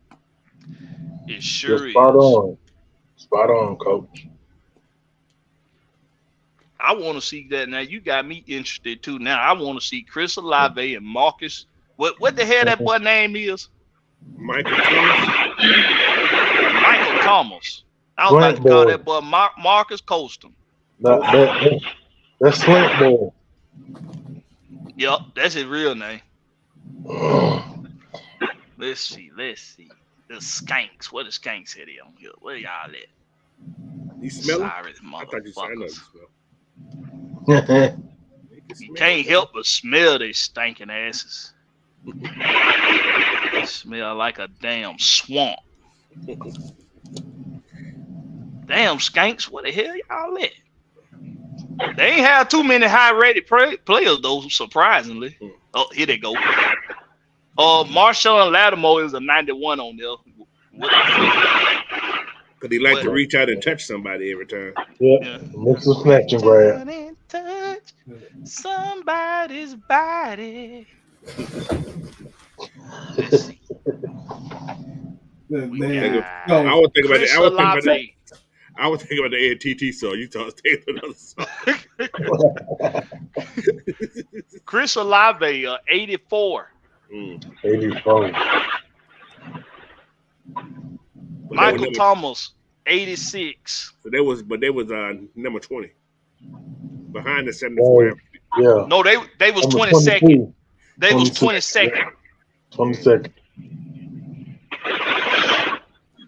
It sure is. Spot on, Coach. I want to see that now. You got me interested too. Now I want to see Chris Olave and Marcus. What the hell that boy name is? Michael Thomas. Michael Thomas. I was about to call that boy Marcus Colston. That's Slint Boy. Yep, that's his real name. Let's see. The Skanks. What is Skanks head on here? Where y'all at? You smell it? Sorry, I thought you said You can't help but smell these stinking asses. They smell like a damn swamp. Damn Skanks, what the hell y'all at? They ain't have too many high-rated players though, surprisingly. Oh, here they go. Marshall and Lattimore is a 91 on there. Because he like to reach out and touch somebody every time. Yeah. Mix the snatch and grab. Touch somebody's body. Let's see. I would think about it. I would think about the ATT song. You told us to take another song. Chris Olave, 84. 84. Michael Thomas, 86. So they was number 20. Behind the 74. Yeah. No, they was 22nd. They was 22nd. 22nd.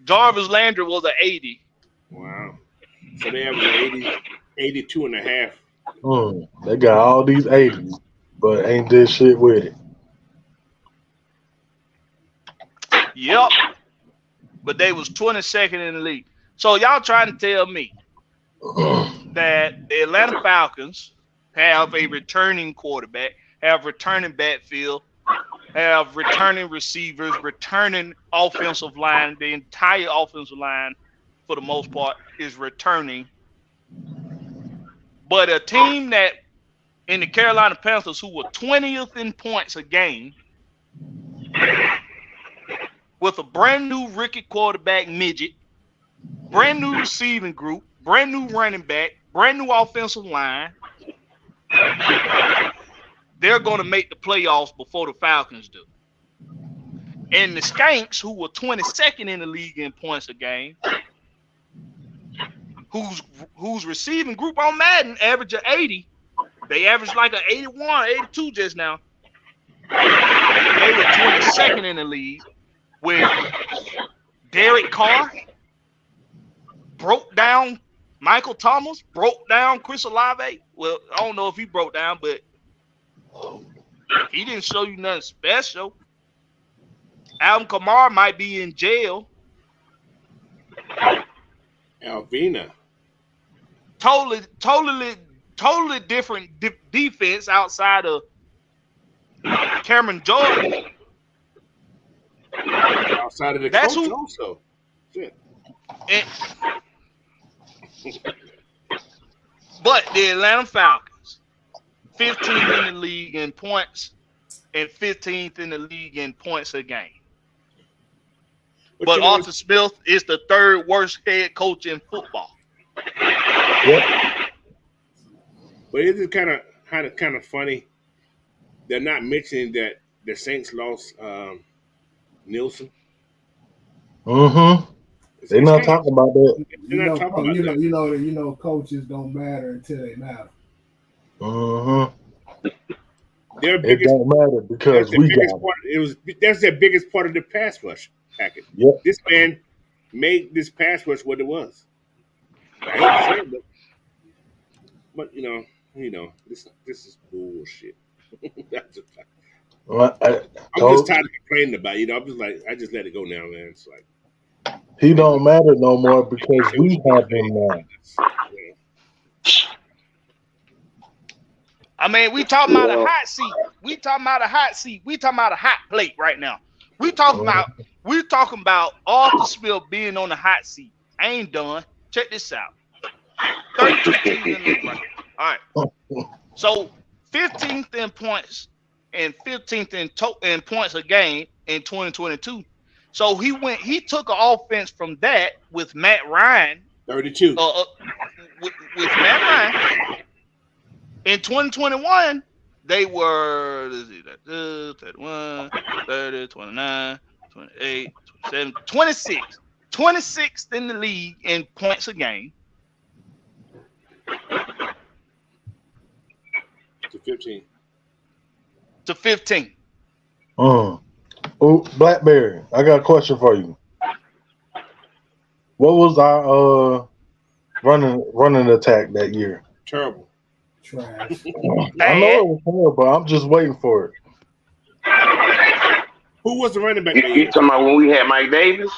Jarvis Landry was an 80. Wow. So they have 82 and a half. They got all these 80s, but ain't this shit with it. Yep. But they was 22nd in the league. So y'all trying to tell me that the Atlanta Falcons have a returning quarterback, have returning backfield, have returning receivers, returning offensive line. The entire offensive line, for the most part, is returning. But a team that in the Carolina Panthers who were 20th in points a game with a brand new rookie quarterback midget, brand new receiving group, brand new running back, brand new offensive line, they're going to make the playoffs before the Falcons do. And the Skanks, who were 22nd in the league in points a game, whose receiving group on Madden average of 80. They averaged like an 81, 82 just now. They were 22nd in the league when Derek Carr broke down Michael Thomas, broke down Chris Olave. Well, I don't know if he broke down, but he didn't show you nothing special. Alvin Kamara might be in jail. Alvina. Totally different defense outside of Cameron Jordan. Outside of the That's coach who, also. Shit. But the Atlanta Falcons, 15th in the league in points and 15th in the league in points a game. But Arthur Smith is the third worst head coach in football. Yep. But it is kind of funny. They're not mentioning that the Saints lost Nielsen. Mm-hmm. They're not talking about that. You know, coaches don't matter until they matter. Mm-hmm. It don't matter because we got it. That's their biggest part of the pass rush package. Yep. This man made this pass rush what it was. I hate to say it, but you know, this is bullshit. I'm just tired of complaining about it. I'm just like, I just let it go now, man. It's like he don't matter no more because we have him now. I mean, we talking about a hot seat. We talking about a hot seat. We talking about a hot plate right now. We talking about Arthur Smith being on the hot seat. I ain't done. Check this out. 32 teams in the league right now. All right. So 15th in points and 15th in points a game in 2022. So he took an offense from that with Matt Ryan. 32. With Matt Ryan. In 2021, they were 31, 30, 29, 28, 27, 26. 26th in the league in points a game. To 15. Oh, Blackberry, I got a question for you. What was our running attack that year? Terrible. Trash. I know it was terrible. I'm just waiting for it. Who was the running back? You talking about when we had Mike Davis?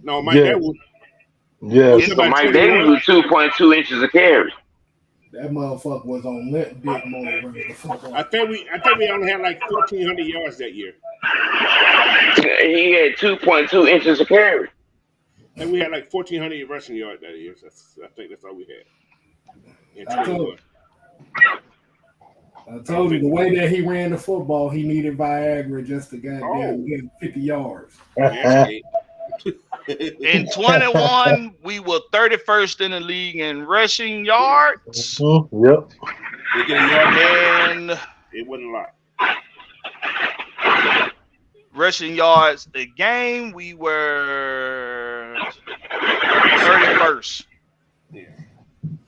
No, Mike Davis. Yeah. So Mike Davis was 2.2 inches of carry. That motherfucker was on limp dick mode running the football. I think we only had like 1,400 yards that year. He had 2.2 inches of carry. And we had like 1,400 rushing yards that year. So I think that's all we had. I told you the way that he ran the football, he needed Viagra just to goddamn get 50 yards. In 21, we were 31st in the league in rushing yards. Yep. And it wasn't a lot. Rushing yards a game, we were 31st. Yeah.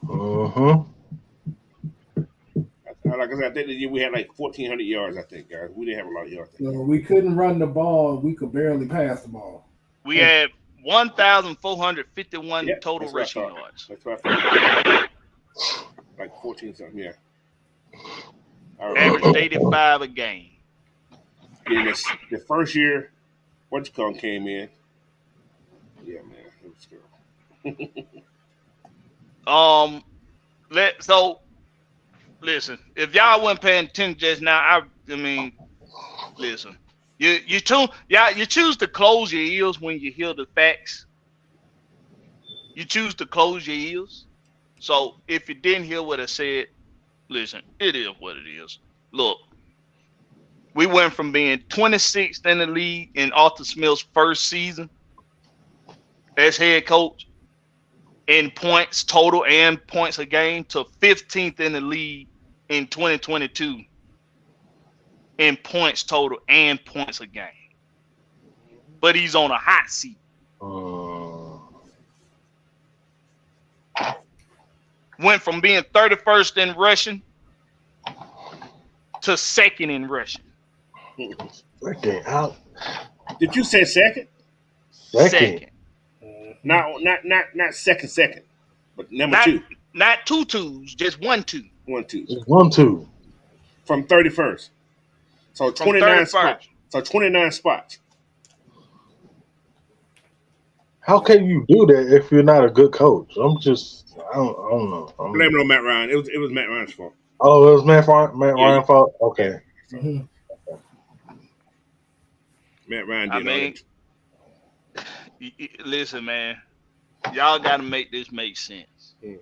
Uh-huh. Like I said, I think the year we had like 1,400 yards, I think, guys. We didn't have a lot of yards. So we couldn't run the ball. We could barely pass the ball. We had 1,451 total rushing yards. That's what I thought. Like 14 something, yeah. Averaged 85 a game. Yeah, the first year, came in. Yeah, man, it was terrible. Listen, if y'all wasn't paying attention just now, I mean, listen. You choose to close your ears when you hear the facts. You choose to close your ears. So if you didn't hear what I said, listen, it is what it is. Look, we went from being 26th in the league in Arthur Smith's first season as head coach in points total and points a game to 15th in the league in 2022 in points total and points a game. but he's on a hot seat. Went from being 31st in rushing to second in rushing. Okay, out. Did you say second? Second. Not second, but number Not, two. Not 2 2s, just 1 2. 1 2. 1 2. From 31st. So 29 spots. So 29 spots. How can you do that if you're not a good coach? I don't know. Blame it on Matt Ryan. It was Matt Ryan's fault. Oh, it was Matt Ryan's fault? Okay. Mm-hmm. Matt Ryan did all that. Listen, man. Y'all got to make this make sense. When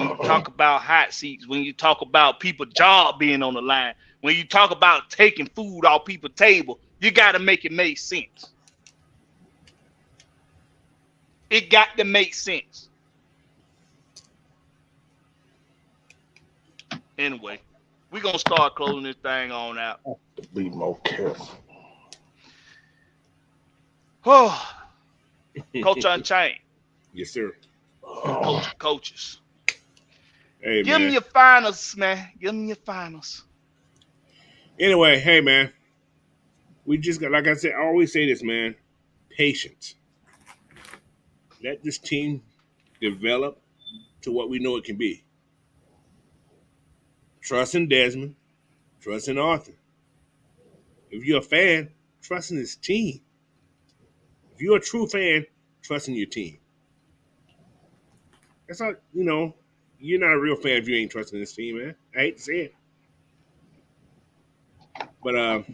you talk about hot seats, when you talk about people's job being on the line, when you talk about taking food off people's table, you got to make it make sense. It got to make sense. Anyway, we're going to start closing this thing on out. Be more careful. Oh, Coach Unchained. Yes, sir. Coaches. Hey, Give man. me your finals, man. Give me your finals. Anyway, hey, man. We just got, like I said, I always say this, man. Patience. Let this team develop to what we know it can be. Trust in Desmond. Trust in Arthur. If you're a fan, trust in this team. If you're a true fan, trust in your team. That's all, you're not a real fan if you ain't trusting this team, man. I hate to say it. But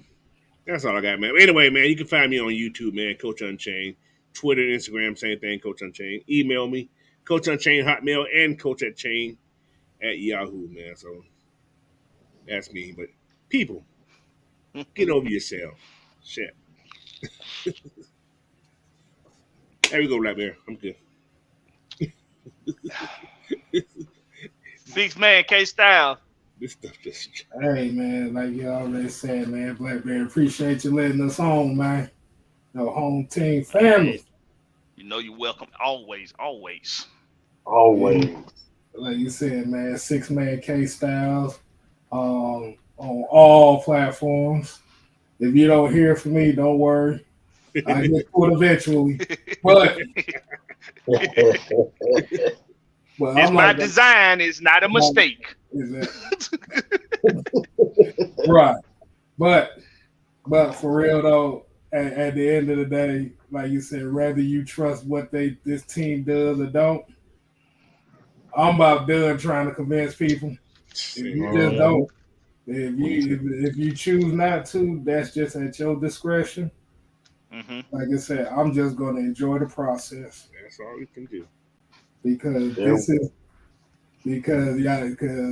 that's all I got, man. Anyway, man, you can find me on YouTube, man, Coach Unchained. Twitter, Instagram, same thing, Coach Unchained. Email me, Coach Unchained Hotmail, and Coach at Chain at Yahoo, man. So that's me. But people, get over yourself. Shit. There we go, Black Bear. I'm good. 6-man K-Style. This stuff just. Hey, man, like you already said, man, Blackberry, appreciate you letting us home, man. No home team family. You know you're welcome. Always. Always. Like you said, man, 6-man K-Styles on all platforms. If you don't hear from me, don't worry. I get to it eventually. But it's by design. It's not a mistake. Right. But for real though, at the end of the day, like you said, whether you trust what this team does or don't, I'm about done trying to convince people. If you just don't, if you choose not to, that's just at your discretion. Mm-hmm. Like I said, I'm just going to enjoy the process. That's all you can do. Because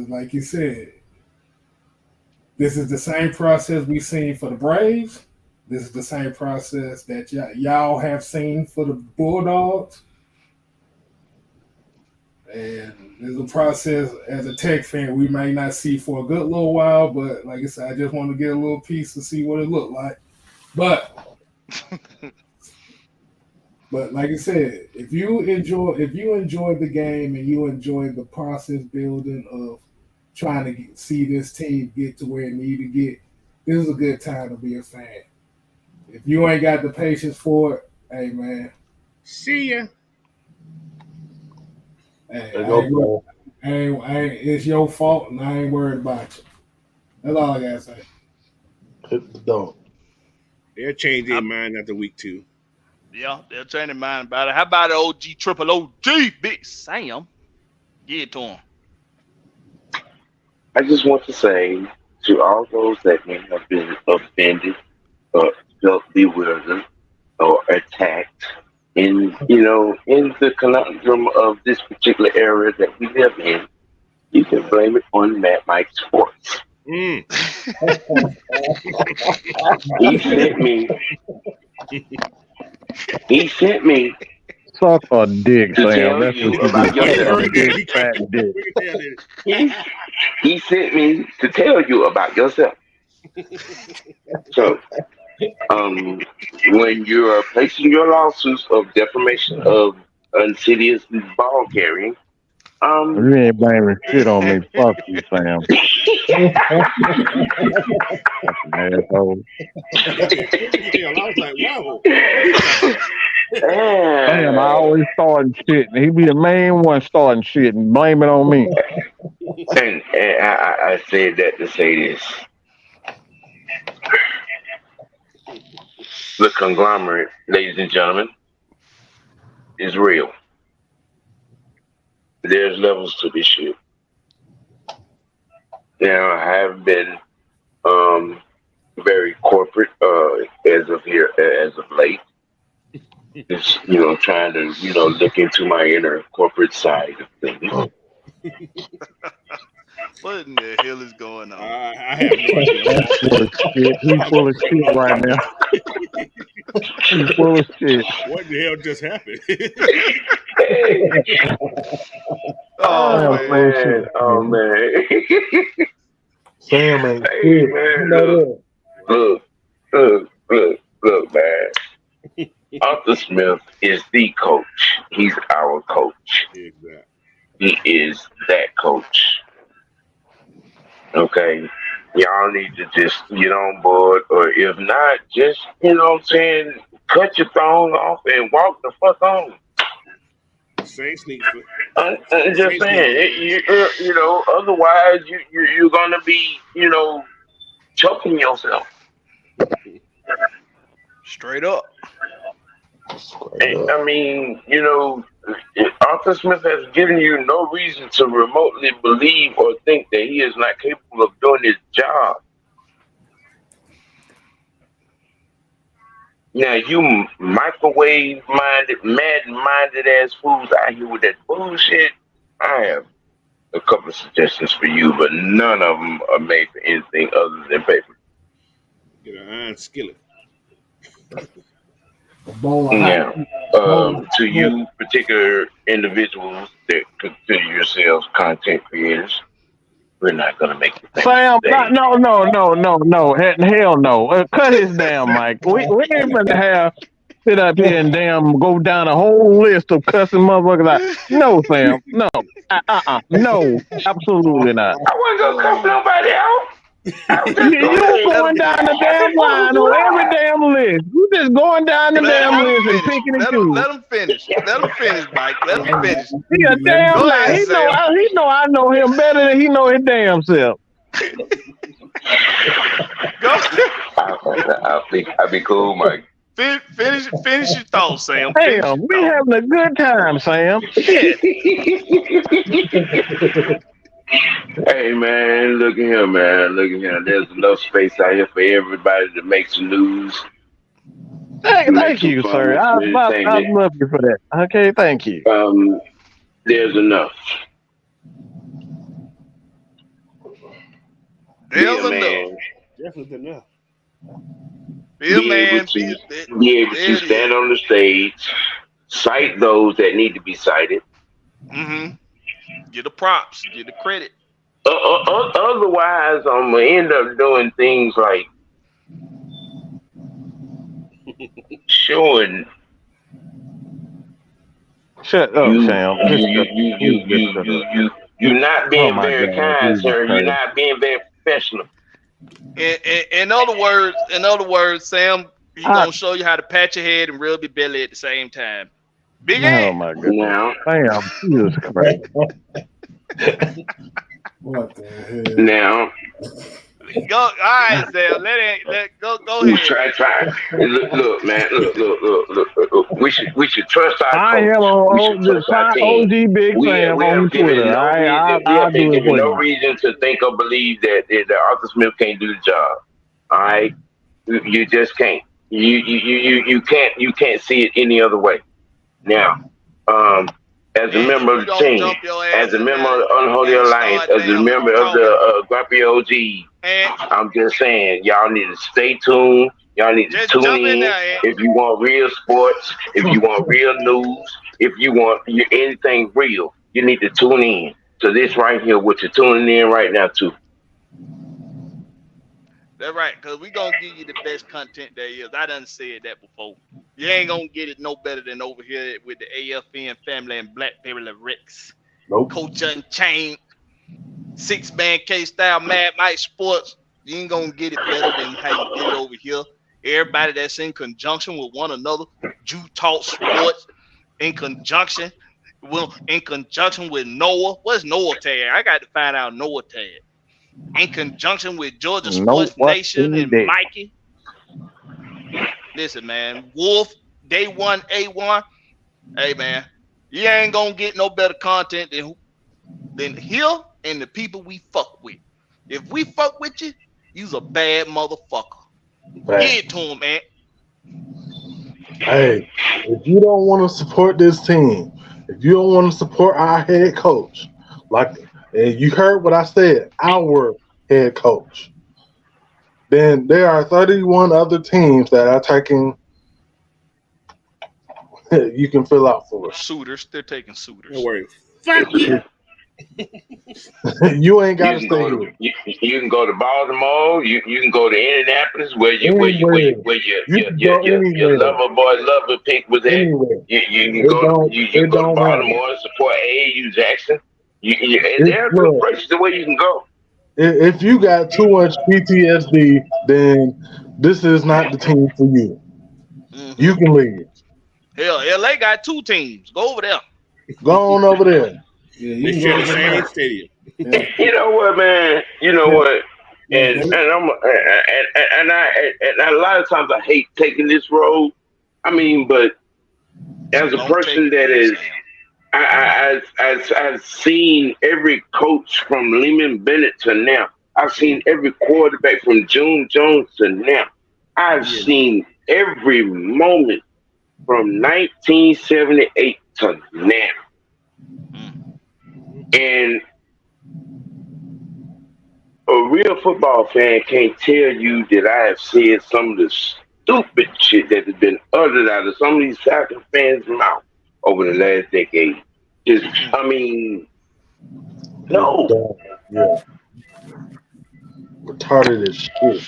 like you said, this is the same process we've seen for the Braves. This is the same process that y'all have seen for the Bulldogs. And there's a process as a Tech fan we may not see for a good little while, but like I said, I just want to get a little piece to see what it looked like. But like I said, if you enjoy the game and you enjoy the process building of trying to see this team get to where it need to get, this is a good time to be a fan. If you ain't got the patience for it, hey man, see ya. Hey, it's your fault, and I ain't worried about you. That's all I gotta say. Don't. They'll change their mind after week 2. Yeah, they'll change their mind about it. How about the OG, triple OG, Big Sam? Get it to him. I just want to say to all those that may have been offended or felt bewildered or attacked in the conundrum of this particular area that we live in, you can blame it on Mad Mike Sports. He sent me Suck a dick, to Sam. tell That's you what about you do. yourself. Big fat dick. He sent me to tell you about yourself. So when you're placing your lawsuits of defamation of insidious ball carrying, You ain't blaming shit on me. Fuck you, Sam. Fucking asshole. Yeah, I was like, whoa. Sam, I always starting shit, and he be the main one starting shit and blame it on me. and I said that to say this. The conglomerate, ladies and gentlemen, is real. There's levels to this shit. Now, I have been very corporate as of late. Just, trying to, look into my inner corporate side of things. What in the hell is going on? I have no idea. He's full of shit right now. He's full of shit. What the hell just happened? Oh man. Sam ain't Hey, shit. man, You know look, man. Arthur Smith is the coach. He's our coach. Exactly. He is that coach. Okay. Y'all need to just get on board, or if not, just, cut your thong off and walk the fuck on. Same sneak foot. I'm just saying, otherwise you're gonna be, choking yourself. Straight up. And, I mean, Arthur Smith has given you no reason to remotely believe or think that he is not capable of doing his job. Now, you microwave-minded, mad-minded ass fools out here with that bullshit, I have a couple of suggestions for you, but none of them are made for anything other than paper. Get an iron skillet. Now, to you particular individuals that consider yourselves content creators, we're not going to make you think. Sam, no. Hell no. Cut his damn mic. We ain't going to sit up here and go down a whole list of cussing motherfuckers out. No, Sam. No. No. Absolutely not. I wasn't going to cuss nobody out. You going down the damn line on every damn list. You just going down the damn list and picking and choosing. Let him finish. Mike. Let him finish. He a damn Go lie. ahead, He Sam. know I know him better than he know his damn self. Go. I'll be cool, Mike. Finish your thoughts, Sam. Damn, we having a good time, Sam. Shit. Hey, man, look at him, man. There's enough space out here for everybody to make some news. Thank you, sir. I love you for that. Okay, thank you. There's enough. Definitely enough. Be able to stand on the stage, cite those that need to be cited. Mm-hmm. Get the props, get the credit. Otherwise, I'm gonna end up doing things like showing. Shut up, Sam. You're not being very kind, sir. You're not being very professional. In other words, Sam, he's gonna show you how to pat your head and rub your belly at the same time. Big ass. Oh my goodness. Sam, Jesus Christ. What the hell? Now, go. All right, Sam. Go ahead. Try. Look, man. Look. We should trust our coach. I am on OG Big Sam on Twitter. I'll do it for no you. reason to think or believe that Arthur Smith can't do the job. All right, you just can't. You can't see it any other way. Now, as a member of the team, as a member of the Unholy Alliance, as a member of the Grumpy OG, I'm just saying, y'all need to stay tuned. Y'all need to tune in. If you want real sports, if you want real news, if you want anything real, you need to tune in to this right here, what you're tuning in right now to. That's right, because we going to give you the best content there is. I done said that before. You ain't going to get it no better than over here with the AFN family and Blackberry Rex. Nope. Coach Unchained, 6-man K-Style, Mad Mike Sports. You ain't going to get it better than how you get it over here. Everybody that's in conjunction with one another. Jew Talk Sports in conjunction with Noah. What's Noah tag? I got to find out Noah tag. In conjunction with Georgia Sports Nation and Mikey. Listen, man. Wolf, Day 1, A1. Hey, man. You ain't going to get no better content than here and the people we fuck with. If we fuck with you, you's a bad motherfucker. Get to him, man. Hey, if you don't want to support this team, if you don't want to support our head coach, and you heard what I said, our head coach, then there are 31 other teams that are taking. You can fill out for us. Suitors, they're taking suitors. Don't worry. Fuck you. You ain't got to stay here. You can go to Baltimore. You can go to Indianapolis, where your lover pick was at. You can go to Baltimore and support AAU Jackson. There are good places where you can go. If you got too much PTSD, then this is not the team for you. Mm-hmm. You can leave. Hell, LA got 2 teams. Go over there. Go on over there. Yeah, they share the same stadium. Yeah. You know what, man? You know what? And a lot of times I hate taking this road. I mean, but as a person that is, I've seen every coach from Lehman Bennett to now. I've seen every quarterback from June Jones to now. I've seen every moment from 1978 to now. And a real football fan can't tell you that I have said some of the stupid shit that has been uttered out of some of these Falcons fans' mouth over the last decade. No. Yeah. Retarded as shit.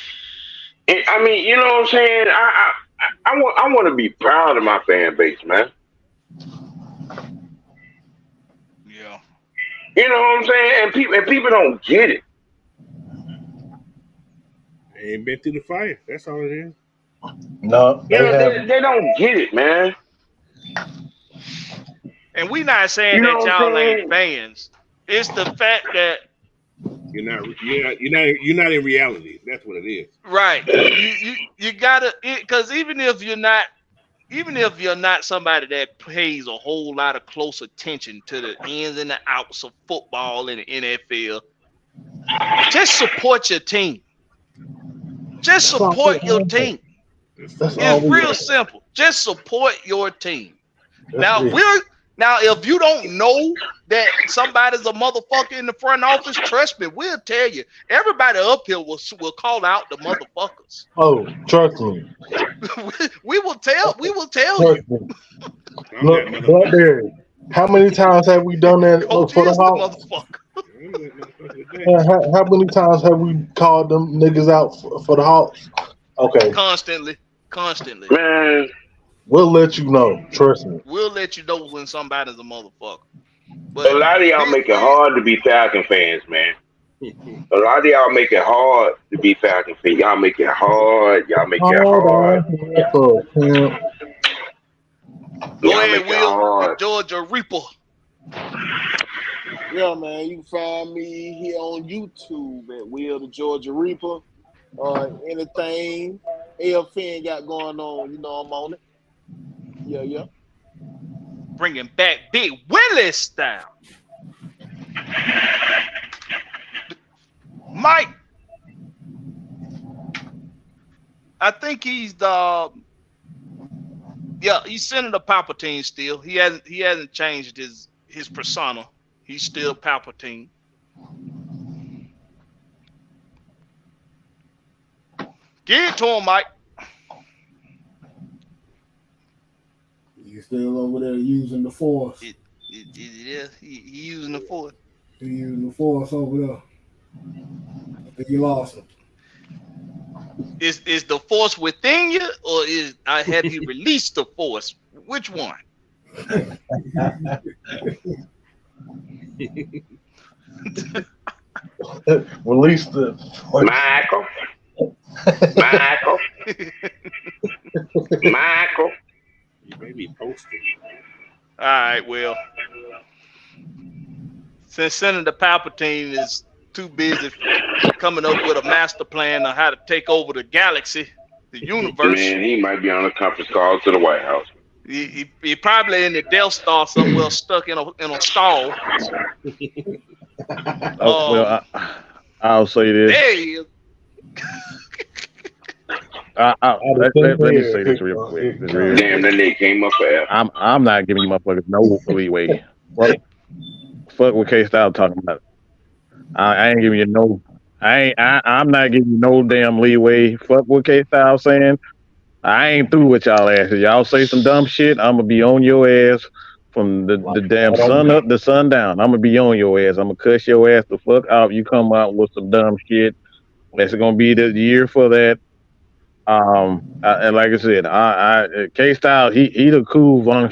And, you know what I'm saying? I want to be proud of my fan base, man. Yeah. You know what I'm saying? And people don't get it. They ain't been through the fire. That's all it is. No, they don't get it, man. And we not saying that y'all ain't fans. It's the fact that you're not in reality. That's what it is. Right. You gotta, because even if you're not somebody that pays a whole lot of close attention to the ins and the outs of football in the NFL, just support your team. Just support your team. It's real simple. Just support your team. Now, if you don't know that somebody's a motherfucker in the front office, trust me, we'll tell you. Everybody up here will call out the motherfuckers. Oh, trust me. we will tell you. Look, Blackberry, how many times have we done that for the Hawks? How many times have we called them niggas out for the Hawks? Okay. Constantly. Man. We'll let you know. Trust me. We'll let you know when somebody's a motherfucker. But a lot of y'all make it hard to be Falcon fans, man. A lot of y'all make it hard to be Falcon fans. Y'all make it hard. Go ahead, Will. Georgia Reaper. Yeah, man. You can find me here on YouTube at Will the Georgia Reaper. Anything AFN got going on, I'm on it. Yeah. Bringing back Big Willie style. Mike, I think he's he's Senator Palpatine still. He hasn't changed his persona. He's still Palpatine. Give it to him, Mike. You still over there using the Force. He using the Force. He using the Force over there. I think you lost him. Is the force within you, or have you released the force? Which one? Release the Michael. Michael. You may be posted. All right, well, since Senator Palpatine is too busy coming up with a master plan on how to take over the galaxy, the universe. Man, he might be on a conference call to the White House. He probably in the Death Star somewhere, stuck in a stall. I'll say this. There he is. Let me say this real quick. Damn, that nigga came up for F. I'm not giving you motherfuckers no leeway. Fuck what K-Style talking about. I ain't giving you no. I'm not giving you no damn leeway. Fuck what K-Style saying. I ain't through with y'all asses. Y'all say some dumb shit, I'm gonna be on your ass from the damn sun up to sundown. I'm gonna be on your ass. I'm gonna cuss your ass the fuck out. You come out with some dumb shit. That's gonna be the year for that. And like I said, K-Style, he the cool Wong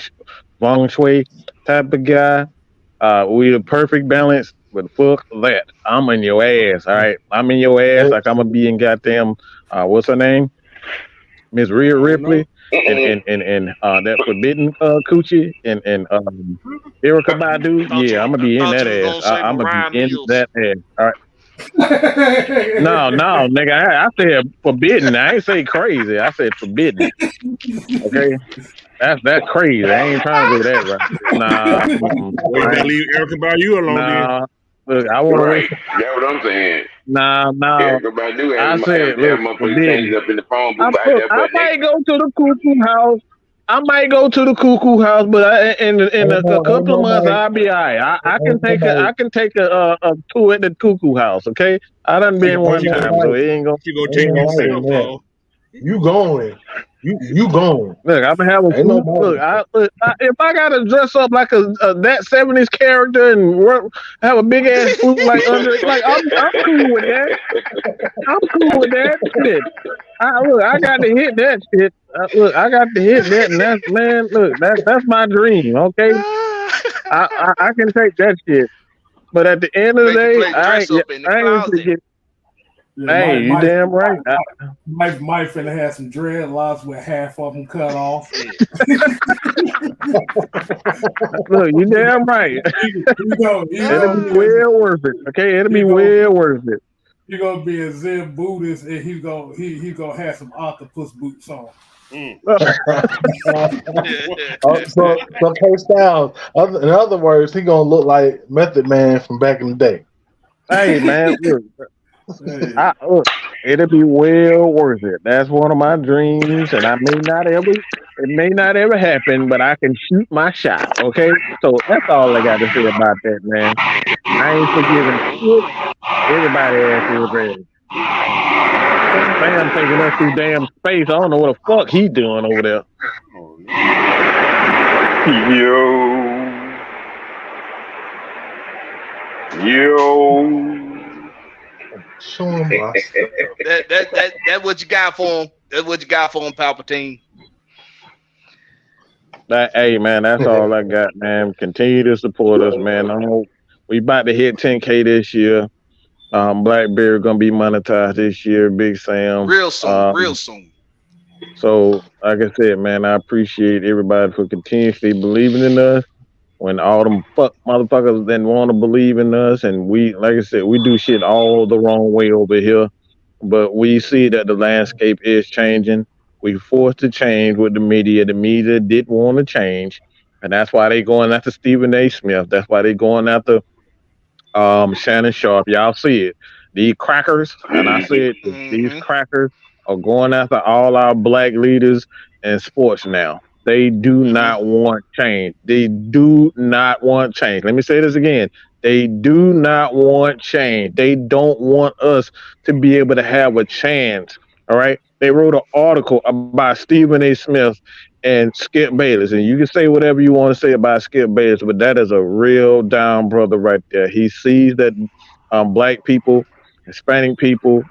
Shui type of guy. We the perfect balance, but fuck that. I'm in your ass, all right? I'm in your ass like I'm gonna be in goddamn what's her name? Miss Rhea Ripley and that forbidden coochie and Erykah Badu. Yeah, I'm gonna be in that ass. I'm gonna be in that ass. All right. No, nigga. I said forbidden. I ain't say crazy. I said forbidden. Okay, that's crazy. I ain't trying to do that, right? Nah. We better leave Erykah Badu alone. Nah. Look, I want right. That's what I'm saying. Nah. Erykah Badu I said, look, forbidden. Up in the phone I might go to the cuckoo house. But in a couple of months I'll be all right. I can take a tour at the cuckoo house. Okay, I done been one time, so it ain't gonna. You go take yourself. You going? You going? Look, I'm gonna have a if I gotta dress up like that '70s character and have a big ass flute like under, like I'm cool with that. I'm cool with that shit. I got to hit that shit. I got to hit that, and that's my dream. Okay, I can take that shit, but at the end of the day, I ain't gonna get. Hey, you damn right. Mike finna have some dreadlocks with half of them cut off. Look, you damn right. It'll be well worth it. Okay, it'll be well worth it. You're gonna be a Zen Buddhist, and he's gonna have some octopus boots on. So K-Style. In other words, he gonna look like Method Man from back in the day. Hey man, look. It'll be well worth it. That's one of my dreams, and it may not ever happen, but I can shoot my shot. Okay, so that's all I got to say about that, man. I ain't forgiving shit. Everybody ass is ready. Man, taking us through damn space. I don't know what the fuck he doing over there. Yo. Show him my stuff. That's what you got for him. That's what you got for him, Palpatine. Hey man, that's all I got, man. Continue to support us, man. I know we about to hit 10K this year. Blackberry gonna be monetized this year. Big Sam. Real soon. So, like I said, man, I appreciate everybody for continuously believing in us. When all them fuck motherfuckers didn't want to believe in us, and we, like I said, we do shit all the wrong way over here. But we see that the landscape is changing. We forced to change with the media. The media didn't want to change, and that's why they going after Stephen A. Smith. That's why they going after Shannon Sharp. Y'all see it. These crackers, and I said these crackers are going after all our black leaders in sports now. They do not want change. They do not want change. Let me say this again. They do not want change. They don't want us to be able to have a chance. All right. They wrote an article about Stephen A. Smith and Skip Bayless. And you can say whatever you want to say about Skip Bayless, but that is a real down brother right there. He sees that black people Hispanic people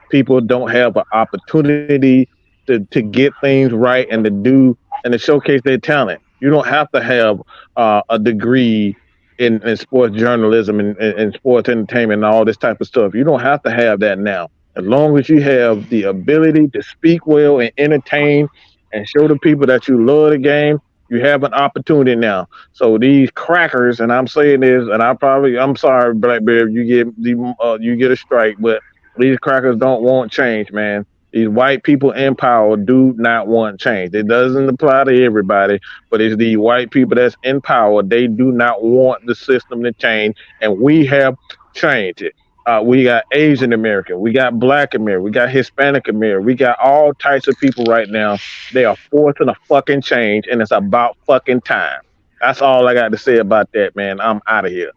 don't have an opportunity to get things right and to showcase their talent. You don't have to have a degree in sports journalism and sports entertainment and all this type of stuff. You don't have to have that now. As long as you have the ability to speak well and entertain and show the people that you love the game, you have an opportunity now. So these crackers, and I'm saying this, and I'm sorry, Black Bear, you get a strike, but these crackers don't want change, man. These white people in power do not want change. It doesn't apply to everybody, but it's the white people that's in power. They do not want the system to change, and we have changed it. We got Asian American, we got Black American, we got Hispanic American, we got all types of people right now. They are forcing a fucking change, and it's about fucking time. That's all I got to say about that, man. I'm out of here.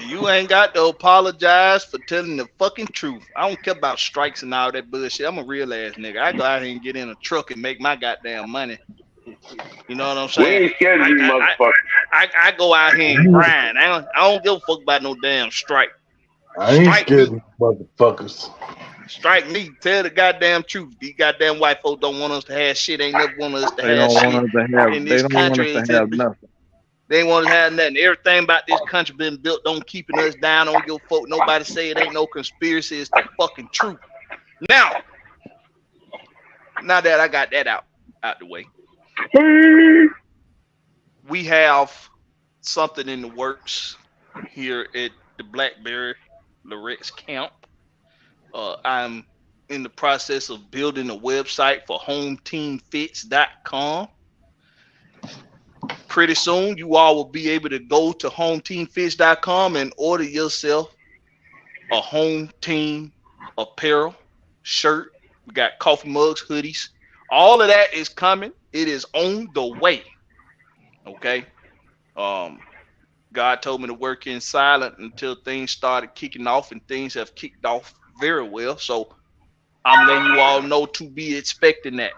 You ain't got to apologize for telling the fucking truth. I don't care about strikes and all that bullshit. I'm a real ass nigga. I go out here and get in a truck and make my goddamn money. You know what I'm We saying? ain't scared of these motherfuckers. I go out here and grind. I don't give a fuck about no damn strike. I ain't Strike scared me. of motherfuckers. Strike me. Tell the goddamn truth. These goddamn white folks don't want us to have shit. Ain't never want us to They have don't want shit us to have. in They this don't want country. us to have nothing. They ain't want to have nothing. Everything about this country been built on keeping us down. Don't give a fuck. Nobody say it ain't no conspiracy. It's the fucking truth. Now that I got that out the way, we have something in the works here at the Blackberry Loretz camp. I'm in the process of building a website for HomeTeamFits.com. Pretty soon, you all will be able to go to HomeTeamFits.com and order yourself a Home Team apparel, shirt. We got coffee mugs, hoodies. All of that is coming. It is on the way. Okay. God told me to work in silent until things started kicking off, and things have kicked off very well. So I'm letting you all know to be expecting that.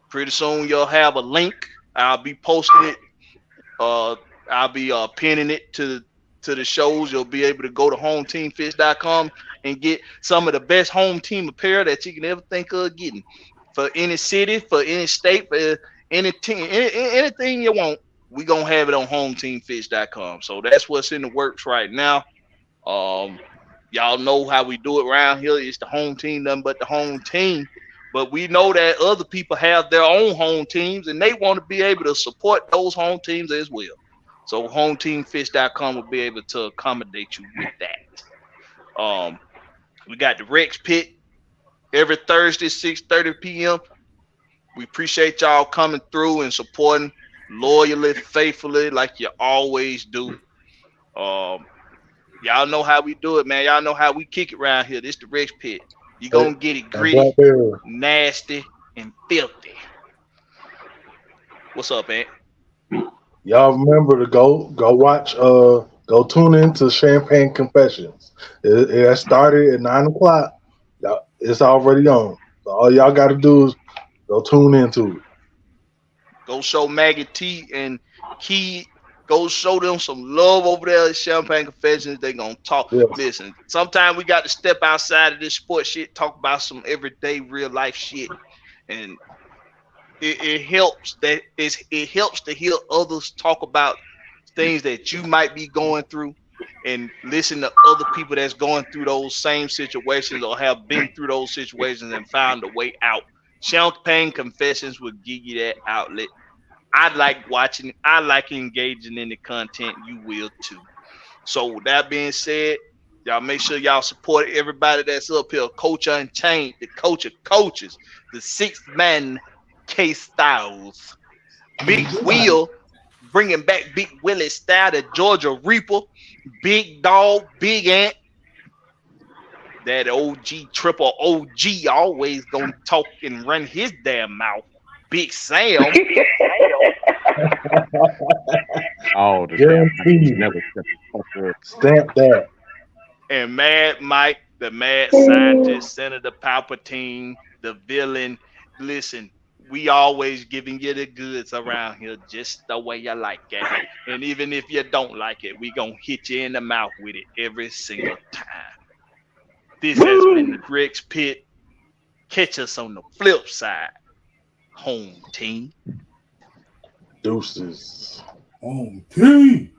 Pretty soon you'll have a link. I'll be posting it. I'll be pinning it to the shows. You'll be able to go to HomeTeamFits.com and get some of the best home team apparel that you can ever think of getting. For any city, for any state, for any team, anything you want, we gonna have it on HomeTeamFits.com. So that's what's in the works right now. Y'all know how we do it around here. It's the home team, nothing but the home team. But we know that other people have their own home teams, and they want to be able to support those home teams as well. So HomeTeamFits.com will be able to accommodate you with that. We got the Rex Pit every Thursday, 6:30 p.m. We appreciate y'all coming through and supporting loyally, faithfully, like you always do. Y'all know how we do it, man. Y'all know how we kick it around here. This the Rex Pit. You gonna get it gritty, nasty, and filthy. What's up, Ant? Y'all remember to go watch, go tune into Champagne Confessions. It started at 9:00. It's already on. So all y'all got to do is go tune into it. Go show Maggie T and Key. Go show them some love over there at Champagne Confessions. They gonna talk. Yeah. Listen, sometimes we got to step outside of this sports shit, talk about some everyday real life shit, and it helps that it helps to hear others talk about things that you might be going through, and listen to other people that's going through those same situations or have been through those situations and found a way out. Champagne Confessions will give you that outlet. I like watching. I like engaging in the content. You will too. So with that being said, y'all make sure y'all support everybody that's up here. Coach Unchained, the coach of coaches, the sixth man, K Styles, Big Wheel, bringing back Big Willie style, the Georgia Reaper, Big Dog, Big Ant, that OG, triple OG, always gonna talk and run his damn mouth. Big Sam. Oh, the damn never Stamp that. And Mad Mike, the mad scientist, Senator Palpatine, the villain. Listen, we always giving you the goods around here just the way you like it. And even if you don't like it, we gonna hit you in the mouth with it every single time. This has been the Greg's Pit. Catch us on the flip side. Home team. Deuces. Home team.